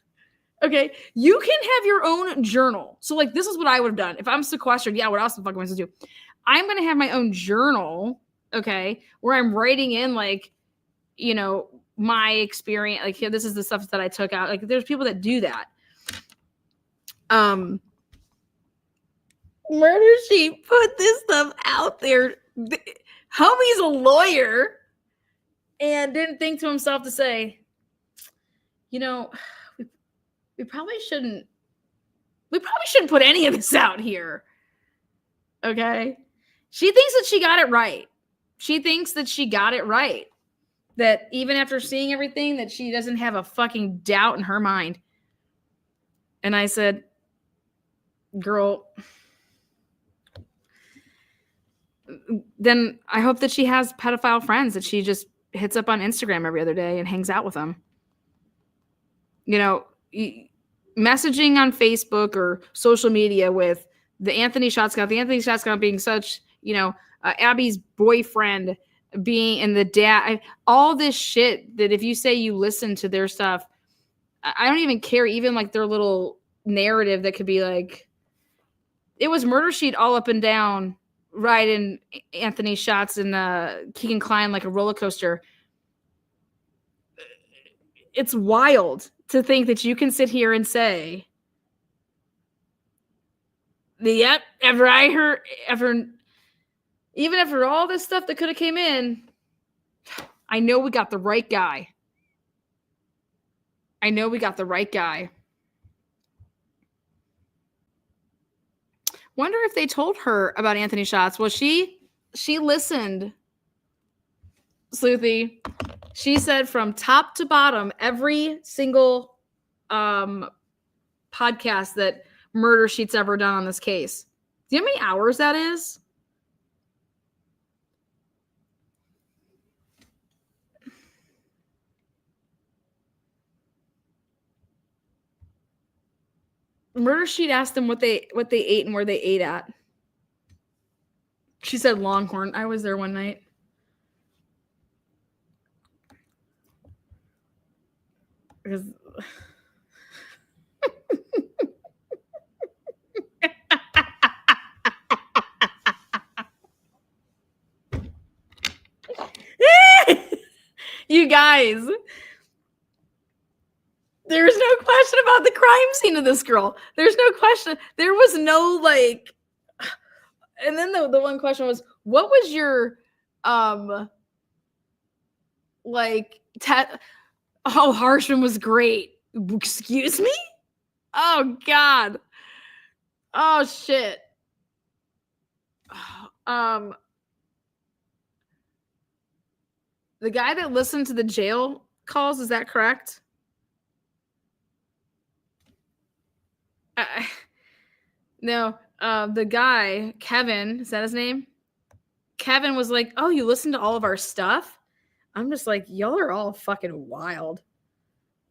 Okay, you can have your own journal. So, like, this is what I would have done. If I'm sequestered, yeah, what else the fuck am I supposed to do? I'm going to have my own journal, okay, where I'm writing in, like, you know, my experience. Like, here, this is the stuff that I took out. Like, there's people that do that. Murder Sheet put this stuff out there. Homie's a lawyer and didn't think to himself to say, you know, we probably shouldn't put any of this out here. Okay. She thinks that she got it right. That even after seeing everything, that she doesn't have a fucking doubt in her mind. And I said, girl, then I hope that she has pedophile friends that she just hits up on Instagram every other day and hangs out with them. You know, messaging on Facebook or social media with the Anthony Schatzkopf being such, you know, Abby's boyfriend being in the dad, all this shit that if you say you listen to their stuff, I don't even care, even like their little narrative that could be like, it was Murder Sheet all up and down, riding Anthony Schatz and Keegan Kline like a roller coaster. It's wild to think that you can sit here and say, yep, even after all this stuff that could have came in, I know we got the right guy. Wonder if they told her about Anthony Schatz. Well, she listened, Sleuthy. She said from top to bottom, every single podcast that Murder Sheet's ever done on this case. Do you know how many hours that is? Murder Sheet asked them what they ate and where they ate at. She said Longhorn. I was there one night. Because you guys, there's no question about the crime scene of this girl. There's no question. There was no like, and then the one question was, what was your like oh, Harshman was great. Excuse me? Oh God. Oh shit. The guy that listened to the jail calls, is that correct? No, the guy, Kevin, is that his name? Kevin was like, oh, you listened to all of our stuff? I'm just like, y'all are all fucking wild.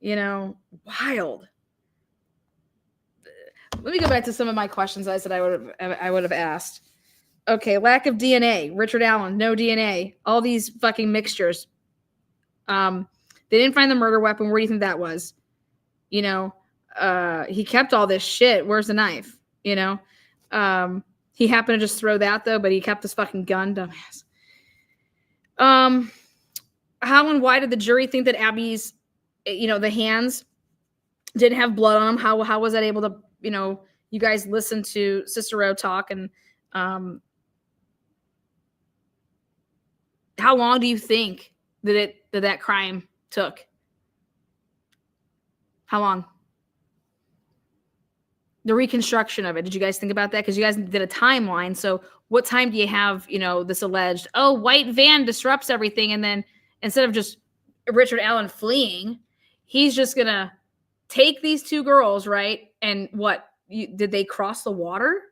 You know, wild. Let me go back to some of my questions I said I would have asked. Okay, lack of DNA. Richard Allen, no DNA. All these fucking mixtures. They didn't find the murder weapon. Where do you think that was? You know, he kept all this shit. Where's the knife? You know, he happened to just throw that though, but he kept this fucking gun, dumbass. How and why did the jury think that Abby's, you know, the hands didn't have blood on them? How was that able to, you know, you guys listened to Sister Row talk, and how long do you think that crime took? How long? The reconstruction of it. Did you guys think about that? Because you guys did a timeline. So what time do you have, you know, this alleged, oh, white van disrupts everything, and then instead of just Richard Allen fleeing, he's just going to take these two girls, right? And what? Did they cross the water?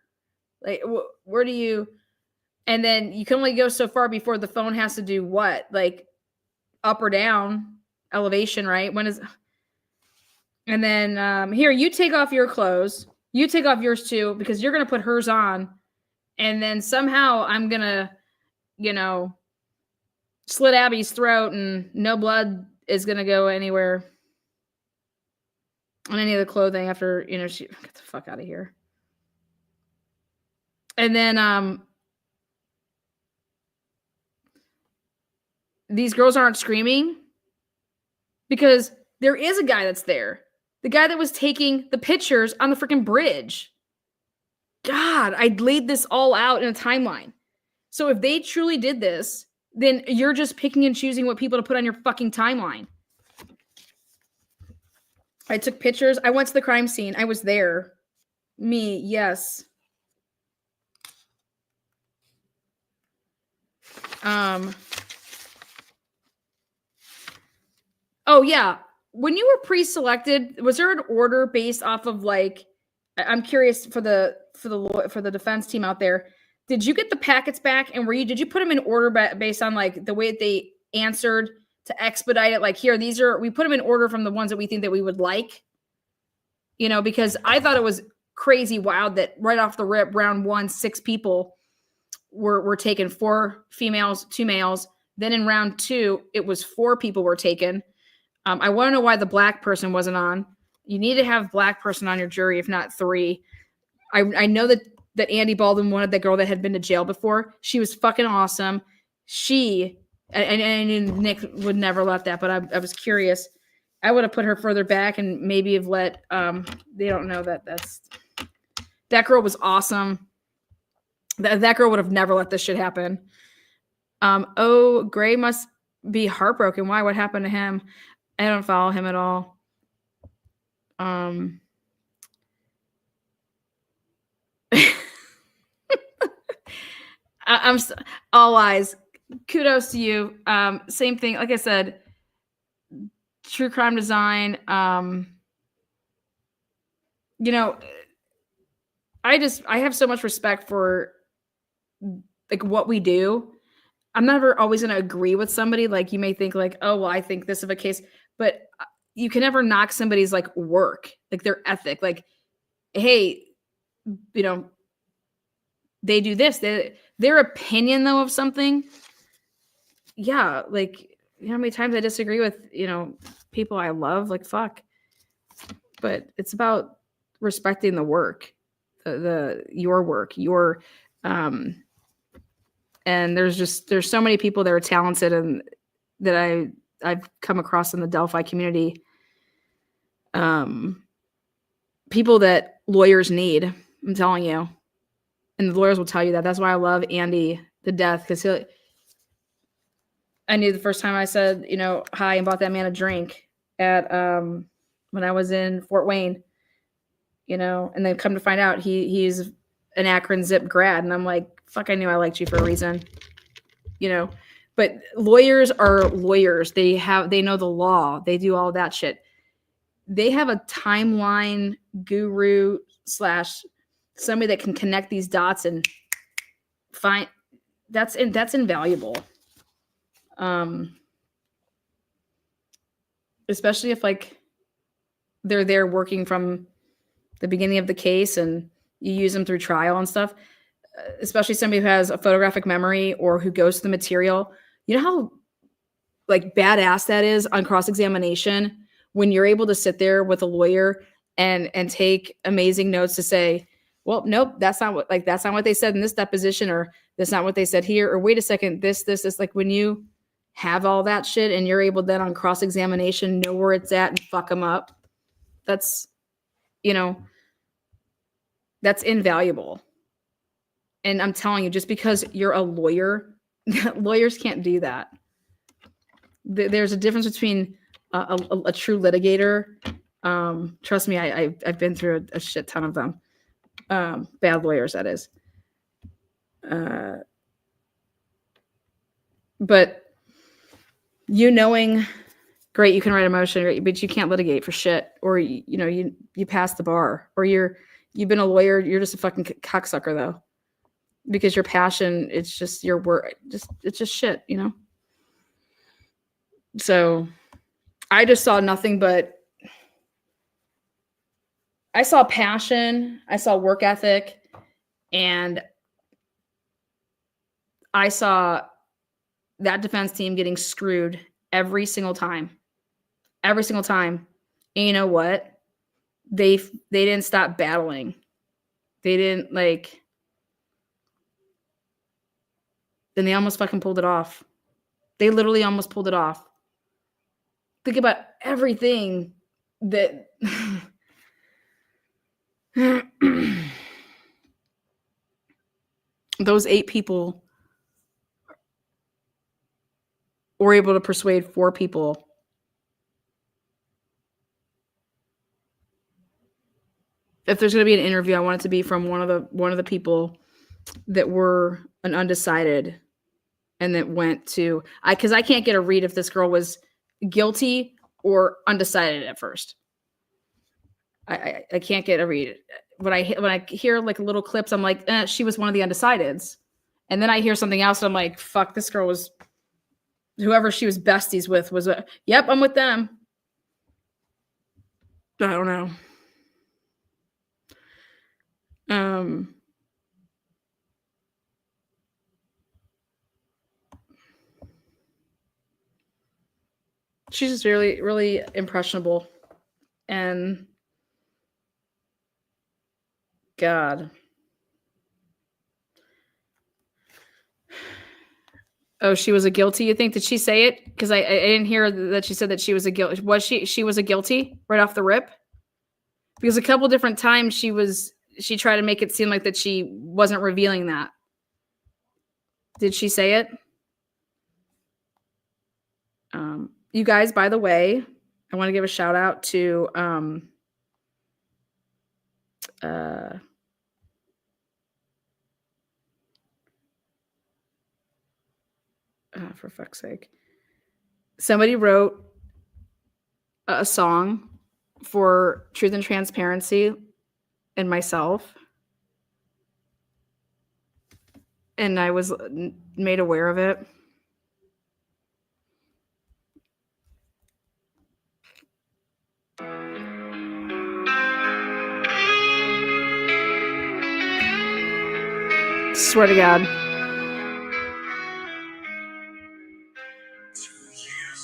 Like, where do you... And then you can only go so far before the phone has to do what? Like, up or down elevation, right? When is... And then here, you take off your clothes. You take off yours too, because you're going to put hers on. And then somehow I'm going to, you know, slit Abby's throat, and no blood is going to go anywhere on any of the clothing after, you know, she get the fuck out of here. And then these girls aren't screaming because there is a guy that's there. The guy that was taking the pictures on the freaking bridge. God, I laid this all out in a timeline. So if they truly did this, then you're just picking and choosing what people to put on your fucking timeline. I took pictures. I went to the crime scene. I was there. Me, yes. Oh yeah. When you were pre-selected, was there an order based off of like, I'm curious for the defense team out there, did you get the packets back, and did you put them in order based on like the way that they answered to expedite it? Like, here, we put them in order from the ones that we think that we would like, you know, because I thought it was crazy wild that right off the rip, round 1, 6 people were taken, 4 females, 2 males. Then in round 2, it was 4 people were taken. I want to know why the black person wasn't on. You need to have black person on your jury, if not 3. I know that Andy Baldwin wanted that girl that had been to jail before. She was fucking awesome. And Nick would never let that, but I was curious. I would have put her further back and maybe have let, they don't know that girl was awesome. That girl would have never let this shit happen. Oh, Gray must be heartbroken. Why? What happened to him? I don't follow him at all. I'm all eyes. Kudos to you. Same thing. Like I said, true crime design. You know, I have so much respect for like what we do. I'm never always going to agree with somebody. Like, you may think like, oh, well, I think this of a case, but you can never knock somebody's like work, like their ethic. Like, hey, you know, they do this, their opinion though of something. Yeah. Like, you know how many times I disagree with, people I love, like fuck. But it's about respecting the work, your work, and there's so many people that are talented and that I've come across in the Delphi community. People that lawyers need, I'm telling you. And the lawyers will tell you that. That's why I love Andy to death, because I knew the first time I said, hi, and bought that man a drink at when I was in Fort Wayne, and then come to find out he's an Akron Zip grad, and I'm like, fuck, I knew I liked you for a reason, But lawyers are lawyers. They know the law. They do all that shit. They have a timeline guru / somebody that can connect these dots and find that's invaluable. Especially if they're there working from the beginning of the case and you use them through trial and stuff, especially somebody who has a photographic memory or who goes to the material. You know how badass that is on cross-examination when you're able to sit there with a lawyer and take amazing notes to say, well, nope, that's not what they said in this deposition, or that's not what they said here, or wait a second, this, when you have all that shit and you're able then on cross-examination know where it's at and fuck them up. That's invaluable. And I'm telling you, just because you're a lawyer, lawyers can't do that. There's a difference between a true litigator. Trust me, I've been through a shit ton of them. Bad lawyers, that is. But knowing, great, you can write a motion, but you can't litigate for shit, or you pass the bar, or you've been a lawyer, you're just a fucking cocksucker though, because your passion, it's just your work, it's just shit, So I just saw nothing but, I saw passion, I saw work ethic, and I saw that defense team getting screwed every single time. Every single time. And you know what? They didn't stop battling. They didn't then they almost fucking pulled it off. They literally almost pulled it off. Think about everything that those 8 people were able to persuade 4 people. If there's going to be an interview, I want it to be from one of the people that were an undecided and that went to, because I can't get a read if this girl was guilty or undecided at first. I can't get a read. When I hear little clips, I'm like, she was one of the undecideds. And then I hear something else and I'm like, fuck, this girl was, whoever she was besties with was, yep, I'm with them. I don't know. She's just really, really impressionable. And God. Oh, she was a guilty, you think? Did she say it? Because I didn't hear that she said that she was a guilty. Was she was a guilty right off the rip? Because a couple different times she tried to make it seem like that she wasn't revealing that. Did she say it? You guys, by the way, I want to give a shout out to for fuck's sake. Somebody wrote a song for Truth and Transparency and myself. And I was made aware of it. Swear to God. 2 years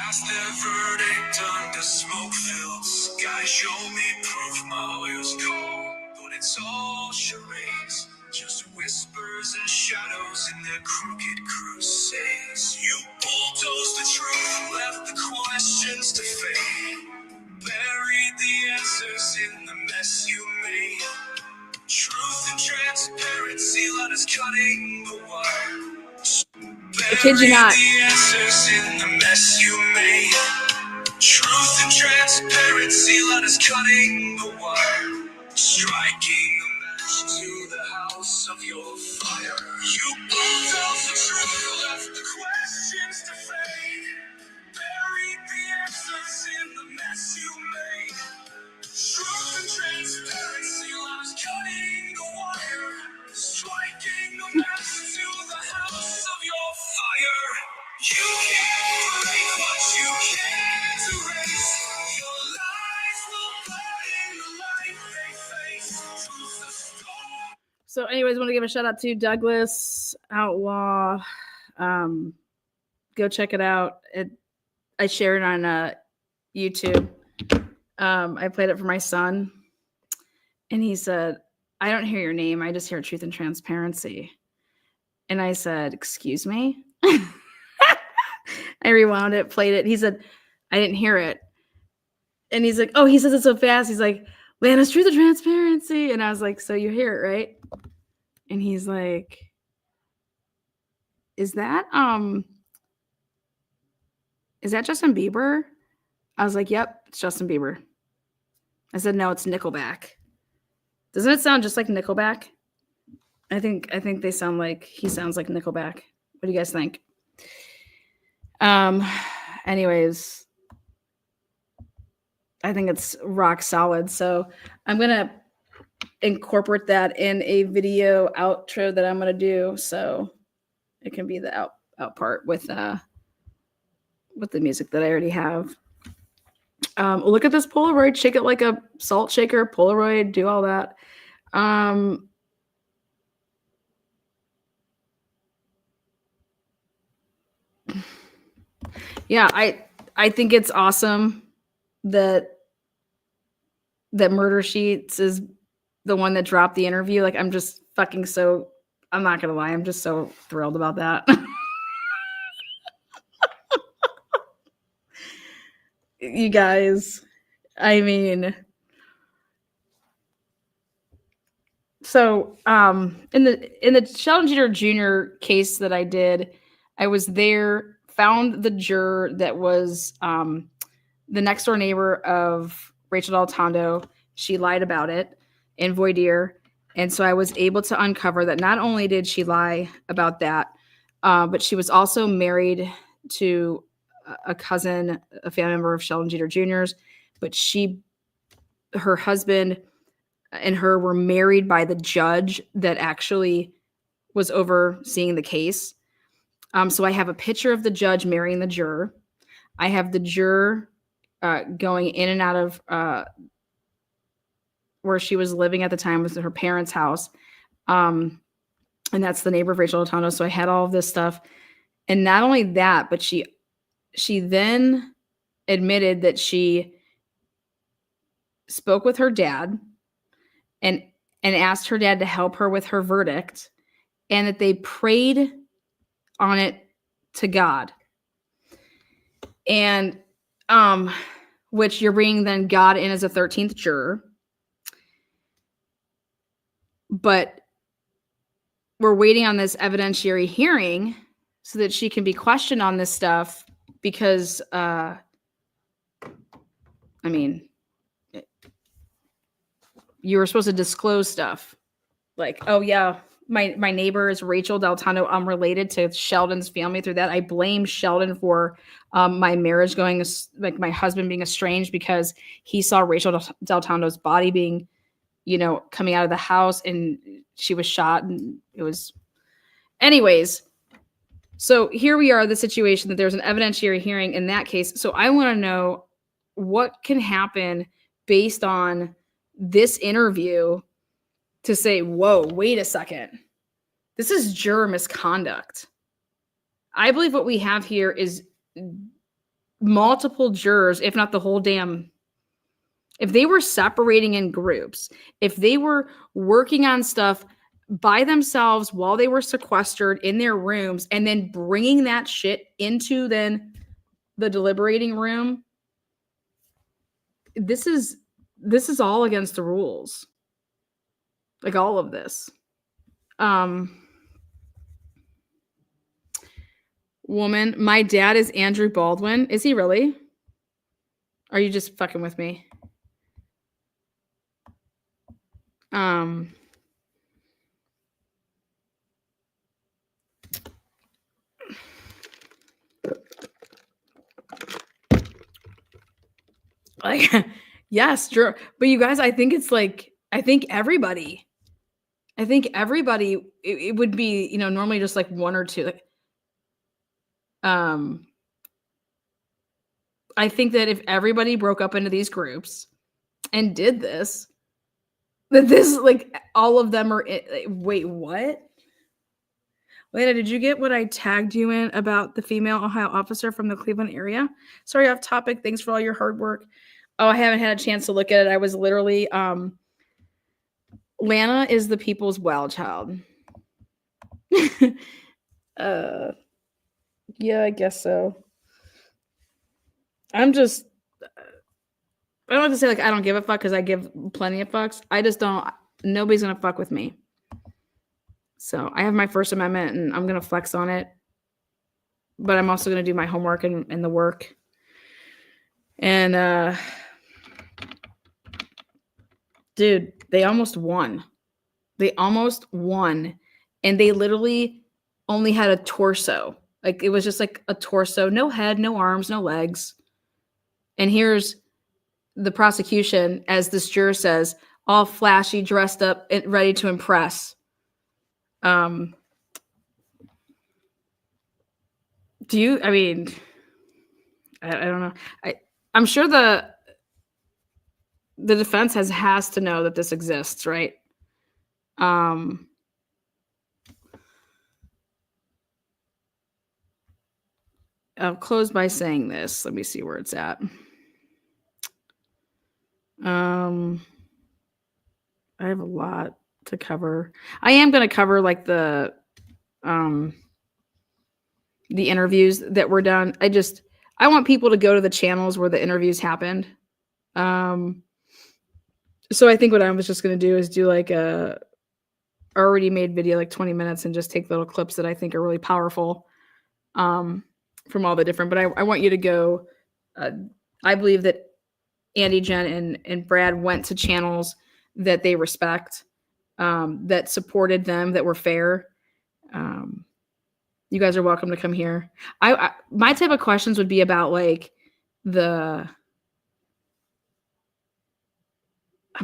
pass their verdict under smoke-filled sky. Show me proof my lawyer's cold, but it's all charades. Just whispers and shadows in their crooked crusades. You bulldozed the truth, left the questions to fade. Buried the answers in the mess you made. Truth and transparency, let us cutting the wire. I kid you not. Buried the answers in the mess you made. Truth and transparency, let us cutting the wire. Striking a match to the house of your fire. You bulldozed the truth, left the questions to fade. Buried the answers in the mess you made. Truth and transparency, let us cutting the wire. Striking a match to the house of your fire. You can't break what you can't erase. Your lies will burn in the light they face. Truth's a storm. So, anyways, I want to give a shout out to Douglas Outlaw. Go check it out. I shared it on YouTube. I played it for my son, and he said, "I don't hear your name. I just hear truth and transparency." And I said, "Excuse me?" I rewound it, played it. He said, "I didn't hear it." And he's like, "Oh, he says it so fast." He's like, "Lana's truth and transparency." And I was like, "So you hear it, right?" And he's like, is that Justin Bieber?" I was like, "Yep, it's Justin Bieber." I said, "No, it's Nickelback." Doesn't it sound just like Nickelback? I think he sounds like Nickelback. What do you guys think? Anyways, I think it's rock solid. So I'm gonna incorporate that in a video outro that I'm gonna do, so it can be the out part with the music that I already have. Look at this Polaroid. Shake it like a salt shaker. Polaroid. Do all that. Yeah, I think it's awesome that Murder Sheets is the one that dropped the interview. Like, I'm just fucking so, I'm not gonna lie, I'm just so thrilled about that. You guys, I mean, so in the Sheldon Jeter Jr. case that I did, I was there, found the juror that was the next door neighbor of Rachel Del Tondo. She lied about it in voir dire. And so I was able to uncover that not only did she lie about that, but she was also married to a cousin, a family member of Sheldon Jeter Jr.'s, but her husband and her were married by the judge that actually was overseeing the case. So I have a picture of the judge marrying the juror. I have the juror going in and out of where she was living at the time, was her parents' house. And that's the neighbor of Rachel Del Tondo. So I had all of this stuff. And not only that, but she then admitted that she spoke with her dad and asked her dad to help her with her verdict, and that they prayed on it to God. And which you're bringing then God in as a 13th juror. But we're waiting on this evidentiary hearing so that she can be questioned on this stuff, because I mean, you were supposed to disclose stuff like, oh yeah, my neighbor is Rachel Del Tondo. I'm related to Sheldon's family through that. I blame Sheldon for my marriage going, like my husband being estranged, because he saw Rachel Del Tondo's body being, coming out of the house, and she was shot, and it was, anyways. So here we are, the situation that there's an evidentiary hearing in that case. So I want to know what can happen based on this interview to say, whoa, wait a second. This is juror misconduct. I believe what we have here is multiple jurors, if not the whole damn, if they were separating in groups, if they were working on stuff by themselves while they were sequestered in their rooms and then bringing that shit into then the deliberating room, this is all against the rules. Like all of this. Woman, my dad is Andrew Baldwin. Is he really? Are you just fucking with me? Like, yes, sure. But you guys, I think everybody, it would be, you know, normally just like one or two. I think that if everybody broke up into these groups and did this, that this, like, all of them are, wait, what? Lana, did you get what I tagged you in about the female Ohio officer from the Cleveland area? Sorry, off topic. Thanks for all your hard work. Oh, I haven't had a chance to look at it. I was literally, Lana is the people's wild child. Yeah, I guess so. I don't have to say like I don't give a fuck because I give plenty of fucks. I just don't. Nobody's gonna fuck with me. So I have my First Amendment and I'm gonna flex on it. But I'm also gonna do my homework and the work. And dude, they almost won. And they literally only had a torso. Like it was just like a torso, no head, no arms, no legs. And here's the prosecution, as this juror says, all flashy, dressed up, and ready to impress. I mean, I don't know. I'm sure the defense has to know that this exists, right? I'll close by saying this. Let me see where it's at. I have a lot to cover. I am going to cover like the interviews that were done. I want people to go to the channels where the interviews happened. So I think what I was just going to do is do like a already made video, like 20 minutes, and just take little clips that I think are really powerful from all the different, but I want you to go. I believe that Andy, Jen, and Brad went to channels that they respect, that supported them, that were fair. You guys are welcome to come here. My type of questions would be about like I'm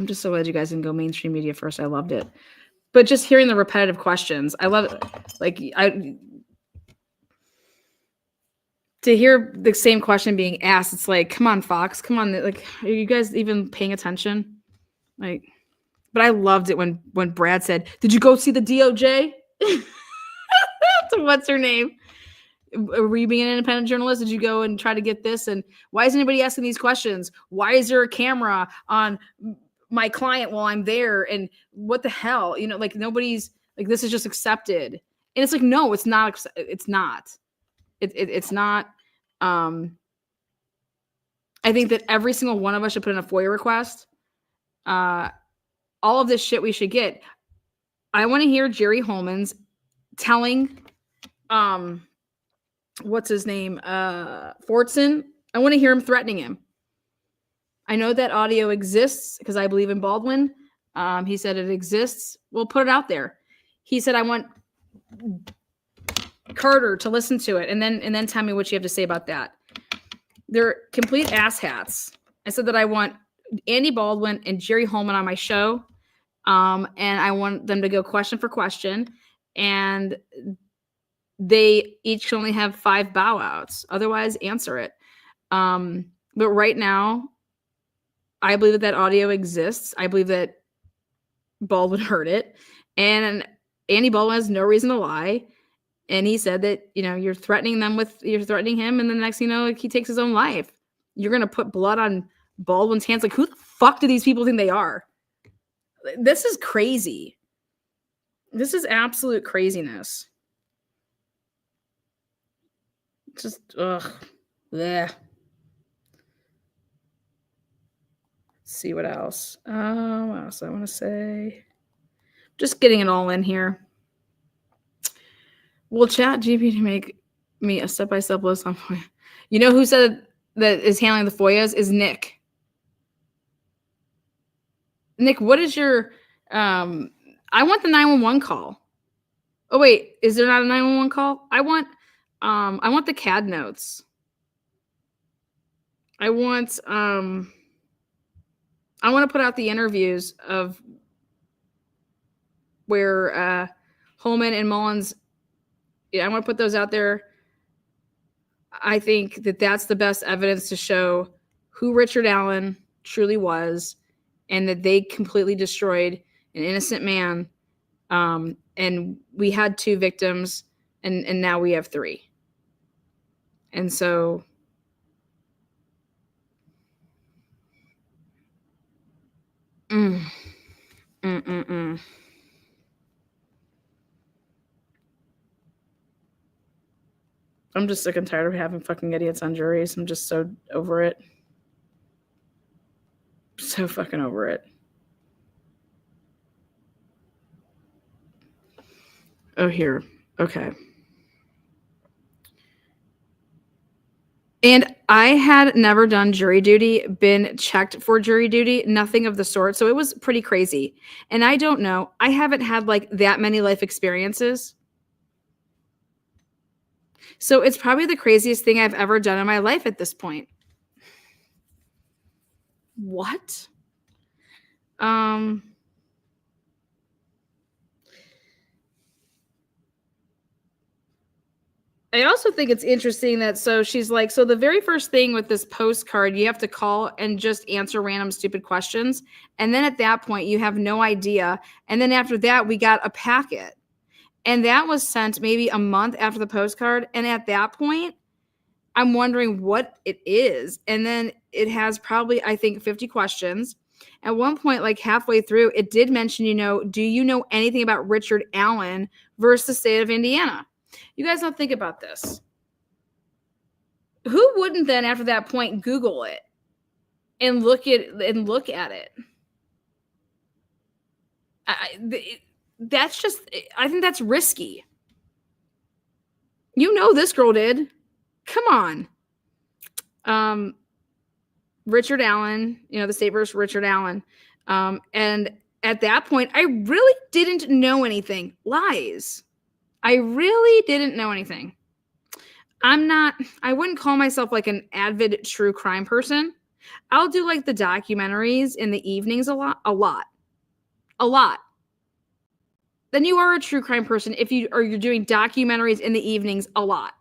just so glad you guys didn't go mainstream media first. I loved it. But just hearing the repetitive questions, I love it. Like to hear the same question being asked, it's like, come on, Fox, come on. Like, are you guys even paying attention? Like, but I loved it when Brad said, did you go see the DOJ? What's her name? Were you being an independent journalist? Did you go and try to get this? And why is anybody asking these questions? Why is there a camera on my client while I'm there? And what the hell? You know, like nobody's like, this is just accepted. And it's like, no, it's not. It's not. It's not. I think that every single one of us should put in a FOIA request. All of this shit we should get. I want to hear Jerry Holman's telling, what's his name? Fortson. I want to hear him threatening him. I know that audio exists because I believe in Baldwin. He said it exists. We'll put it out there. He said, I want Carter to listen to it and then tell me what you have to say about that. They're complete asshats. I said that I want Andy Baldwin and Jerry Holman on my show. And I want them to go question for question. And they each only have 5 bow outs. Otherwise, answer it. But right now, I believe that audio exists. I believe that Baldwin heard it. And Andy Baldwin has no reason to lie. And he said that, you're threatening him, and then the next thing you know, like, he takes his own life. You're going to put blood on Baldwin's hands. Like, who the fuck do these people think they are? This is crazy. This is absolute craziness. Just, ugh. Yeah. See what else. What else I want to say? Just getting it all in here. Will ChatGPT make me a step-by-step list on FOIA? You know who said that is handling the FOIAs is Nick. Nick, what is your I want the 911 call. Oh wait, is there not a 911 call? I want the CAD notes. I want to put out the interviews of where Holman and Mullins, I want to put those out there. I think that that's the best evidence to show who Richard Allen truly was, and that they completely destroyed an innocent man. And we had 2 victims, and now we have 3. And so I'm just sick and tired of having fucking idiots on juries. I'm just so over it. So fucking over it. Oh, here. Okay. And I had never done jury duty, been checked for jury duty, nothing of the sort. So it was pretty crazy. And I don't know. I haven't had like that many life experiences. So it's probably the craziest thing I've ever done in my life at this point. What? I also think it's interesting that, so she's like, so the very first thing with this postcard, you have to call and just answer random stupid questions. And then at that point, you have no idea. And then after that, we got a packet. And that was sent maybe a month after the postcard. And at that point, I'm wondering what it is. And then it has probably, I think, 50 questions. At one point, like halfway through, it did mention, do you know anything about Richard Allen versus the state of Indiana? You guys don't think about this. Who wouldn't then, after that point, Google it and look at it? That's just, I think that's risky. This girl did. Come on. Richard Allen, the state versus Richard Allen. And at that point, I really didn't know anything. Lies. I really didn't know anything. I wouldn't call myself like an avid true crime person. I'll do like the documentaries in the evenings a lot. Then you are a true crime person if you're doing documentaries in the evenings a lot.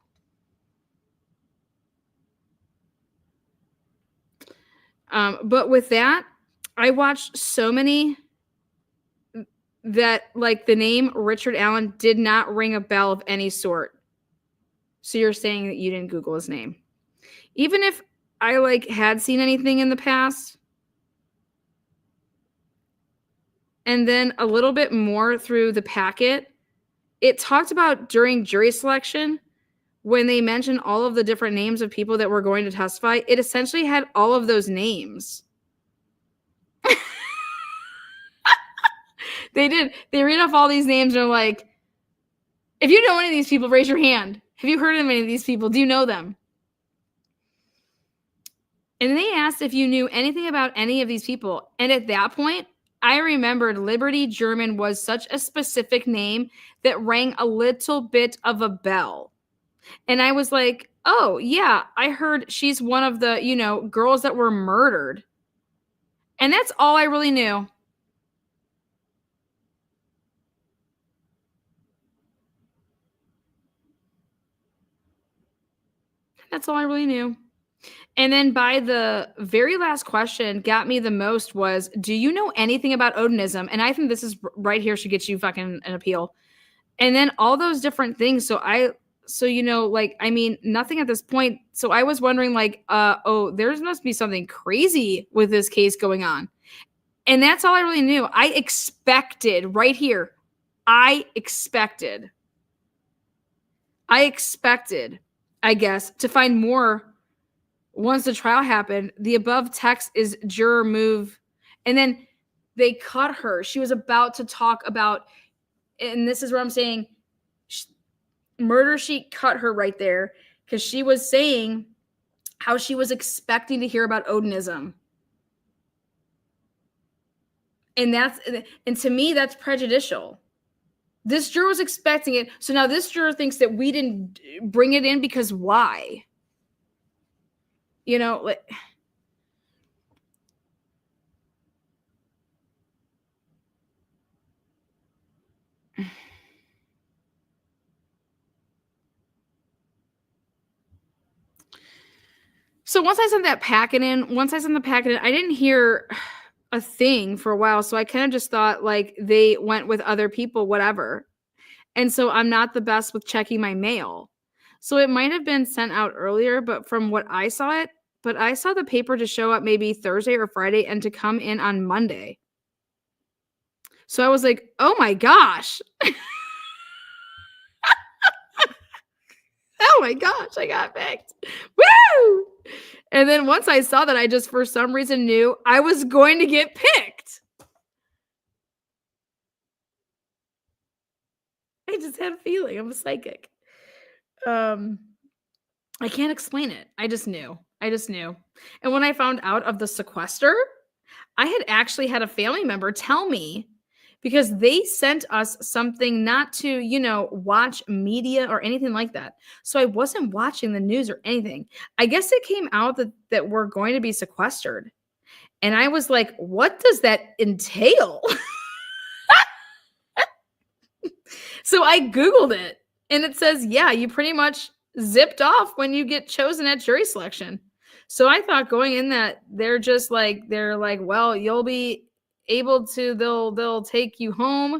But with that, I watched so many that like the name Richard Allen did not ring a bell of any sort. So you're saying that you didn't Google his name. Even if I like had seen anything in the past, and then a little bit more through the packet, it talked about during jury selection, when they mentioned all of the different names of people that were going to testify, it essentially had all of those names. They did. They read off all these names and are like, if you know any of these people, raise your hand. Have you heard of any of these people? Do you know them? And they asked if you knew anything about any of these people. And at that point, I remembered Liberty German was such a specific name that rang a little bit of a bell. And I was like, oh, yeah, I heard she's one of the, girls that were murdered. And that's all I really knew. That's all I really knew. And then by the very last question got me the most was, do you know anything about Odinism? And I think this is right here should get you fucking an appeal. And then all those different things. So, you know, like, I mean, nothing at this point. So I was wondering, like, oh, there must be something crazy with this case going on. And that's all I really knew. I expected, I expected, I guess, to find more once the trial happened. The above text is juror move. And then they cut her. She was about to talk about, and this is where I'm saying, murder sheet cut her right there, because she was saying how she was expecting to hear about Odinism. And to me, that's prejudicial. This juror was expecting it. So now this juror thinks that we didn't bring it in because why? You know, like, so once I sent the packet in, I didn't hear a thing for a while. So I kind of just thought, like, they went with other people, whatever. And so I'm not the best with checking my mail. So it might have been sent out earlier, but from what I saw I saw the paper to show up maybe Thursday or Friday and to come in on Monday. So I was like, oh my gosh. Oh my gosh, I got picked. Woo! And then once I saw that, I just, for some reason, knew I was going to get picked. I just had a feeling. I'm a psychic. I can't explain it. I just knew. And when I found out of the sequester, I had actually had a family member tell me, because they sent us something not to, you know, watch media or anything like that. So I wasn't watching the news or anything. I guess it came out that we're going to be sequestered. And I was like, what does that entail? So I Googled it, and it says, yeah, you pretty much zipped off when you get chosen at jury selection. So I thought going in that they're like, well, you'll be able to, they'll take you home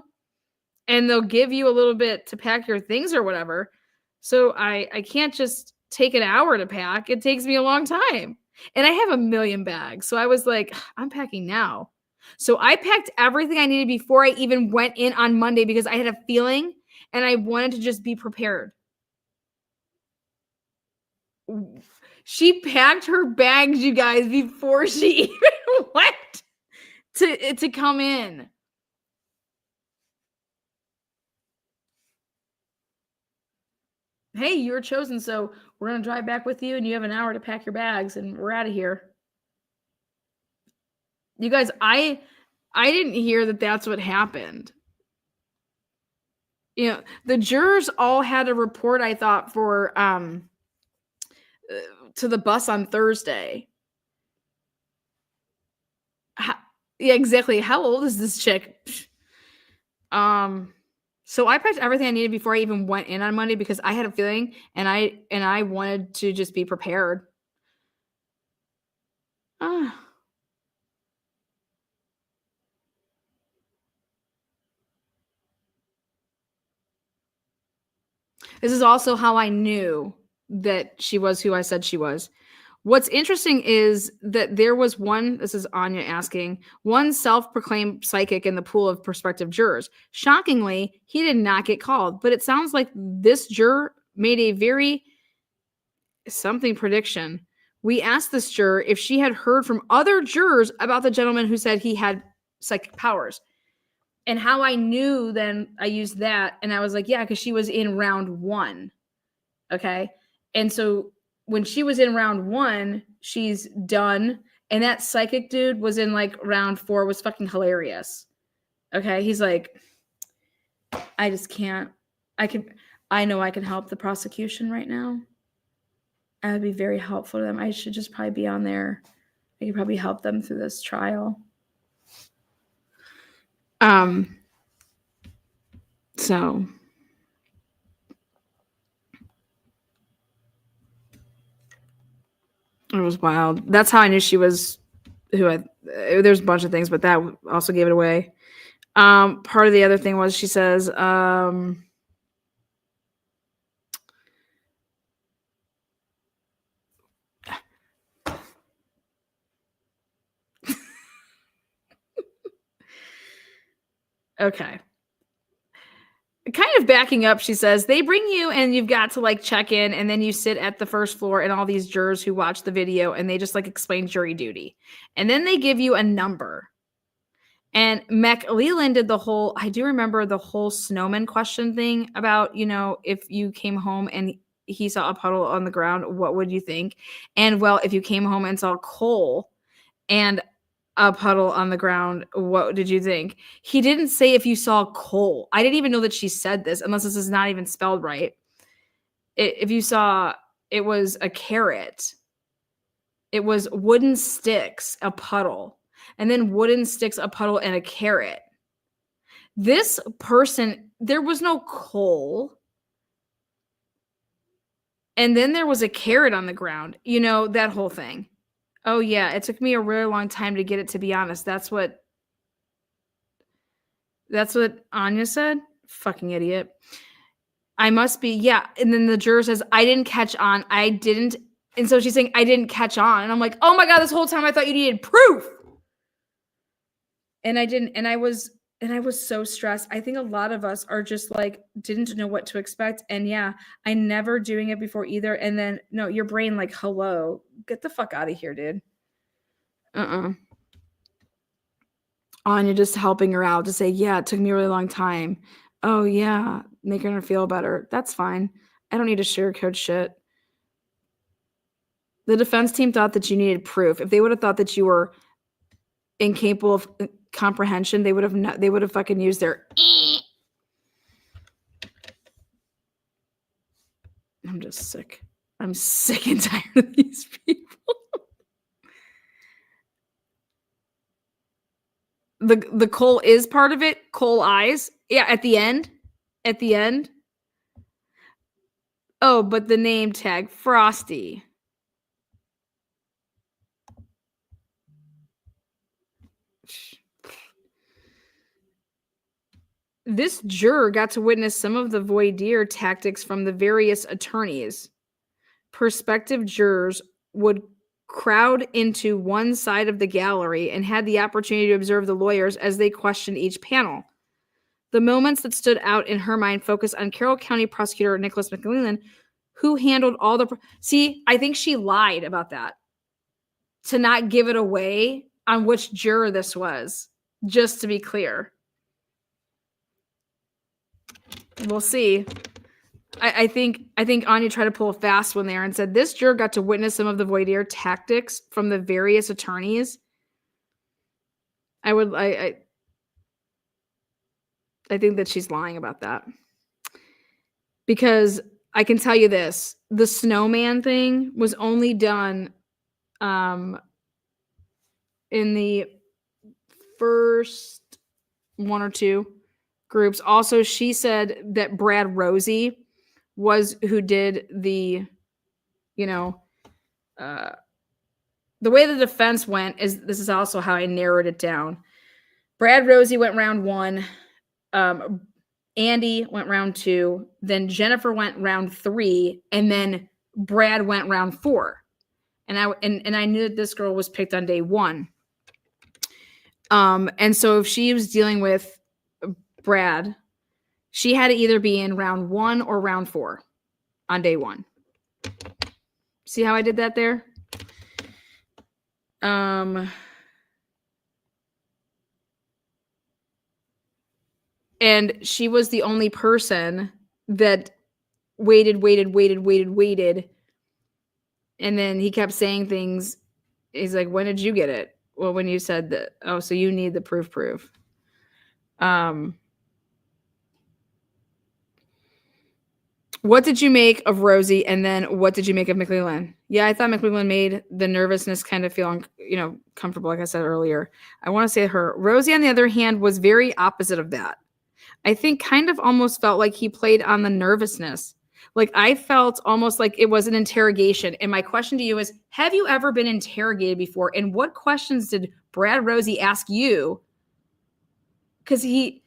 and they'll give you a little bit to pack your things or whatever. So I can't just take an hour to pack. It takes me a long time. And I have a million bags. So I was like, I'm packing now. So I packed everything I needed before I even went in on Monday, because I had a feeling and I wanted to just be prepared. She packed her bags, you guys, before she even went to come in. Hey, you were chosen, so we're going to drive back with you, and you have an hour to pack your bags, and we're out of here. You guys, I didn't hear that that's what happened. You know, the jurors all had a report, I thought, for to the bus on Thursday. Yeah, exactly. How old is this chick? So I packed everything I needed before I even went in on Monday, because I had a feeling, and I wanted to just be prepared. This is also how I knew that she was who I said she was. What's interesting is that there was one, this is Anya asking, one self-proclaimed psychic in the pool of prospective jurors. Shockingly, he did not get called, but it sounds like this juror made a very something prediction. We asked this juror if she had heard from other jurors about the gentleman who said he had psychic powers. And how I knew, then I used that, and I was like, yeah, because she was in round 1. Okay. And so when she was in round 1, she's done. And that psychic dude was in like round 4, was fucking hilarious. Okay. He's like, I just can't. I know I can help the prosecution right now. I would be very helpful to them. I should just probably be on there. I could probably help them through this trial. So it was wild. That's how I knew she was there's a bunch of things, but that also gave it away. Part of the other thing was, she says, Okay. Kind of backing up, she says, they bring you and you've got to like check in, and then you sit at the first floor and all these jurors who watch the video and they just like explain jury duty. And then they give you a number. And Mac Leland did I do remember the whole Snowman question thing about, if you came home and he saw a puddle on the ground, what would you think? And well, if you came home and saw coal and a puddle on the ground, what did you think? He didn't say if you saw coal. I didn't even know that she said this, unless this is not even spelled right. If you saw, it was a carrot. It was wooden sticks, a puddle, and then wooden sticks, a puddle, and a carrot. This person, there was no coal. And then there was a carrot on the ground, that whole thing. Oh, yeah, it took me a really long time to get it, to be honest. That's what Anya said? Fucking idiot. I must be, yeah. And then the juror says, I didn't catch on. I didn't. And so she's saying, I didn't catch on. And I'm like, oh my God, this whole time I thought you needed proof. And I didn't. And I was so stressed. I think a lot of us are just like, didn't know what to expect. And yeah, I never doing it before either. And then, no, your brain like, hello, get the fuck out of here, dude. Anya just helping her out to say, yeah, it took me a really long time. Oh yeah, making her feel better. That's fine. I don't need to sugarcoat shit. The defense team thought that you needed proof. If they would have thought that you were incapable of comprehension, they would have fucking used their I'm just sick. I'm sick and tired of these people. The coal is part of it. Coal eyes. Yeah, at the end. Oh, but the name tag, Frosty. This juror got to witness some of the voir dire tactics from the various attorneys. Prospective jurors would crowd into one side of the gallery and had the opportunity to observe the lawyers as they questioned each panel. The moments that stood out in her mind focused on Carroll County Prosecutor Nicholas McLeland, who handled all the... See, I think she lied about that. To not give it away on which juror this was, just to be clear. We'll see. I think Anya tried to pull a fast one there and said this juror got to witness some of the voir dire tactics from the various attorneys. I think that she's lying about that. Because I can tell you this, the Snowman thing was only done in the first one or two groups. Also, she said that Brad Rosie was who did the way the defense went is, this is also how I narrowed it down. Brad Rosie went round 1. Andy went round 2. Then Jennifer went round 3. And then Brad went round 4. And I knew that this girl was picked on day 1. And so if she was dealing with Brad, she had to either be in round 1 or round 4 on day 1. See how I did that there? And she was the only person that waited. And then he kept saying things. He's like, when did you get it? Well, when you said that, oh, so you need the proof. What did you make of Rosie? And then what did you make of McLeland? Yeah, I thought McLeland made the nervousness kind of feel, comfortable, like I said earlier. I want to say her. Rosie, on the other hand, was very opposite of that. I think kind of almost felt like he played on the nervousness. Like I felt almost like it was an interrogation. And my question to you is, have you ever been interrogated before? And what questions did Brad Rosie ask you? Because the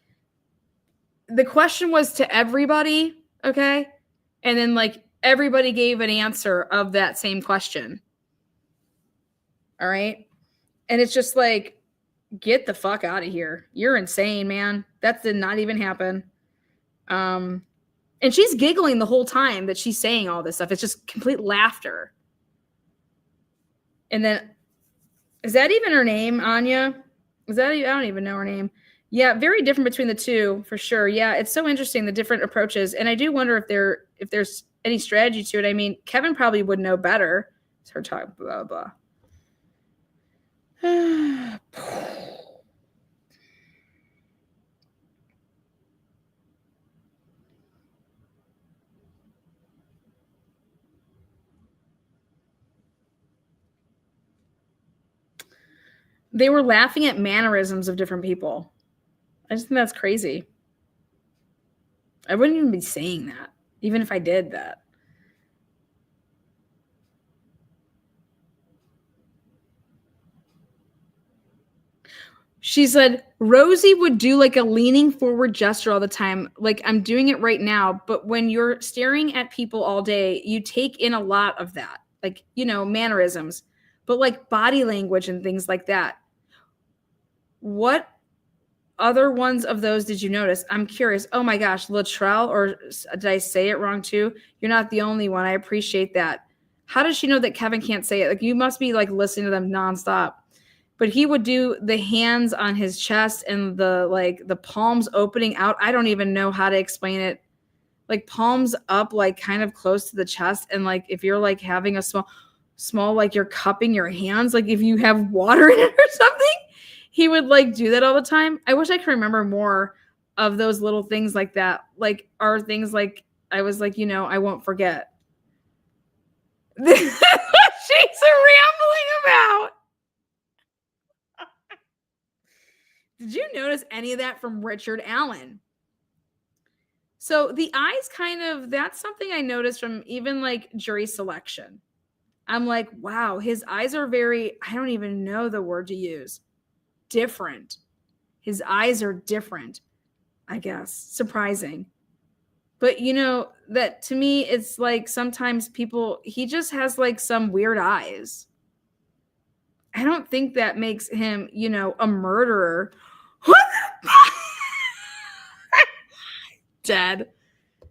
question was to everybody, okay? And then like everybody gave an answer of that same question. All right. And it's just like, Get the fuck out of here. You're insane, man. That did not even happen. And she's giggling the whole time that she's saying all this stuff. It's just complete laughter. And then, is that even her name, Anya? I don't even know her name. Yeah, very different between the two, for sure. Yeah, it's so interesting, the different approaches. And I do wonder if there's any strategy to it. I mean, Kevin probably would know better. It's her talk, blah, blah. They were laughing at mannerisms of different people. I just think that's crazy. I wouldn't even be saying that, even if I did that. She said, Rosie would do like a leaning forward gesture all the time. Like, I'm doing it right now. But when you're staring at people all day, you take in a lot of that. Like, you know, mannerisms, but like body language and things like that. What other ones of those did you notice? I'm curious. Oh my gosh, Latrell, or did I say it wrong too? You're not the only one. I appreciate that. How does she know that Kevin can't say it? Like, you must be like listening to them nonstop. But he would do the hands on his chest and the palms opening out. I don't even know how to explain it. Like palms up, like kind of close to the chest. And like, if you're like having a small, like you're cupping your hands, like if you have water in it or something, he would like do that all the time. I wish I could remember more of those little things like that. Like, are things like, I was like, you know, I won't forget. She's rambling about. Did you notice any of that from Richard Allen? So the eyes kind of, that's something I noticed from even like jury selection. I'm like, wow, his eyes are very, I don't even know the word to use. Different. His eyes are different, I guess. Surprising. But you know, that to me, it's like sometimes he just has like some weird eyes. I don't think that makes him, you know, a murderer. What the fuck? Dead.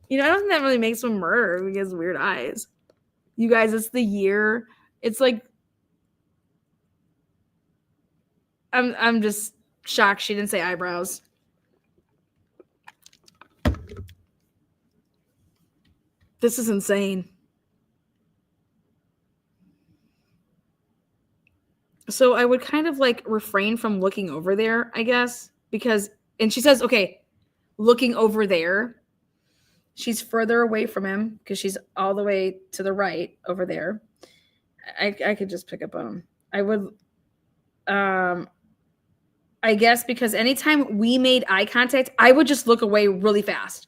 You know, I don't think that really makes him a murderer because he has weird eyes. You guys, it's the year. It's like, I'm just shocked she didn't say eyebrows. This is insane. So I would kind of like refrain from looking over there, I guess, because, and she says, okay, looking over there. She's further away from him because she's all the way to the right over there. I could just pick up on him. I would, I guess, because anytime we made eye contact, I would just look away really fast.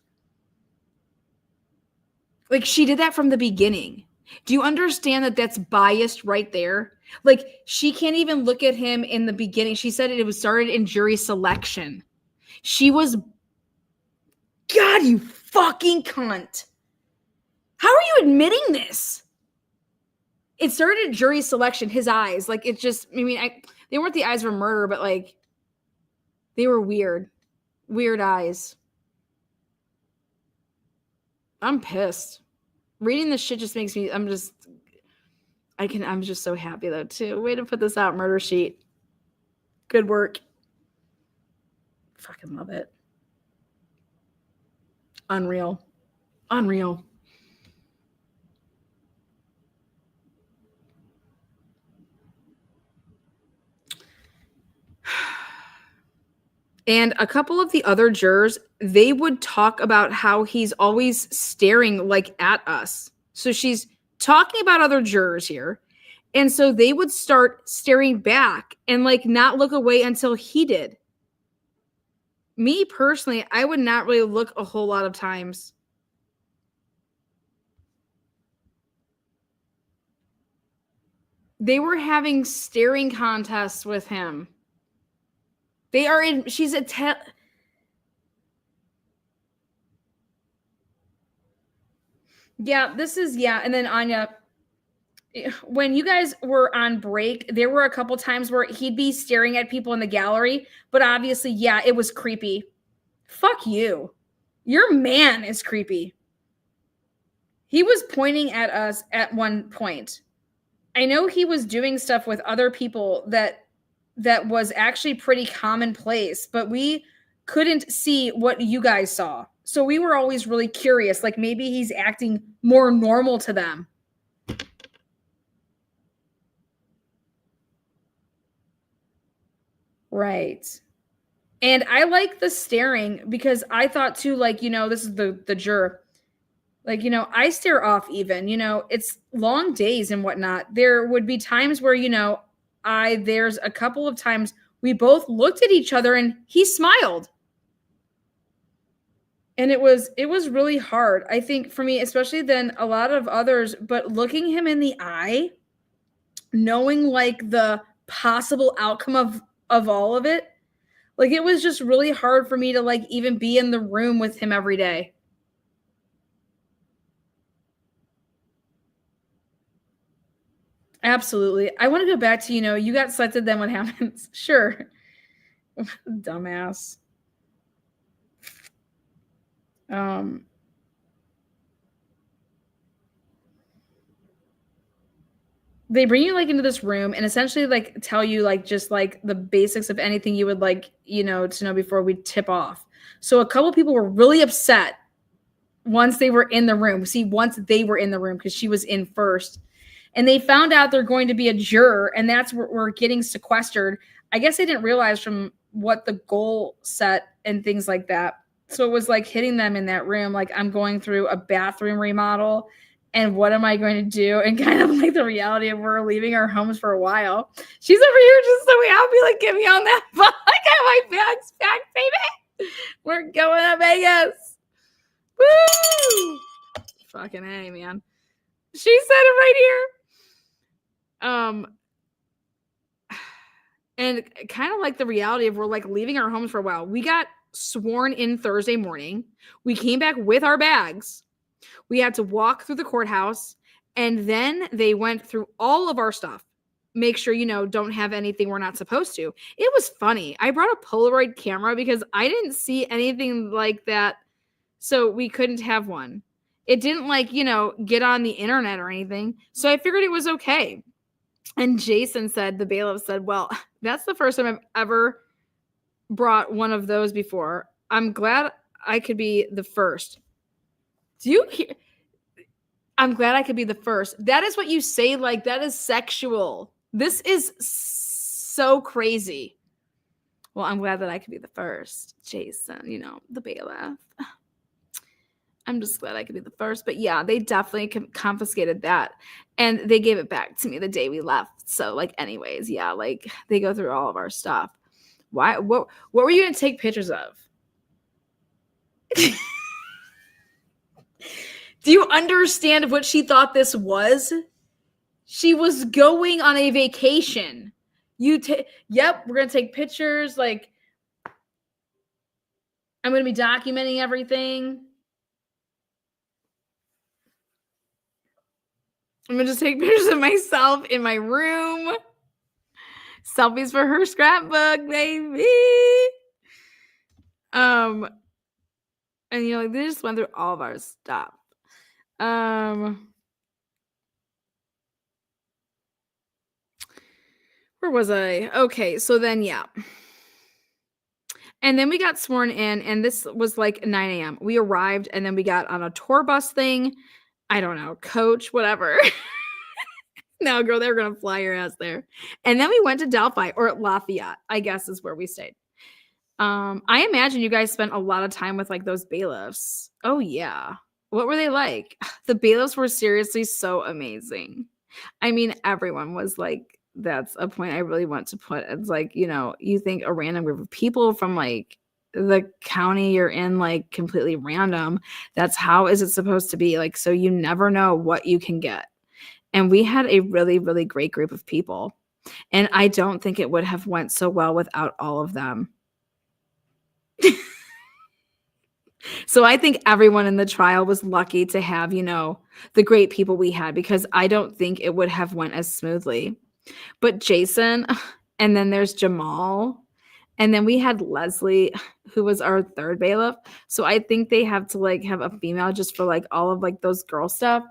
Like, she did that from the beginning. Do you understand that that's biased right there? Like, she can't even look at him in the beginning. She said it was started in jury selection. She was, God, you fucking cunt. How are you admitting this? It started at jury selection, his eyes. Like, it just, I mean, they weren't the eyes of a murderer, but like, they were weird. Weird eyes. I'm pissed. Reading this shit just makes me, I'm just so happy though too. Way to put this out, Murder Sheet. Good work. Fucking love it. Unreal. Unreal. And a couple of the other jurors, they would talk about how he's always staring like at us. So she's talking about other jurors here. And so they would start staring back and like not look away until he did. Me personally, I would not really look a whole lot of times. They were having staring contests with him. They are in, she's a yeah, this is, yeah. And then Anya, when you guys were on break, there were a couple times where he'd be staring at people in the gallery, but obviously, yeah, it was creepy. Fuck you. Your man is creepy. He was pointing at us at one point. I know he was doing stuff with other people that was actually pretty commonplace, but we couldn't see what you guys saw. So we were always really curious, like maybe he's acting more normal to them. Right. And I like the staring because I thought too, like, this is the juror. Like, I stare off even, it's long days and whatnot. There would be times where, there's a couple of times we both looked at each other and he smiled. And it was really hard, I think, for me, especially than a lot of others, but looking him in the eye, knowing like the possible outcome of all of it, like it was just really hard for me to like even be in the room with him every day. Absolutely. I want to go back to, you got selected, then what happens? Sure. Dumbass. They bring you like into this room and essentially like tell you like just like the basics of anything you would like, to know before we tip off. So a couple people were really upset once they were in the room. Once they were in the room, because she was in first. And they found out they're going to be a juror, and that's where we're getting sequestered. I guess they didn't realize from what the goal set and things like that. So it was like hitting them in that room, like I'm going through a bathroom remodel, and what am I going to do? And kind of like the reality of we're leaving our homes for a while. She's over here just so happy, like get me on that bus. I got my bags packed, baby. We're going to Vegas. Woo! Fucking A, man. She said it right here. And kind of like the reality of we're like leaving our homes for a while. We got sworn in Thursday morning. We came back with our bags. We had to walk through the courthouse, and then they went through all of our stuff. Make sure, don't have anything we're not supposed to. It was funny. I brought a Polaroid camera because I didn't see anything like that. So we couldn't have one. It didn't like, get on the internet or anything. So I figured it was okay. And Jason said, the bailiff said, well, that's the first time I've ever brought one of those before. I'm glad I could be the first. Do you hear? I'm glad I could be the first. That is what you say. Like, that is sexual. This is so crazy. Well, I'm glad that I could be the first. Jason, the bailiff. I'm just glad I could be the first. But yeah, they definitely confiscated that. And they gave it back to me the day we left. So like anyways, yeah, like they go through all of our stuff. Why? What were you going to take pictures of? Do you understand what she thought this was? She was going on a vacation. Yep, we're going to take pictures. Like, I'm going to be documenting everything. I'm going to just take pictures of myself in my room. Selfies for her scrapbook, baby. And they just went through all of our stuff. Where was I? Okay, so then yeah. And then we got sworn in, and this was like 9 a.m. We arrived, and then we got on a tour bus thing. I don't know, coach, whatever. No, girl, they were going to fly your ass there. And then we went to Delphi, or Lafayette, I guess is where we stayed. I imagine you guys spent a lot of time with like those bailiffs. Oh, yeah. What were they like? The bailiffs were seriously so amazing. I mean, everyone was like, that's a point I really want to put. It's like, you think a random group of people from like the county you're in, like completely random. That's how is it supposed to be? Like, so you never know what you can get. And we had a really, really great group of people. And I don't think it would have went so well without all of them. So I think everyone in the trial was lucky to have, you know, the great people we had, because I don't think it would have went as smoothly. But Jason, and then there's Jamal, and then we had Leslie, who was our third bailiff. So I think they have to like have a female just for like all of like those girl stuff.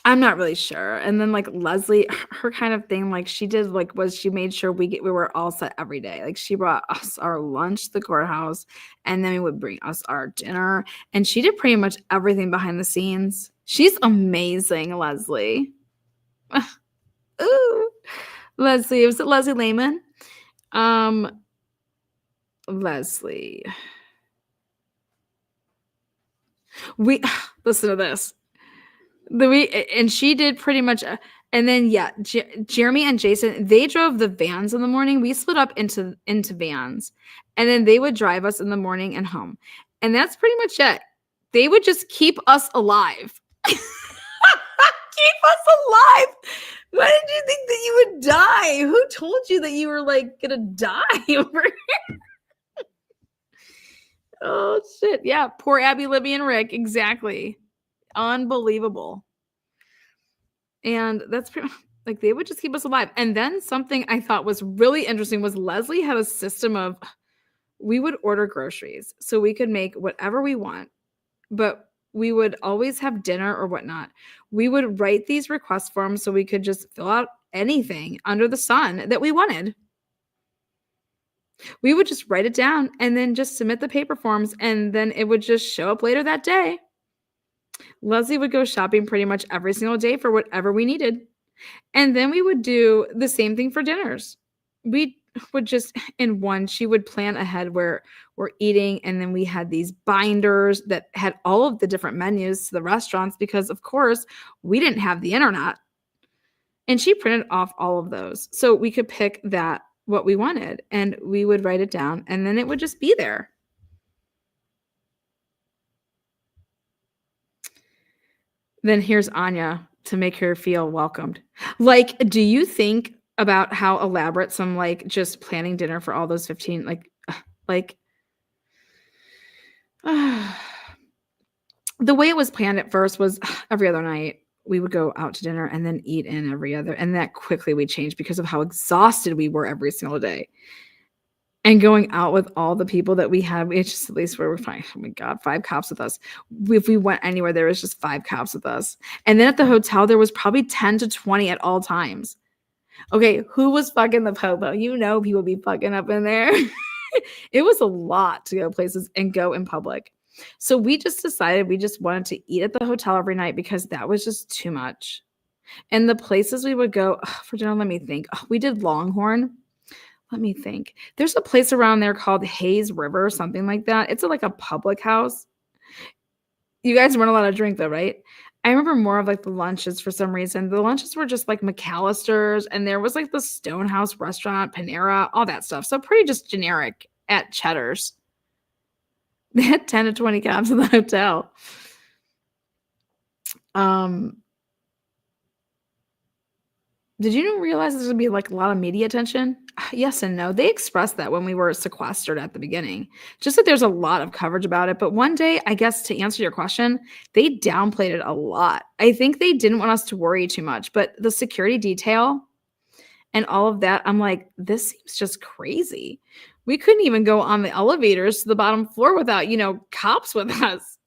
I'm not really sure. And then like Leslie, her kind of thing, like she did like was she made sure we were all set every day. Like she brought us our lunch to the courthouse, and then we would bring us our dinner. And she did pretty much everything behind the scenes. She's amazing, Leslie. Ooh. Leslie, was it Leslie Lehman? Leslie. We listen to this. And she did pretty much, and then yeah, Jeremy and Jason, they drove the vans in the morning. We split up into vans, and then they would drive us in the morning and home, and that's pretty much it. They would just keep us alive. Keep us alive. Why did you think that you would die? Who told you that you were like gonna die over here? Oh shit! Yeah, poor Abby, Libby, and Rick. Exactly. Unbelievable. And that's pretty like they would just keep us alive. And then something I thought was really interesting was Leslie had a system of we would order groceries so we could make whatever we want, but we would always have dinner or whatnot. We would write these request forms so we could just fill out anything under the sun that we wanted. We would just write it down and then just submit the paper forms, and then it would just show up later that day. Leslie would go shopping pretty much every single day for whatever we needed. And then we would do the same thing for dinners. We would just, she would plan ahead where we're eating. And then we had these binders that had all of the different menus to the restaurants because, of course, we didn't have the internet. And she printed off all of those. So we could pick what we wanted, and we would write it down, and then it would just be there. Then here's Anya to make her feel welcomed. Like, do you think about how elaborate some like just planning dinner for all those 15 the way it was planned at first was every other night we would go out to dinner and then eat in every other, and that quickly we changed because of how exhausted we were every single day. And going out with all the people that we had, we just at least were fine. Oh my God, 5 cops with us. If we went anywhere, there was just 5 cops with us. And then at the hotel, there was probably 10 to 20 at all times. Okay, who was fucking the popo? You know people be fucking up in there. It was a lot to go places and go in public. So we just decided we just wanted to eat at the hotel every night because that was just too much. And the places we would go for dinner, let me think. We did Longhorn. Let me think. There's a place around there called Hayes River or something like that. It's like a public house. You guys weren't allowed to drink though, right? I remember more of like the lunches for some reason. The lunches were just like McAllister's, and there was like the Stonehouse restaurant, Panera, all that stuff. So pretty just generic at Cheddar's. They had 10 to 20 cabs in the hotel. Did you realize there's going to be like a lot of media attention? Yes and no. They expressed that when we were sequestered at the beginning, just that there's a lot of coverage about it. But one day, I guess to answer your question, they downplayed it a lot. I think they didn't want us to worry too much, but the security detail and all of that, I'm like, this seems just crazy. We couldn't even go on the elevators to the bottom floor without, cops with us.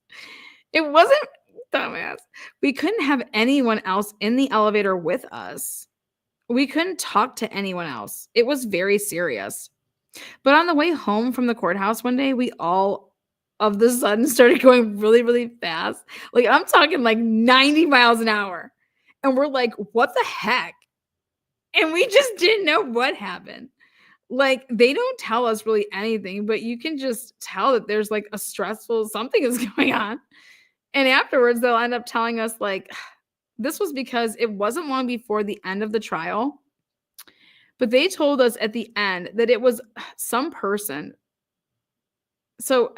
It wasn't dumbass. We couldn't have anyone else in the elevator with us. We couldn't talk to anyone else. It was very serious. But on the way home from the courthouse one day, we all of the sudden started going really, really fast. Like I'm talking like 90 miles an hour. And we're like, what the heck? And we just didn't know what happened. Like they don't tell us really anything, but you can just tell that there's like a stressful something is going on. And afterwards, they'll end up telling us like, this was because it wasn't long before the end of the trial, but they told us at the end that it was some person. So,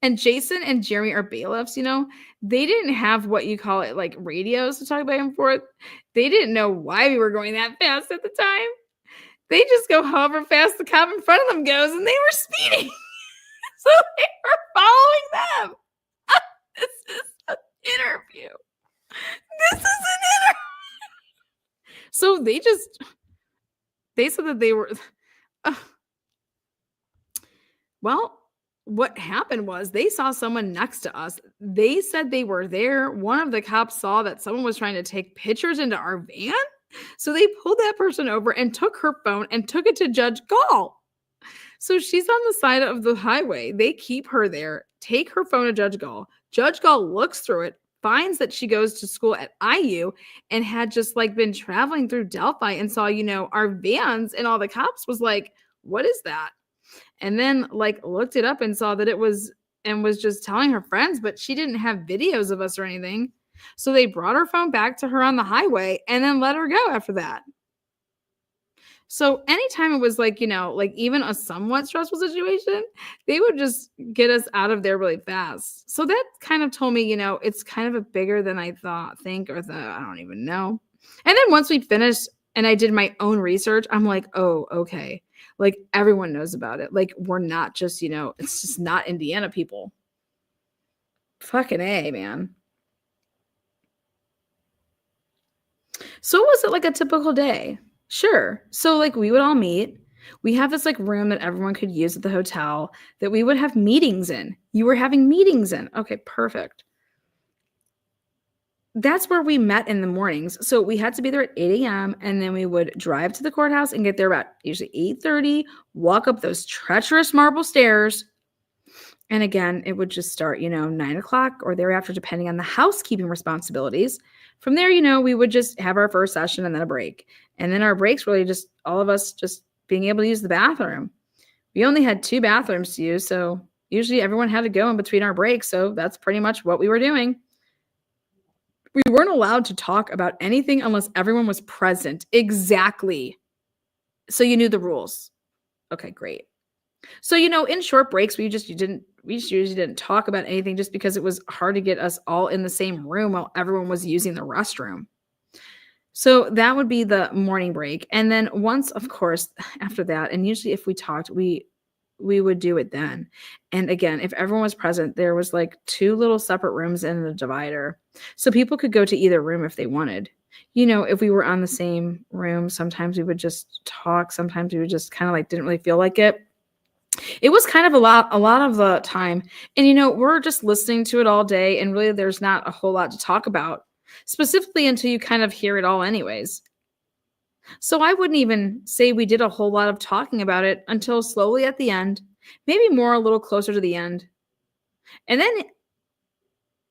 and Jason and Jeremy are bailiffs, they didn't have what you call it, like radios to talk back and forth. They didn't know why we were going that fast at the time. They just go however fast the cop in front of them goes, and they were speeding. So they were following them. This is an interview. This is an interview. So they said that they were, well, what happened was they saw someone next to us. They said they were there. One of the cops saw that someone was trying to take pictures into our van. So they pulled that person over and took her phone and took it to Judge Gall. So she's on the side of the highway. They keep her there, take her phone to Judge Gall. Judge Gall looks through it, finds that she goes to school at IU and had just like been traveling through Delphi and saw, our vans, and all the cops was like, what is that? And then like looked it up and saw that it was, and was just telling her friends, but she didn't have videos of us or anything. So they brought her phone back to her on the highway and then let her go after that. So anytime it was like, like even a somewhat stressful situation, they would just get us out of there really fast. So that kind of told me, it's kind of a bigger than I I don't even know. And then once we finished and I did my own research, I'm like, oh, okay. Like everyone knows about it. Like we're not just, it's just not Indiana people. Fucking A, man. So was it like a typical day? Sure. So like we would all meet. We have this like room that everyone could use at the hotel that we would have meetings in. You were having meetings in. Okay, perfect. That's where we met in the mornings. So we had to be there at 8 a.m. and then we would drive to the courthouse and get there about usually 8:30, walk up those treacherous marble stairs. And again, it would just start, 9 o'clock or thereafter, depending on the housekeeping responsibilities. From there, we would just have our first session and then a break. And then our breaks really just all of us just being able to use the bathroom. We only had 2 bathrooms to use. So usually everyone had to go in between our breaks. So that's pretty much what we were doing. We weren't allowed to talk about anything unless everyone was present. Exactly. So you knew the rules. Okay, great. So, in short breaks, we just usually didn't talk about anything just because it was hard to get us all in the same room while everyone was using the restroom. So that would be the morning break. And then once, of course, after that, and usually if we talked, we would do it then. And again, if everyone was present, there was like 2 little separate rooms in the divider. So people could go to either room if they wanted. If we were on the same room, sometimes we would just talk. Sometimes we would just kind of like didn't really feel like it. It was kind of a lot of the time. And, we're just listening to it all day. And really, there's not a whole lot to talk about, specifically until you kind of hear it all anyways. So I wouldn't even say we did a whole lot of talking about it until slowly at the end, maybe more a little closer to the end. And then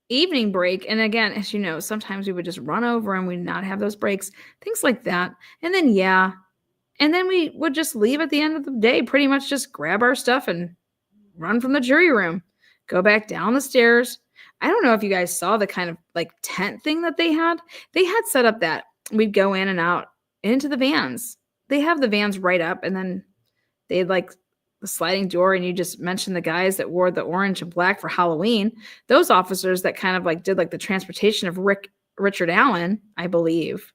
evening break. And again, as you know, sometimes we would just run over and we'd not have those breaks, things like that. And then, yeah. And then we would just leave at the end of the day, pretty much just grab our stuff and run from the jury room, go back down the stairs. I don't know if you guys saw the kind of like tent thing that they had. They had set up that we'd go in and out into the vans. They have the vans right up and then they had like the sliding door. And you just mentioned the guys that wore the orange and black for Halloween. Those officers that kind of like did like the transportation of Richard Allen, I believe.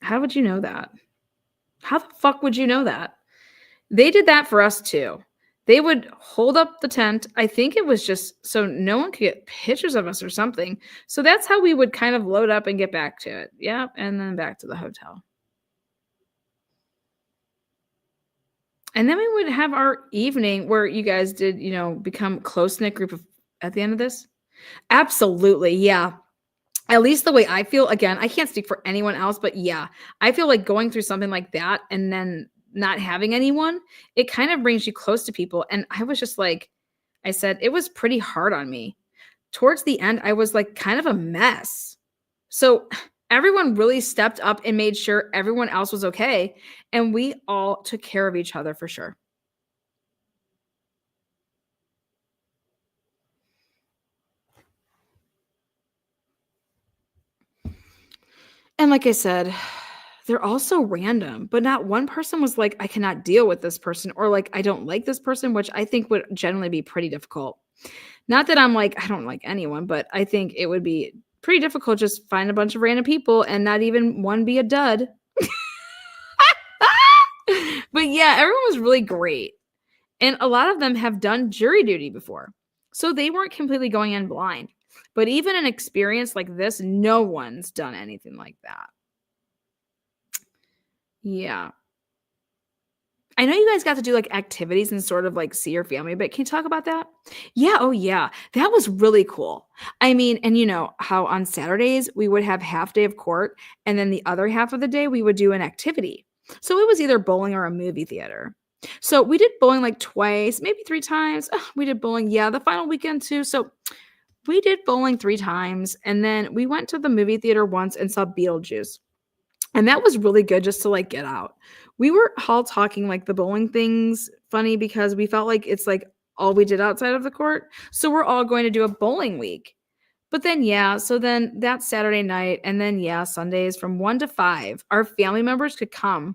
How would you know that? How the fuck would you know that? They did that for us too. They would hold up the tent. I think it was just so no one could get pictures of us or something. So that's how we would kind of load up and get back to it. Yeah. And then back to the hotel. And then we would have our evening where you guys did, become close-knit group at the end of this. Absolutely. Yeah. At least the way I feel, again, I can't speak for anyone else, but yeah, I feel like going through something like that and then not having anyone, it kind of brings you close to people. And I was just like, I said, it was pretty hard on me. Towards the end, I was like kind of a mess. So everyone really stepped up and made sure everyone else was okay. And we all took care of each other for sure. And like I said, they're all so random, but not one person was like, I cannot deal with this person or like, I don't like this person, which I think would generally be pretty difficult. Not that I'm like, I don't like anyone, but I think it would be pretty difficult just find a bunch of random people and not even one be a dud. But yeah, everyone was really great. And a lot of them have done jury duty before. So they weren't completely going in blind. But even an experience like this, no one's done anything like that. Yeah. I know you guys got to do like activities and sort of like see your family, but can you talk about that? Yeah. Oh, yeah. That was really cool. I mean, and you know how on Saturdays we would have half day of court, and then the other half of the day we would do an activity. So it was either bowling or a movie theater. So we did bowling like twice, maybe 3 times. We did bowling, yeah, the final weekend too. So we did bowling 3 times, and then we went to the movie theater once and saw Beetlejuice. And that was really good just to like get out. We were all talking like the bowling things funny because we felt like it's like all we did outside of the court. So we're all going to do a bowling week. But then, yeah, so then that Saturday night and then, yeah, Sundays from 1 to 5, our family members could come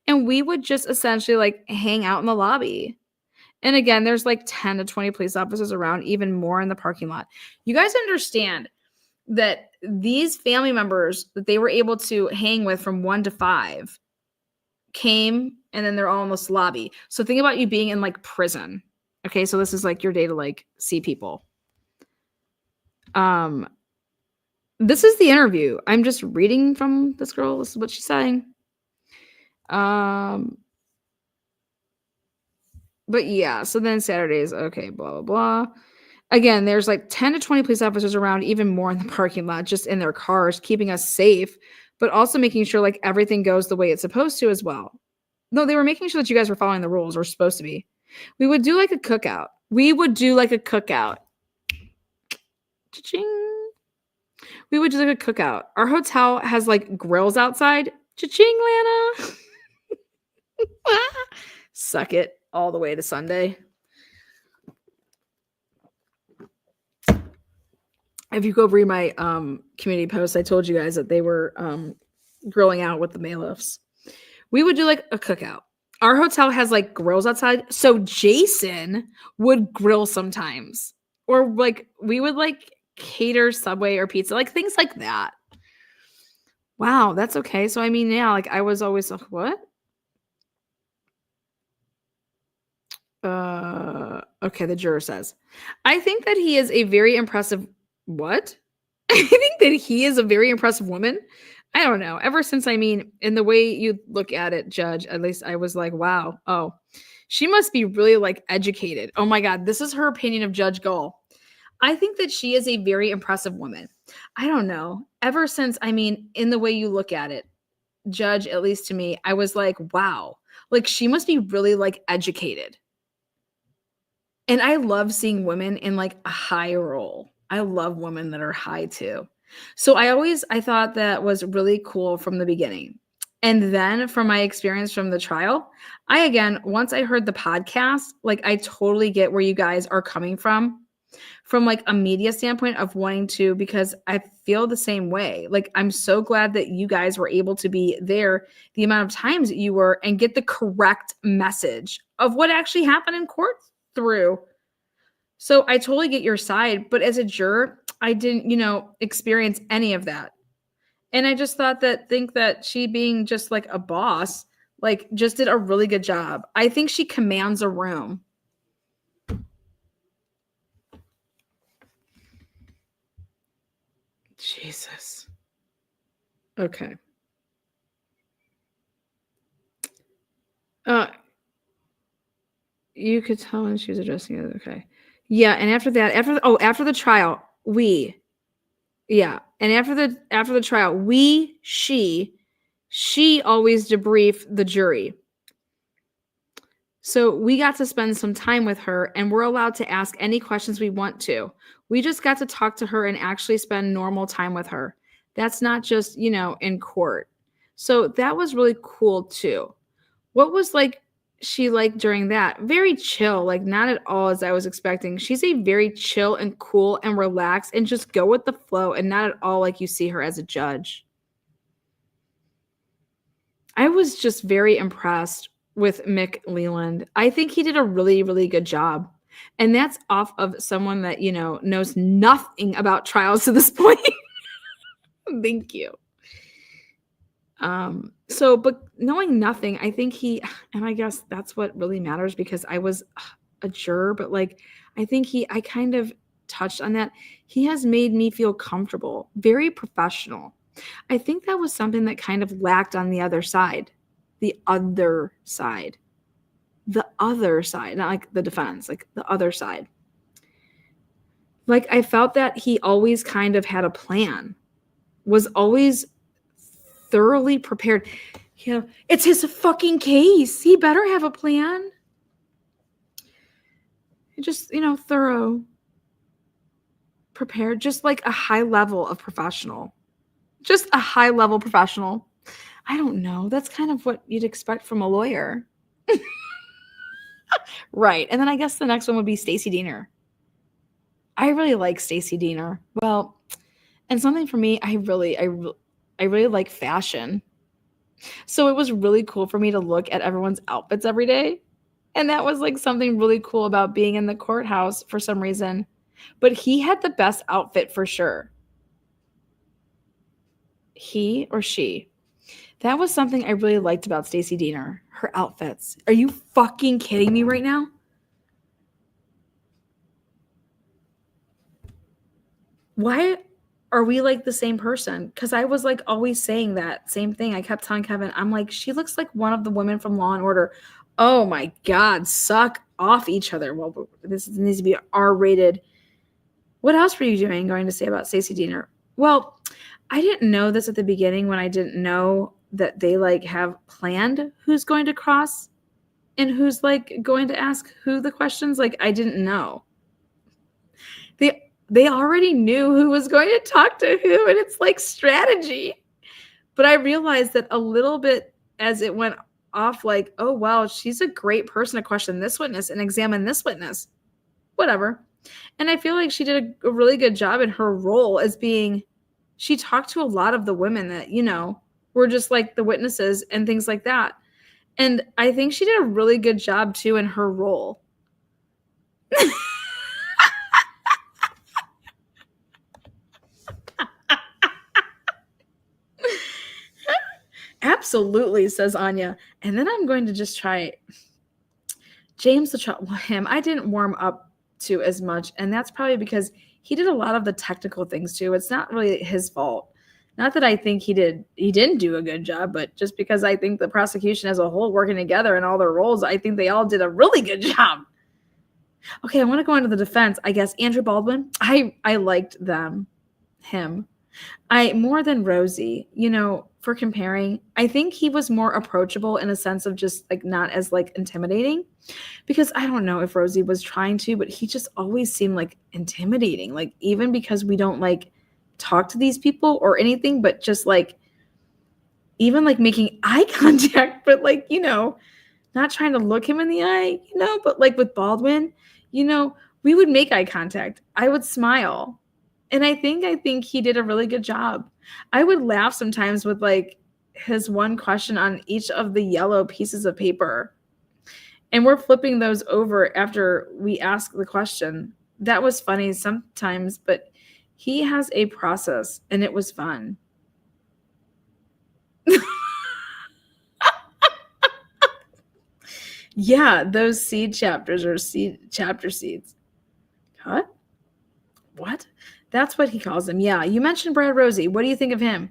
and we would just essentially like hang out in the lobby. And again, there's like 10 to 20 police officers around, even more in the parking lot. You guys understand that these family members that they were able to hang with from 1 to 5 came, and then they're all in this lobby. So think about you being in like prison. Okay, so this is like your day to like see people. This is the interview. I'm just reading from this girl. This is what she's saying. But yeah, so then Saturdays, okay, blah, blah, blah. Again, there's like 10 to 20 police officers around, even more in the parking lot, just in their cars, keeping us safe, but also making sure like everything goes the way it's supposed to as well. No, they were making sure that you guys were following the rules, or supposed to be. We would do like a cookout. Cha-ching. We would do like a cookout. Our hotel has like grills outside. Cha-ching, Lana. Suck it all the way to Sunday. If you go read my community post, I told you guys that they were grilling out with the Mailofs. We would do like a cookout. Our hotel has like grills outside, so Jason would grill sometimes, or like we would like cater Subway or pizza, like things like that. Wow, that's okay. So I mean, yeah, like I was always like, what? Okay, the juror says, I think that he is a very impressive. What? I think that he is a very impressive woman. I don't know. Ever since, I mean, in the way you look at it, Judge, at least I was like, wow. Oh, she must be really like educated. Oh my God. This is her opinion of Judge Gull. I think that she is a very impressive woman. I don't know. Ever since, I mean, in the way you look at it, Judge, at least to me, I was like, wow. Like she must be really like educated. And I love seeing women in like a high role. I love women that are high too. So I thought that was really cool from the beginning. And then from my experience from the trial, once I heard the podcast, like I totally get where you guys are coming from like a media standpoint of wanting to, because I feel the same way. Like, I'm so glad that you guys were able to be there the amount of times that you were and get the correct message of what actually happened in court through. So I totally get your side, but as a juror, I didn't, experience any of that. And I just think that she being just like a boss, like just did a really good job. I think she commands a room. Jesus. Okay. You could tell when she was addressing it. Okay. Yeah, and after that, after the trial, and after the trial, she always debriefed the jury. So we got to spend some time with her, and we're allowed to ask any questions we want to. We just got to talk to her and actually spend normal time with her. That's not just, in court. So that was really cool too. What was she like during that? Very chill, like not at all as I was expecting. She's a very chill and cool and relaxed and just go with the flow, and not at all like you see her as a judge. I was just very impressed with Mick Leland. I think he did a really, really good job. And that's off of someone that, knows nothing about trials to this point. Thank you. So So, but knowing nothing, I think and I guess that's what really matters because I was a juror, but like, I kind of touched on that. He has made me feel comfortable, very professional. I think that was something that kind of lacked on the other side. The other side. The other side, not like the defense, like the other side. Like I felt that he always kind of had a plan, was always thoroughly prepared. You know, it's his fucking case. He better have a plan. Just, thorough, prepared, just like a high level of professional. Just a high level professional. I don't know. That's kind of what you'd expect from a lawyer. Right. And then I guess the next one would be Stacey Diener. I really like Stacey Diener. Well, and something for me, I really like fashion. So it was really cool for me to look at everyone's outfits every day. And that was like something really cool about being in the courthouse for some reason. But he had the best outfit for sure. He or she. That was something I really liked about Stacey Diener. Her outfits. Are you fucking kidding me right now? Why are we like the same person? Because I was like always saying that same thing. I kept telling Kevin, I'm like, she looks like one of the women from Law and Order. Oh my God, suck off each other. Well, this needs to be R-rated. What else were you going to say about Stacey Diener? Well, I didn't know this at the beginning when I didn't know that they like have planned who's going to cross and who's like going to ask who the questions. Like I didn't know. They already knew who was going to talk to who, and it's like strategy. But I realized that a little bit as it went off, like, oh, wow, she's a great person to question this witness and examine this witness. Whatever. And I feel like she did a really good job in her role as being, she talked to a lot of the women that, were just like the witnesses and things like that. And I think she did a really good job too in her role. Absolutely, says Anya. And then I'm going to just try James the him. I didn't warm up to as much. And that's probably because he did a lot of the technical things too. It's not really his fault. Not that I think he didn't do a good job, but just because I think the prosecution as a whole working together in all their roles, I think they all did a really good job. Okay, I want to go into the defense. I guess Andrew Baldwin, I liked him. More than Rosie, for comparing, I think he was more approachable in a sense of just like not as like intimidating, because I don't know if Rosie was trying to, but he just always seemed like intimidating. Like even because we don't like talk to these people or anything, but just like even like making eye contact, but like, not trying to look him in the eye, but like with Baldwin, we would make eye contact. I would smile. And I think he did a really good job. I would laugh sometimes with like his one question on each of the yellow pieces of paper. And we're flipping those over after we ask the question. That was funny sometimes, but he has a process and it was fun. Yeah, those seed chapters are chapter seeds. Huh? What? That's what he calls them. Yeah, you mentioned Brad Rosie. What do you think of him?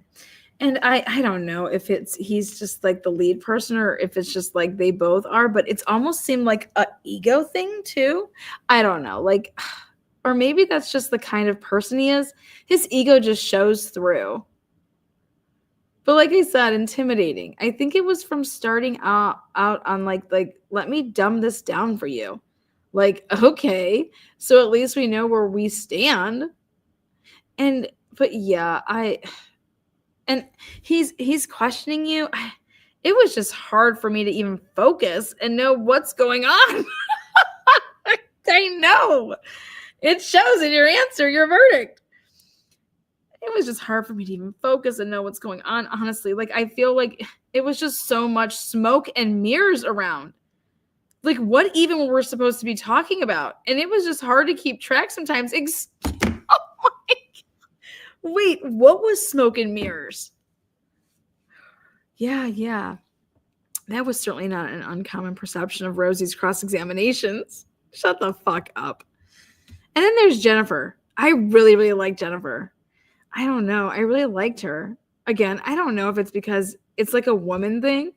And I don't know if he's just like the lead person or if it's just like they both are, but it's almost seemed like a ego thing too. I don't know. Like, or maybe that's just the kind of person he is. His ego just shows through. But like I said, intimidating. I think it was from starting out on like let me dumb this down for you. Like, okay, so at least we know where we stand. But yeah, and he's questioning you. It was just hard for me to even focus and know what's going on. I know. It shows in your answer, your verdict. It was just hard for me to even focus and know what's going on, honestly. Like, I feel like it was just so much smoke and mirrors around. Like, what even were we supposed to be talking about? And it was just hard to keep track sometimes. Oh my. Wait, what was smoke and mirrors? Yeah. That was certainly not an uncommon perception of Rosie's cross-examinations. Shut the fuck up. And then there's Jennifer. I really, really like Jennifer. I don't know. I really liked her. Again, I don't know if it's because it's like a woman thing,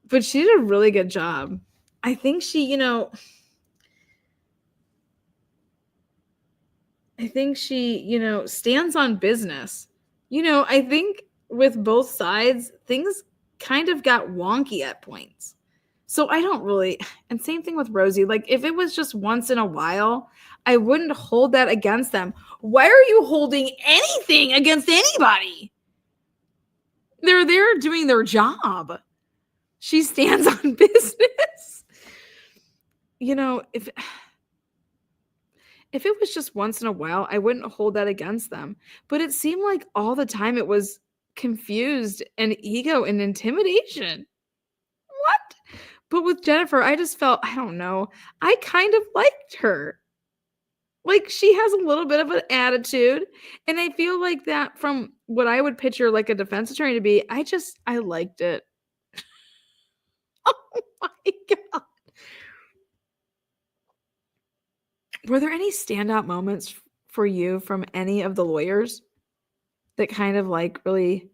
but she did a really good job. I think she, stands on business. I think with both sides, things kind of got wonky at points. So I don't really, and same thing with Rosie. Like if it was just once in a while, I wouldn't hold that against them. Why are you holding anything against anybody? They're there doing their job. She stands on business. If it was just once in a while, I wouldn't hold that against them. But it seemed like all the time it was confused and ego and intimidation. What? But with Jennifer, I just felt, I don't know, I kind of liked her. Like she has a little bit of an attitude. And I feel like that from what I would picture like a defense attorney to be, I liked it. Oh my God. Were there any standout moments for you from any of the lawyers that kind of like really,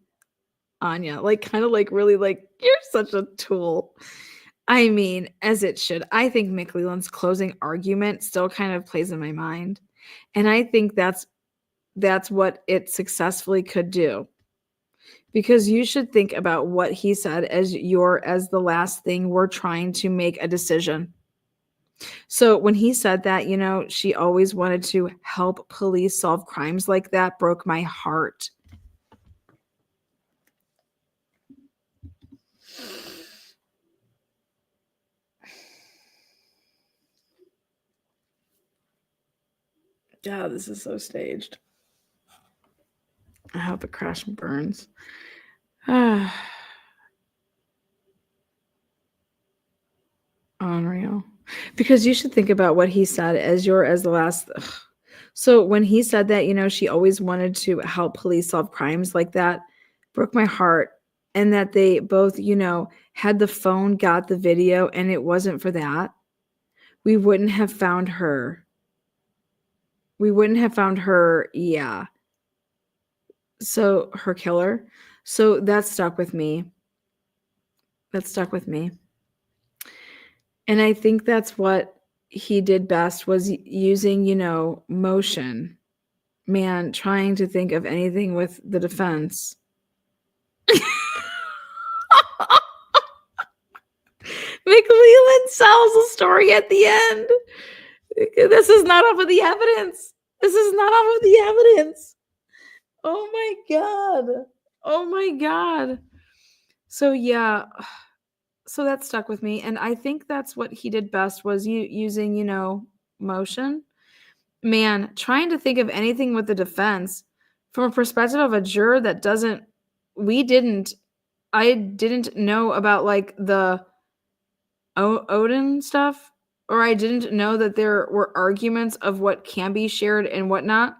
Anya, like kind of like really like, you're such a tool. I mean, as it should. I think Mick Leland's closing argument still kind of plays in my mind. And I think that's what it successfully could do. Because you should think about what he said as the last thing we're trying to make a decision. So when he said that, she always wanted to help police solve crimes like that, broke my heart. Yeah, this is so staged. I hope it crashes and burns. Unreal. Because you should think about what he said as the last. Ugh. So when he said that, she always wanted to help police solve crimes like that, broke my heart. And that they both, had the phone, got the video, and it wasn't for that, we wouldn't have found her. Yeah. So her killer. So that stuck with me. And I think that's what he did best was using, motion. Man, trying to think of anything with the defense. McLeland sells a story at the end. This is not off of the evidence. Oh my God. So yeah. So that stuck with me. And I think that's what he did best was using, motion. Man, trying to think of anything with the defense from a perspective of a juror that I didn't know about like the Odin stuff, or I didn't know that there were arguments of what can be shared and whatnot.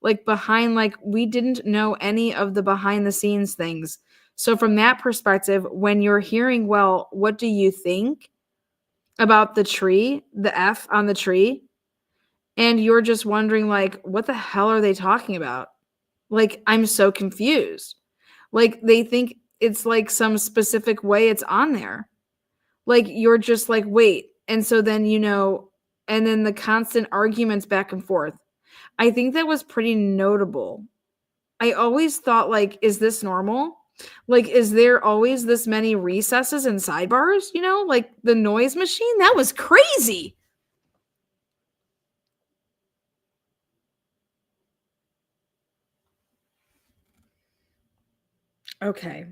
Like behind, like we didn't know any of the behind the scenes things. So from that perspective, when you're hearing, well, what do you think about the tree, the F on the tree? And you're just wondering like, what the hell are they talking about? Like, I'm so confused. Like they think it's like some specific way it's on there. Like you're just like, wait. And so then, and then the constant arguments back and forth. I think that was pretty notable. I always thought like, is this normal? Like, is there always this many recesses and sidebars? Like the noise machine? That was crazy. Okay.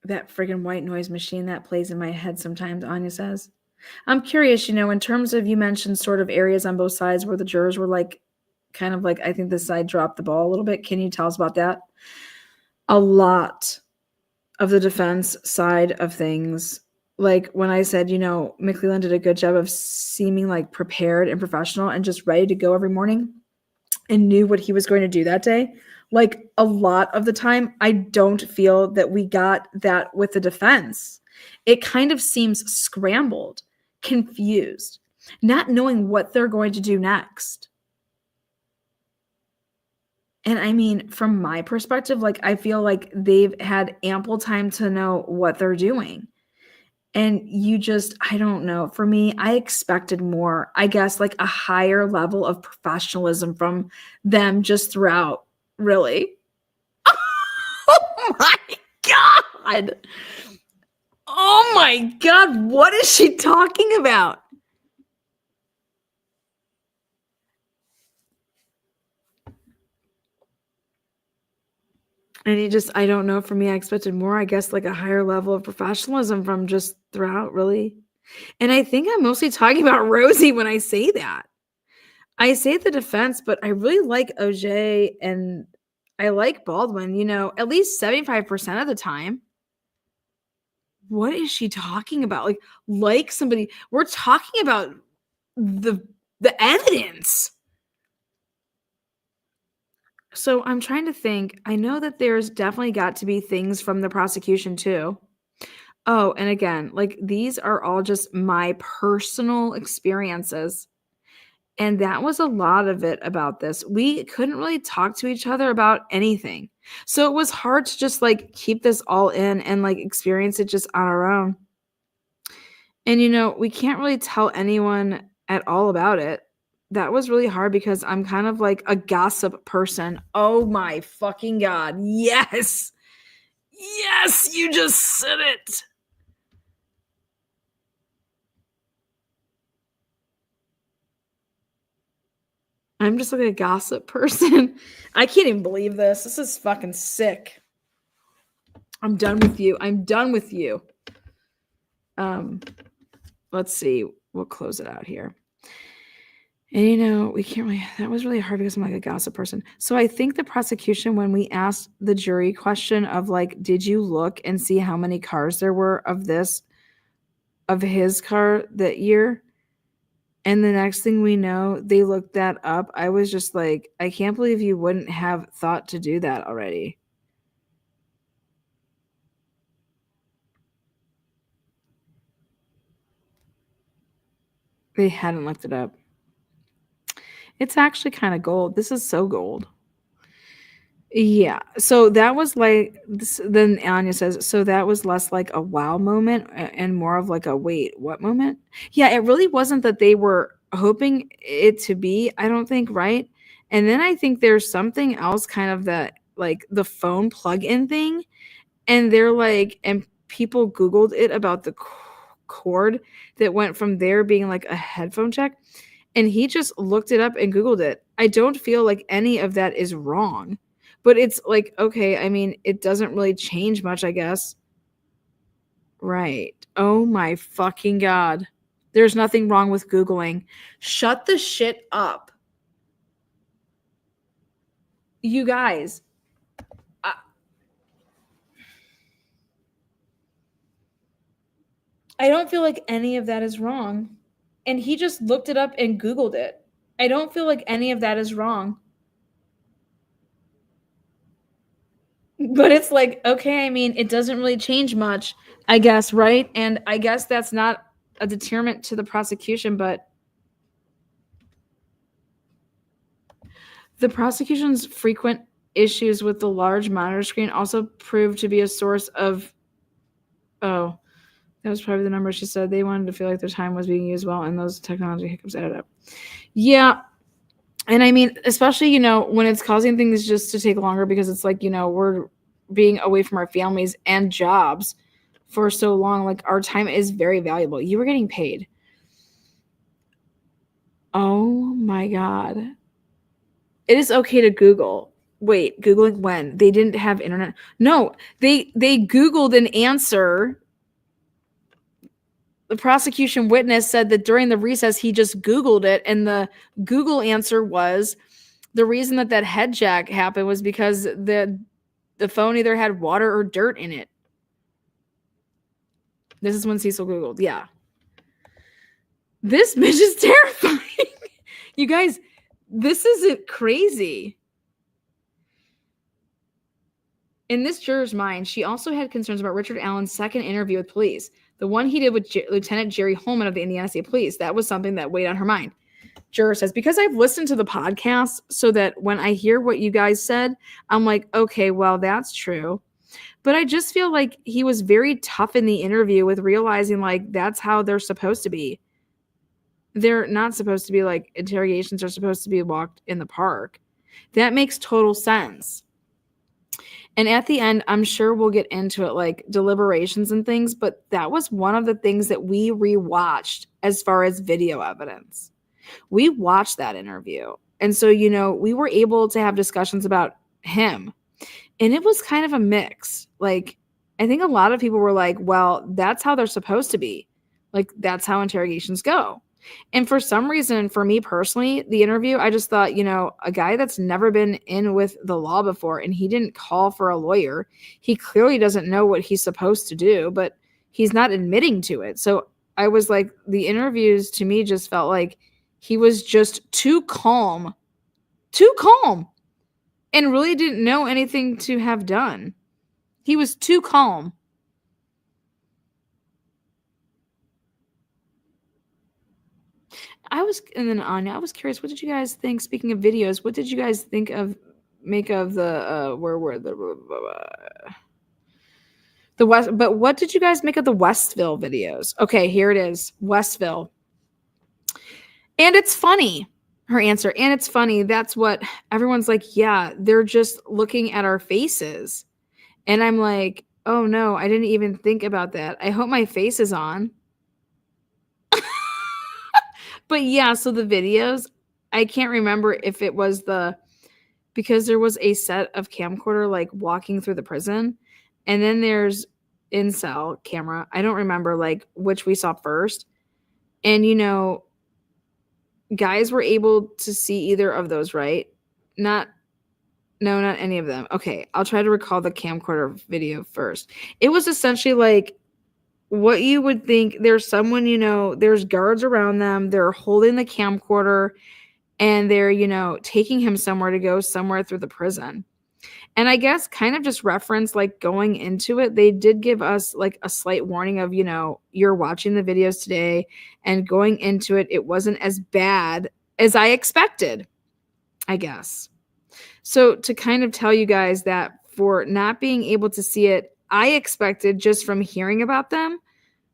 That friggin' white noise machine that plays in my head sometimes, Anya says. I'm curious, in terms of, you mentioned sort of areas on both sides where the jurors were like, kind of like, I think this side dropped the ball a little bit. Can you tell us about that? A lot of the defense side of things, like when I said, McLeland did a good job of seeming like prepared and professional and just ready to go every morning and knew what he was going to do that day. Like a lot of the time, I don't feel that we got that with the defense. It kind of seems scrambled, confused, not knowing what they're going to do next. And I mean, from my perspective, like I feel like they've had ample time to know what they're doing. And you just, I don't know. For me, I expected more, I guess, like a higher level of professionalism from them just throughout, really. Oh my God. Oh my God. What is she talking about? And he just, I don't know. For me, I expected more, I guess, like a higher level of professionalism from just throughout, really. And I think I'm mostly talking about Rosie when I say that. I say the defense, but I really like OJ and I like Baldwin, at least 75% of the time. What is she talking about? Like somebody, we're talking about the evidence. So I'm trying to think. I know that there's definitely got to be things from the prosecution too. Oh, and again, like these are all just my personal experiences. And that was a lot of it about this. We couldn't really talk to each other about anything. So it was hard to just like keep this all in and like experience it just on our own. And we can't really tell anyone at all about it. That was really hard because I'm kind of like a gossip person. Oh my fucking God. Yes. Yes, you just said it. I'm just like a gossip person. I can't even believe this. This is fucking sick. I'm done with you. I'm done with you. Let's see. We'll close it out here. And we can't really, that was really hard because I'm like a gossip person. So I think the prosecution, when we asked the jury question of like, did you look and see how many cars there were of his car that year? And the next thing we know, they looked that up. I was just like, I can't believe you wouldn't have thought to do that already. They hadn't looked it up. It's actually kind of gold. This is so gold. Yeah. So that was like, then Anya says, so that was less like a wow moment and more of like a wait, what moment? Yeah, it really wasn't that they were hoping it to be, I don't think, right? And then I think there's something else kind of that, like the phone plug-in thing. And they're like, and people Googled it about the cord that went from there being like a headphone jack. And he just looked it up and Googled it. I don't feel like any of that is wrong. But it's like, okay, I mean, it doesn't really change much, I guess. Right. Oh my fucking God. There's nothing wrong with Googling. Shut the shit up. You guys. I don't feel like any of that is wrong. And he just looked it up and Googled it. I don't feel like any of that is wrong. But it's like, okay, I mean, it doesn't really change much, I guess, right? And I guess that's not a deterrent to the prosecution, but the prosecution's frequent issues with the large monitor screen also proved to be a source of, oh, that was probably the number she said. They wanted to feel like their time was being used well, and those technology hiccups added up. Yeah. And I mean, especially, when it's causing things just to take longer because it's like, we're being away from our families and jobs for so long. Like our time is very valuable. You were getting paid. Oh my God. It is okay to Google. Wait, Googling when? They didn't have internet. No, they Googled an answer. The prosecution witness said that during the recess, he just Googled it. And the Google answer was the reason that head jack happened was because the phone either had water or dirt in it. This is when Cecil Googled. Yeah. This bitch is terrifying. You guys, this isn't crazy. In this juror's mind, she also had concerns about Richard Allen's second interview with police, the one he did with Lieutenant Jerry Holman of the Indiana State Police. That was something that weighed on her mind. Juror says, because I've listened to the podcast so that when I hear what you guys said, I'm like, okay, well, that's true. But I just feel like he was very tough in the interview with realizing like that's how they're supposed to be. They're not supposed to be like interrogations are supposed to be walked in the park. That makes total sense. And at the end, I'm sure we'll get into it like deliberations and things, but that was one of the things that we rewatched as far as video evidence. We watched that interview. And so, you know, we were able to have discussions about him. And it was kind of a mix. Like, I think a lot of people were like, well, that's how they're supposed to be. Like, that's how interrogations go. And for some reason, for me personally, the interview, I just thought, you know, a guy that's never been in with the law before and he didn't call for a lawyer. He clearly doesn't know what he's supposed to do, but he's not admitting to it. So I was like, the interviews to me just felt like he was just too calm, and really didn't know anything to have done. He was too calm. I was curious, what did you guys think? Speaking of videos, what did you guys make of the West? But what did you guys make of the Westville videos? Okay, here it is, Westville, and it's funny. Her answer, and it's funny. That's what everyone's like. Yeah, they're just looking at our faces, and I'm like, oh no, I didn't even think about that. I hope my face is on. But yeah, so the videos, I can't remember if it was because there was a set of camcorder like walking through the prison, and then there's in-cell camera. I don't remember like which we saw first. And you know, guys were able to see either of those, right? Not any of them. Okay, I'll try to recall the camcorder video first. It was essentially like what you would think. There's someone, you know, there's guards around them. They're holding the camcorder and they're, you know, taking him somewhere to go somewhere through the prison. And I guess kind of just reference like going into it, they did give us like a slight warning of, you know, you're watching the videos today and going into it, it wasn't as bad as I expected, I guess. So to kind of tell you guys that for not being able to see it, I expected just from hearing about them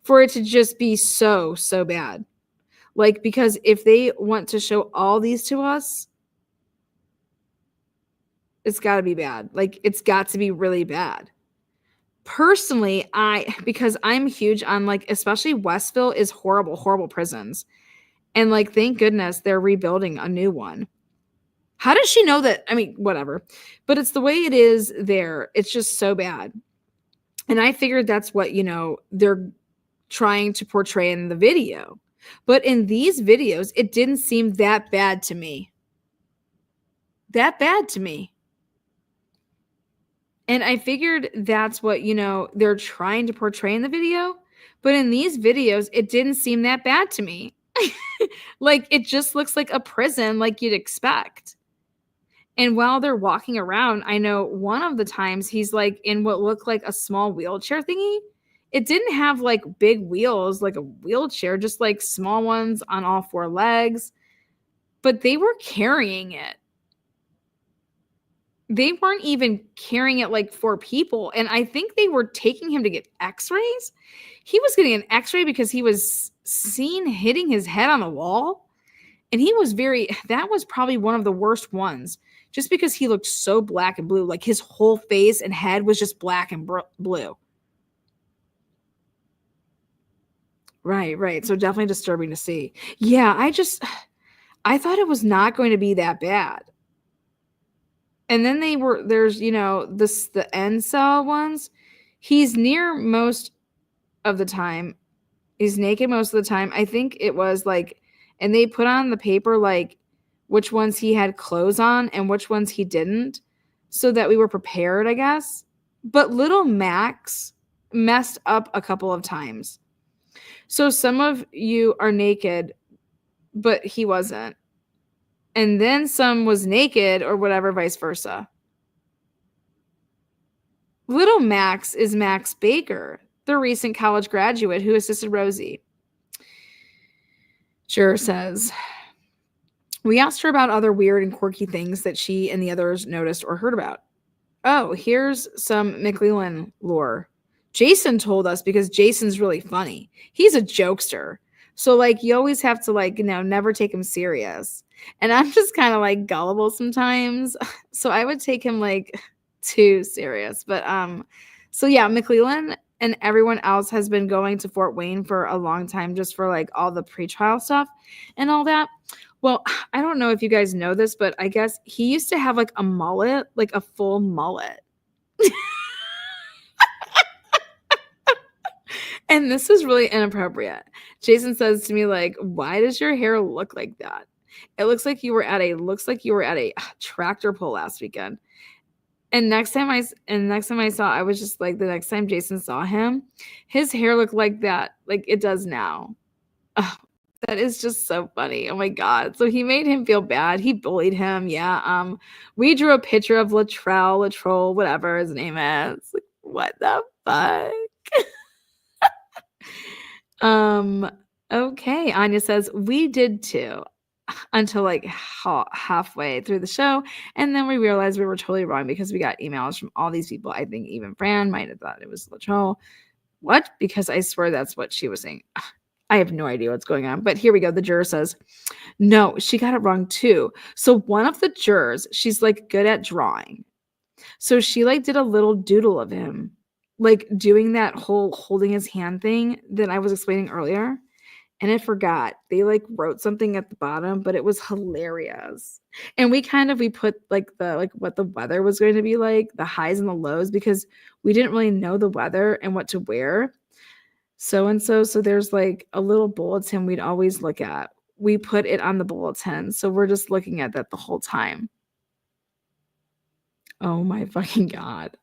for it to just be so bad. Like, because if they want to show all these to us, it's got to be bad. Like, it's got to be really bad. Personally, because I'm huge on like, especially Westville is horrible prisons. And like, thank goodness they're rebuilding a new one. How does she know that? I mean, whatever. But it's the way it is there. It's just so bad. And I figured that's what, you know, they're trying to portray in the video. But in these videos, it didn't seem that bad to me. And I figured that's what, you know, they're trying to portray in the video. But in these videos, it didn't seem that bad to me. Like, it just looks like a prison like you'd expect. And while they're walking around, I know one of the times he's like in what looked like a small wheelchair thingy. It didn't have like big wheels, like a wheelchair, just like small ones on all four legs. But they were carrying it. They weren't even carrying it like four people. And I think they were taking him to get x-rays. He was getting an x-ray because he was seen hitting his head on the wall. And that was probably one of the worst ones. Just because he looked so black and blue. Like his whole face and head was just black and blue. Right. So definitely disturbing to see. Yeah, I thought it was not going to be that bad. And then there's, you know, the end cell ones. He's near most of the time. He's naked most of the time. I think it was like, and they put on the paper like which ones he had clothes on and which ones he didn't, so that we were prepared, I guess. But little Max messed up a couple of times. So some of you are naked, but he wasn't. And then some was naked or whatever, vice versa. Little Max is Max Baker, the recent college graduate who assisted Rosie. Juror says, we asked her about other weird and quirky things that she and the others noticed or heard about. Oh, here's some McLeland lore. Jason told us because Jason's really funny. He's a jokester. So, like, you always have to, like, never take him serious. And I'm just kind of, like, gullible sometimes. So I would take him, like, too serious. But, so yeah, McLeland and everyone else has been going to Fort Wayne for a long time just for, like, all the pretrial stuff and all that. Well, I don't know if you guys know this, but I guess he used to have, like, a mullet, like a full mullet. And this is really inappropriate. Jason says to me, like, why does your hair look like that? It looks like you were at a tractor pull last weekend. And next time I saw, I was just like, the next time Jason saw him, his hair looked like that, like it does now. Oh, that is just so funny. Oh my God. So he made him feel bad. He bullied him. Yeah. We drew a picture of Latrell, whatever his name is. Like, what the fuck? Okay. Anya says, we did too, until like halfway through the show. And then we realized we were totally wrong because we got emails from all these people. I think even Fran might have thought it was Latrell. What? Because I swear that's what she was saying. I have no idea what's going on. But here we go. The juror says, no, she got it wrong too. So one of the jurors, she's like good at drawing. So she like did a little doodle of him, like doing that whole holding his hand thing that I was explaining earlier. And I forgot. They like wrote something at the bottom, but it was hilarious. And we put like what the weather was going to be like, the highs and the lows, because we didn't really know the weather and what to wear. So there's like a little bulletin we'd always look at. We put it on the bulletin. So we're just looking at that the whole time. Oh my fucking God.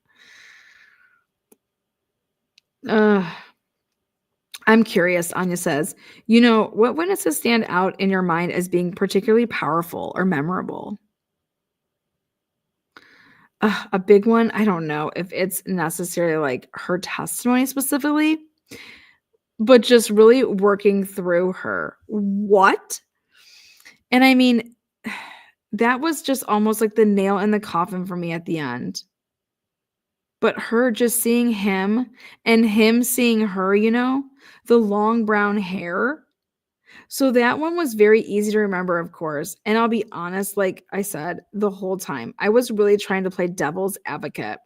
I'm curious, Anya says, what witnesses stand out in your mind as being particularly powerful or memorable? A big one, I don't know if it's necessarily like her testimony specifically, but just really working through her. What? And I mean, that was just almost like the nail in the coffin for me at the end. But her just seeing him and him seeing her, the long brown hair. So that one was very easy to remember, of course. And I'll be honest, like I said, the whole time, I was really trying to play devil's advocate.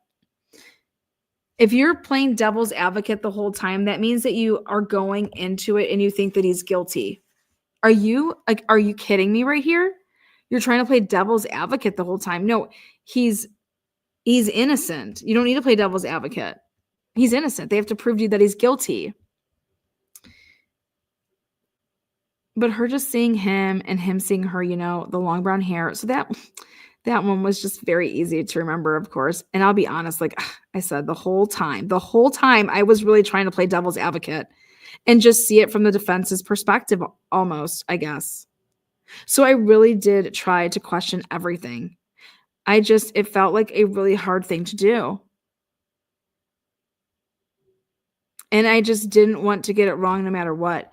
If you're playing devil's advocate the whole time, that means that you are going into it and you think that he's guilty. Are you kidding me right here? You're trying to play devil's advocate the whole time. No, he's innocent. You don't need to play devil's advocate. He's innocent. They have to prove to you that he's guilty. But her just seeing him and him seeing her, the long brown hair. So that one was just very easy to remember, of course. And I'll be honest, like I said, the whole time I was really trying to play devil's advocate and just see it from the defense's perspective almost, I guess. So I really did try to question everything. It felt like a really hard thing to do. And I just didn't want to get it wrong no matter what.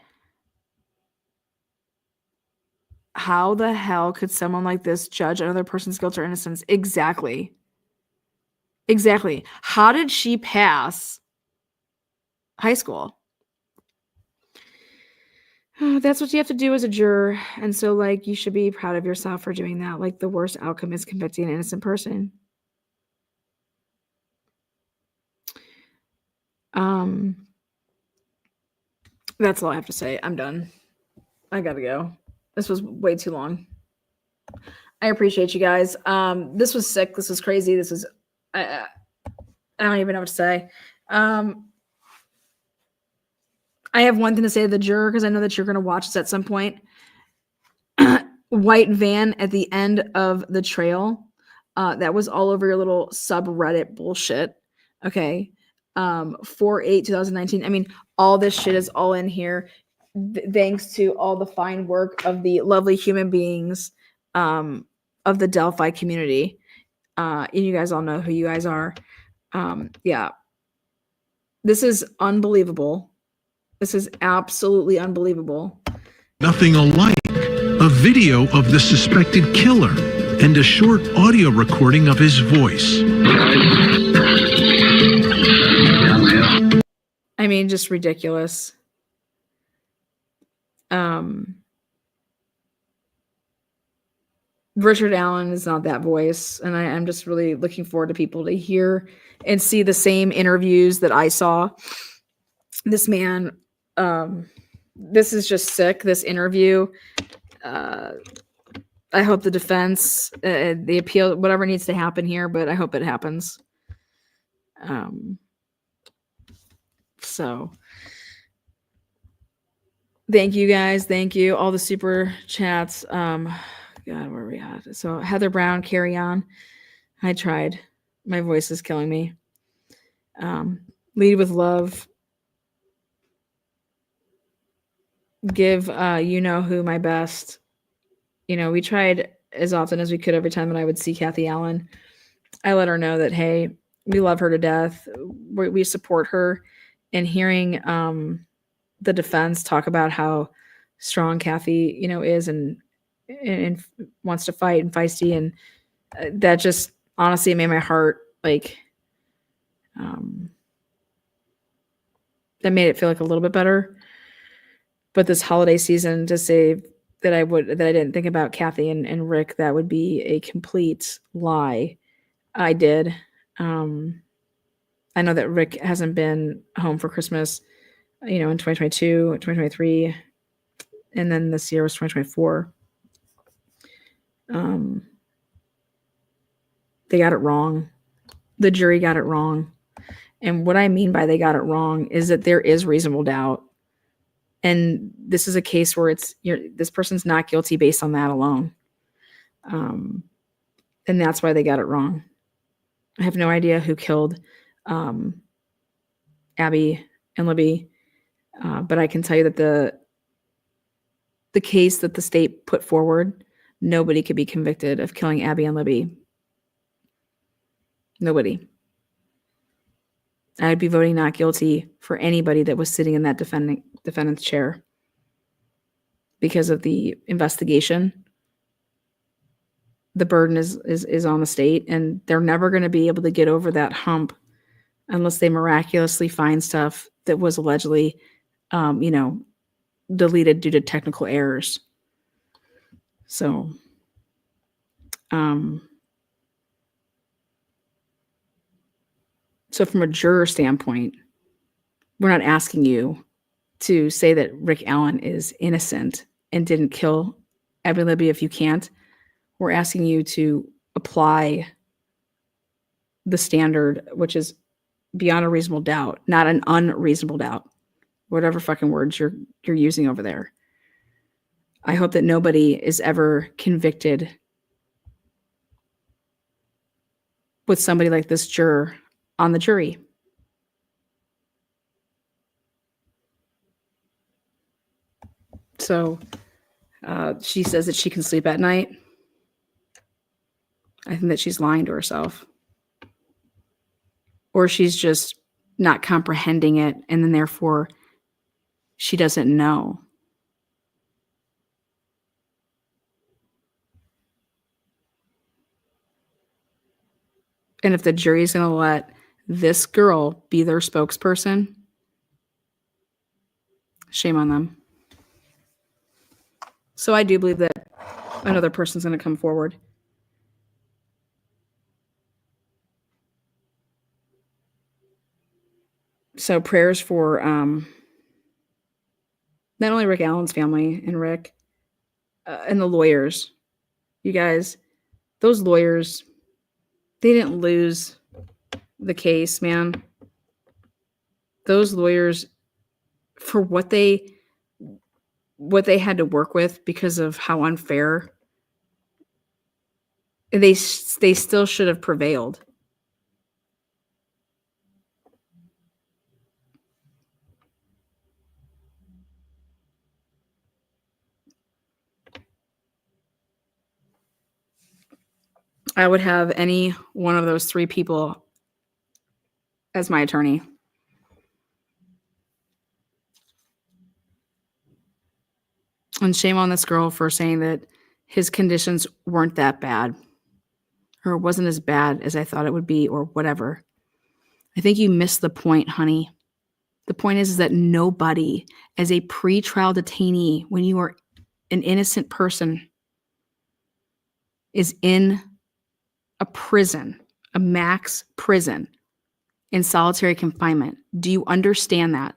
How the hell could someone like this judge another person's guilt or innocence? Exactly. How did she pass high school? That's what you have to do as a juror. And so, like, you should be proud of yourself for doing that. Like, the worst outcome is convicting an innocent person. That's all I have to say. I'm done. I gotta go. This was way too long. I appreciate you guys. This was sick. This was crazy. This was, I don't even know what to say. I have one thing to say to the juror, because I know that you're going to watch this at some point. White van at the end of the trail. That was all over your little subreddit bullshit. Okay. 4/8/2019. I mean, all this shit is all in here. Thanks to all the fine work of the lovely human beings of the Delphi community. And you guys all know who you guys are. Yeah. This is unbelievable. This is absolutely unbelievable. Nothing alike. A video of the suspected killer and a short audio recording of his voice. I mean, just ridiculous. Richard Allen is not that voice, and I'm just really looking forward to people to hear and see the same interviews that I saw. This man, this is just sick, this interview. I hope the defense, the appeal, whatever needs to happen here, but I hope it happens. So thank you guys. Thank you. All the super chats. God, where are we at? So Heather Brown, carry on. I tried. My voice is killing me. Lead with love. Give you know who my best. You know, we tried as often as we could every time that I would see Kathy Allen. I let her know that, hey, we love her to death. We support her. And hearing the defense talk about how strong Kathy, you know, is and wants to fight and feisty, and that just honestly made my heart like that made it feel like a little bit better. But this holiday season, to say that I didn't think about Kathy and Rick, that would be a complete lie. I did. I know that Rick hasn't been home for Christmas, you know, in 2022, 2023, and then this year was 2024. They got it wrong. The jury got it wrong. And what I mean by they got it wrong is that there is reasonable doubt. And this is a case where this person's not guilty based on that alone. And that's why they got it wrong. I have no idea who killed Abby and Libby, but I can tell you that the case that the state put forward, nobody could be convicted of killing Abby and Libby. Nobody. I'd be voting not guilty for anybody that was sitting in that defendant's chair because of the investigation. The burden is on the state, and they're never going to be able to get over that hump unless they miraculously find stuff that was allegedly, deleted due to technical errors. So, so from a juror standpoint, we're not asking you to say that Rick Allen is innocent and didn't kill Abby and Libby if you can't. We're asking you to apply the standard, which is beyond a reasonable doubt, not an unreasonable doubt. Whatever fucking words you're using over there. I hope that nobody is ever convicted with somebody like this juror on the jury. So she says that she can sleep at night. I think that she's lying to herself. Or she's just not comprehending it, and then therefore she doesn't know. And if the jury is going to let this girl be their spokesperson, shame on them. So I do believe that another person's going to come forward. So prayers for not only Rick Allen's family and Rick and the lawyers. You guys, those lawyers, they didn't lose the case, man. Those lawyers, for what they had to work with because of how unfair, they still should have prevailed. I would have any one of those three people as my attorney. And shame on this girl for saying that his conditions weren't that bad, or it wasn't as bad as I thought it would be, or whatever. I think you missed the point, honey. The point is that nobody, as a pretrial detainee, when you are an innocent person, is in a prison, a max prison, in solitary confinement. Do you understand that?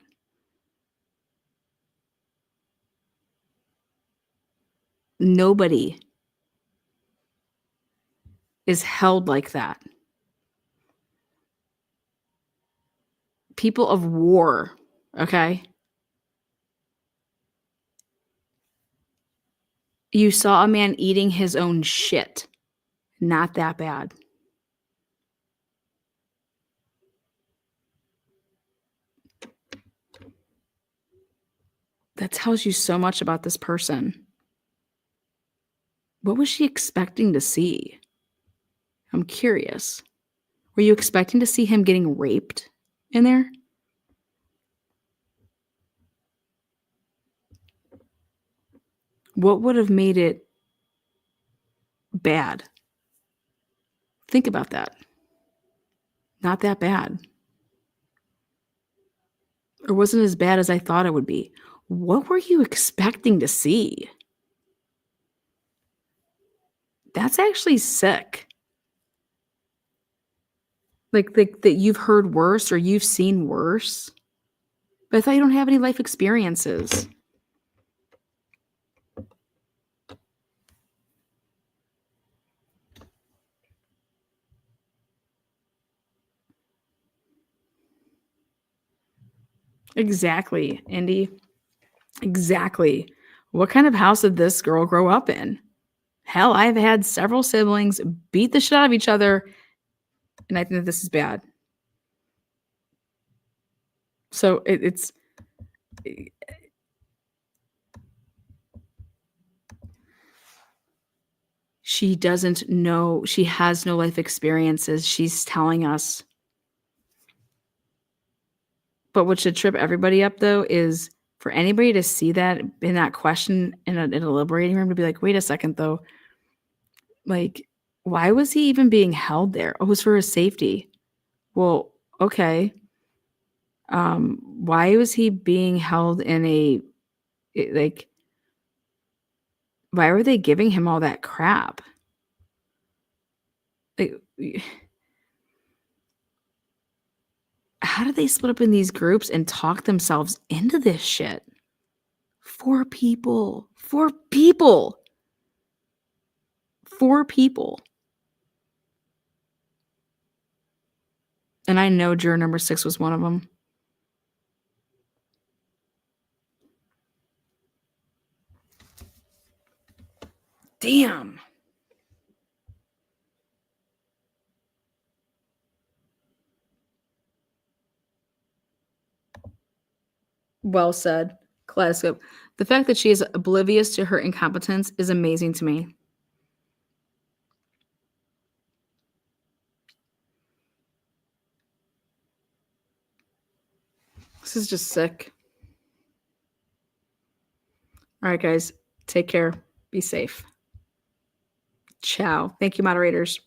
Nobody is held like that. People of war, okay? You saw a man eating his own shit. Not that bad. That tells you so much about this person. What was she expecting to see? I'm curious. Were you expecting to see him getting raped in there? What would have made it bad? Think about that. Not that bad. Or wasn't as bad as I thought it would be. What were you expecting to see? That's actually sick. Like that you've heard worse or you've seen worse. But I thought you don't have any life experiences. Exactly, Indy. Exactly. What kind of house did this girl grow up in? Hell, I've had several siblings beat the shit out of each other, and I think that this is bad. So it's she doesn't know. She has no life experiences. She's telling us. But what should trip everybody up, though, is for anybody to see that in that question in a deliberating room to be like, wait a second, though. Like, why was he even being held there? Oh, it was for his safety. Well, okay. Why was he being held in why were they giving him all that crap? Like, how did they split up in these groups and talk themselves into this shit? 4 people. 4 people. 4 people. And I know juror number 6 was one of them. Damn. Well said. Kaleidoscope. The fact that she is oblivious to her incompetence is amazing to me. This is just sick. All right, guys. Take care. Be safe. Ciao. Thank you, moderators.